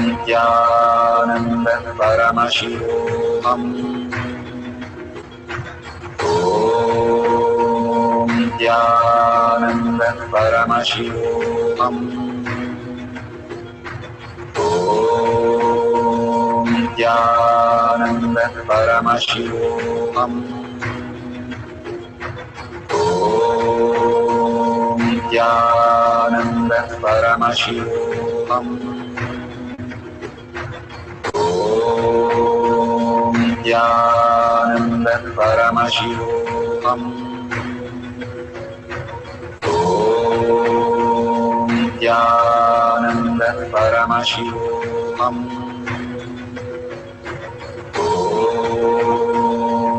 Nityananda Paramashivam. Om Nityananda Paramashivam. Om Om Nityananda Paramashivam. Om Nityananda Paramashivam. Om Nityananda Paramashivam. Om Nityananda Paramashivam. Om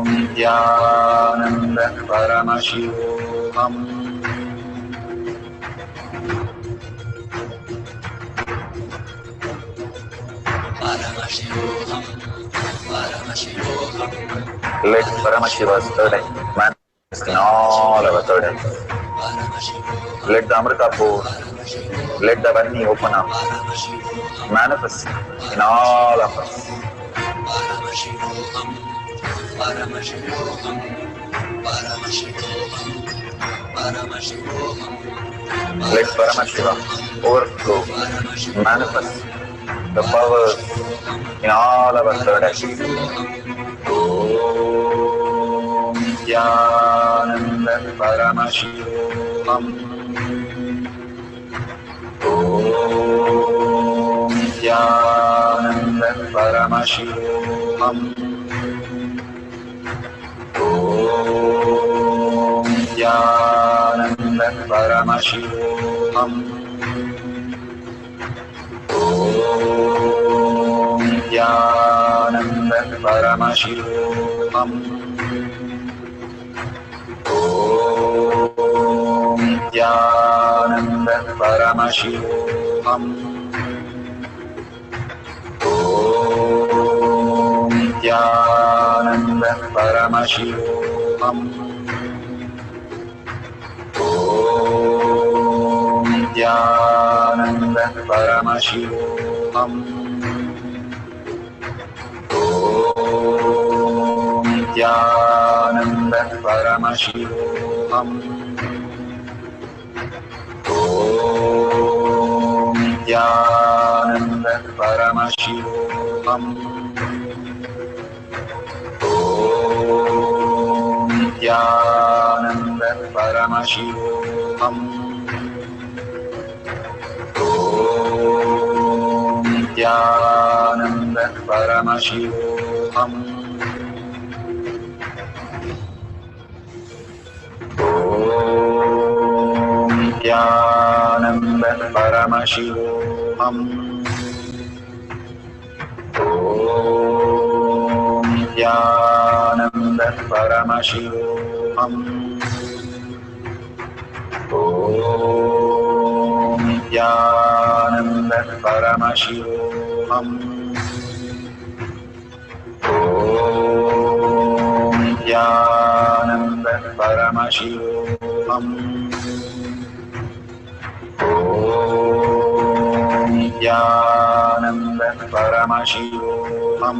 Nityananda Paramashivam. Let Paramashiva's third eye manifest in all our third eyes. Let the Amrita pour, let the Varni open up, manifest in all of us. Let Paramashiva overflow, manifest the powers in all our third eyes. Om Nityananda Paramashivam. Om Nityananda Paramashivam. Om Nityananda Paramashivam. Om Nityananda Paramashivam. Om Nityananda Paramashivam. Om Nityananda Paramashivam. Om Nityananda Paramashivam. Om Nityananda Paramashivam. Om Nityananda Paramashivam. Om Nityananda Paramashivam. Om Nityananda Paramashivam. Om Nityananda Paramashivam. Om Nityananda Paramashivam. Om Nityananda Paramashivam. Om Nityananda Paramashivam. Om Nityananda Paramashivam. Om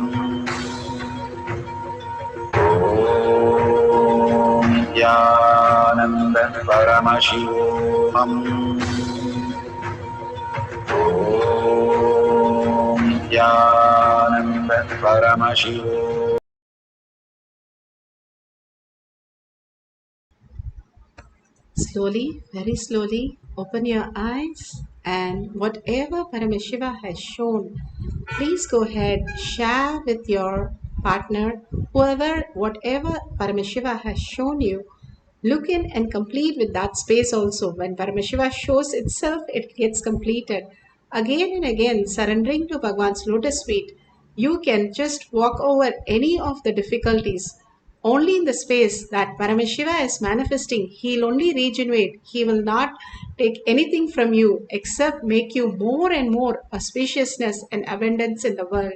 Nityananda Paramashivam. Om Nityananda Paramashivam. Slowly, very slowly, open your eyes, and whatever Paramashiva has shown, please go ahead, share with your partner, whatever Paramashiva has shown you. Look in and complete with that space also. When Paramashiva shows itself, it gets completed. Again and again, surrendering to Bhagavan's lotus feet, you can just walk over any of the difficulties. Only in the space that Paramashiva is manifesting, he will only regenerate. He will not take anything from you except make you more and more a spaciousness and abundance in the world.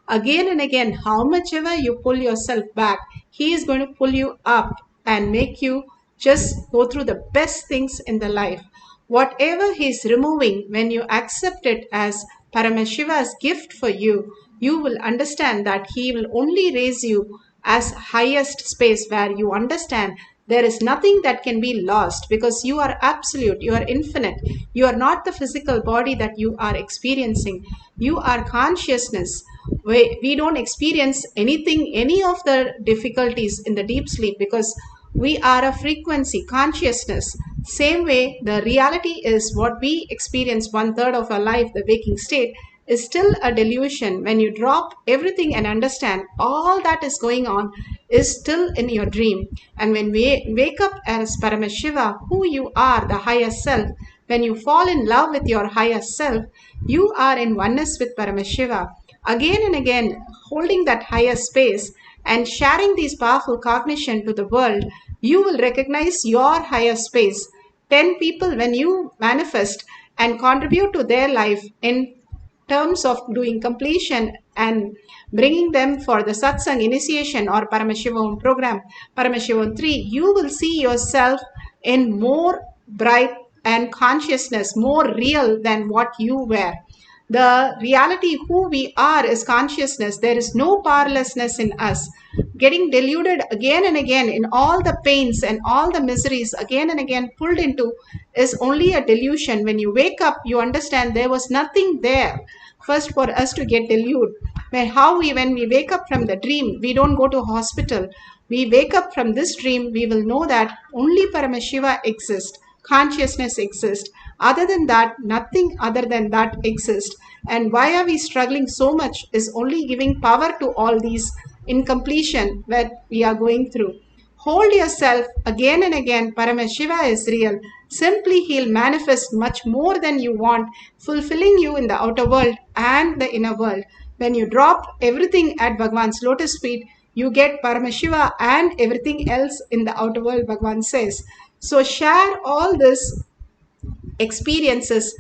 Again and again, how much ever you pull yourself back, he is going to pull you up and make you just go through the best things in the life. Whatever he is removing, when you accept it as Paramashiva's gift for you, you will understand that he will only raise you as highest space where you understand There is nothing that can be lost because you are absolute, you are infinite. You are not the physical body that you are experiencing. You are consciousness. We don't experience anything, any of the difficulties in the deep sleep because we are a frequency, consciousness. Same way, the reality is what we experience 1/3 of our life, the waking state, is still a delusion. When you drop everything and understand all that is going on is still in your dream. And when we wake up as Paramashiva, who you are, the higher self, when you fall in love with your higher self, you are in oneness with Paramashiva. Again and again, holding that higher space and sharing these powerful cognition to the world, you will recognize your higher space. 10 people, when you manifest and contribute to their life in terms of doing completion and bringing them for the satsang initiation or Paramashivam program, Paramashivam 3, you will see yourself in more bright and consciousness, more real than what you were. The reality who we are is consciousness. There is no powerlessness in us. Getting deluded again and again in all the pains and all the miseries again and again pulled into is only a delusion. When you wake up, you understand there was nothing there. First, for us to get deluded, when we wake up from the dream, we don't go to hospital. We wake up from this dream, we will know that only Paramashiva exists. Consciousness exists. Other than that, nothing other than that exists. And why are we struggling so much is only giving power to all these incompletion that we are going through. Hold yourself again and again. Paramashiva is real. Simply he'll manifest much more than you want, fulfilling you in the outer world and the inner world. When you drop everything at Bhagavan's lotus feet, you get Paramashiva and everything else in the outer world, Bhagavan says. So share all this experiences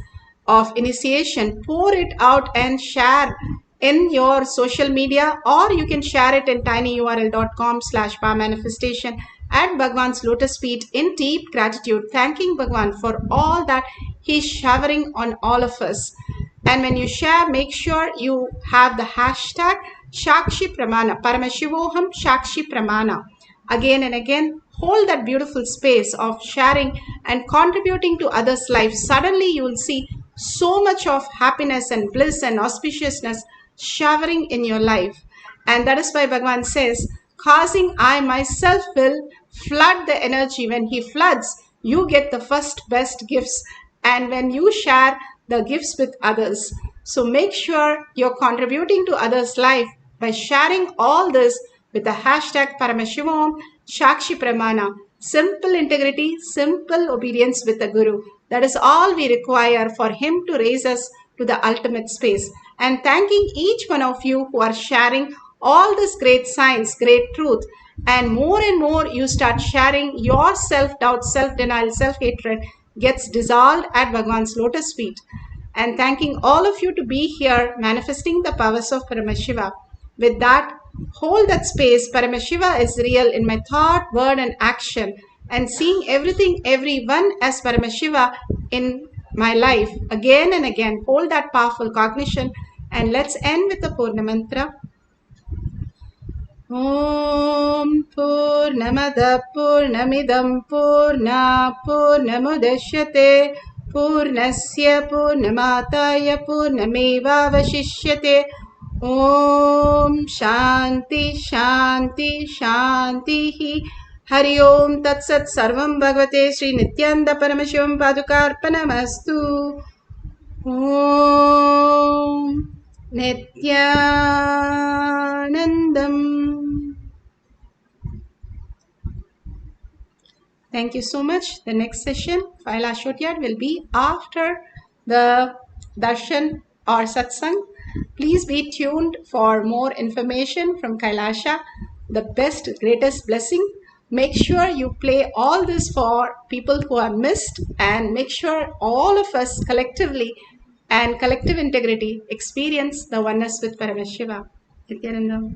of initiation, pour it out and share in your social media, or you can share it in tinyurl.com/powermanifestation at Bhagavan's lotus feet in deep gratitude, thanking Bhagavan for all that he's showering on all of us. And when you share, make sure you have the hashtag Shakshi Pramana, Paramashivoham Shakshi Pramana. Again and again, hold that beautiful space of sharing and contributing to others' lives. Suddenly you will see so much of happiness and bliss and auspiciousness showering in your life. And that is why Bhagavan says, causing I myself will flood the energy. When he floods, you get the first best gifts. And when you share the gifts with others. So make sure you're contributing to others' life by sharing all this with the hashtag Paramashivam Shakshi Pramana. Simple integrity, simple obedience with the Guru. That is all we require for him to raise us to the ultimate space. And thanking each one of you who are sharing all this great science, great truth. And more you start sharing your self-doubt, self-denial, self-hatred gets dissolved at Bhagavan's lotus feet. And thanking all of you to be here manifesting the powers of Paramashiva. With that, hold that space. Paramashiva is real in my thought, word and action, and seeing everything, everyone as Paramashiva in my life again and again. Hold that powerful cognition, and let's end with the Purna Mantra. Om Purnamada Purnamidam Purna Purnamudashyate Purnasya Purnamataya Purnameva Vashishyate. Om Shanti Shanti Shanti. Hari Om Tat Sat Sarvam Bhagavate Sri Nityananda Paramashivam Padukarpanamastu. Om Nityanandam. Thank you so much. The next session, Kailasa will be after the darshan or satsang. Please be tuned for more information from Kailasa, the best, greatest blessing. Make sure you play all this for people who are missed, and make sure all of us collectively and collective integrity experience the oneness with Paramashiva. Nityanandam.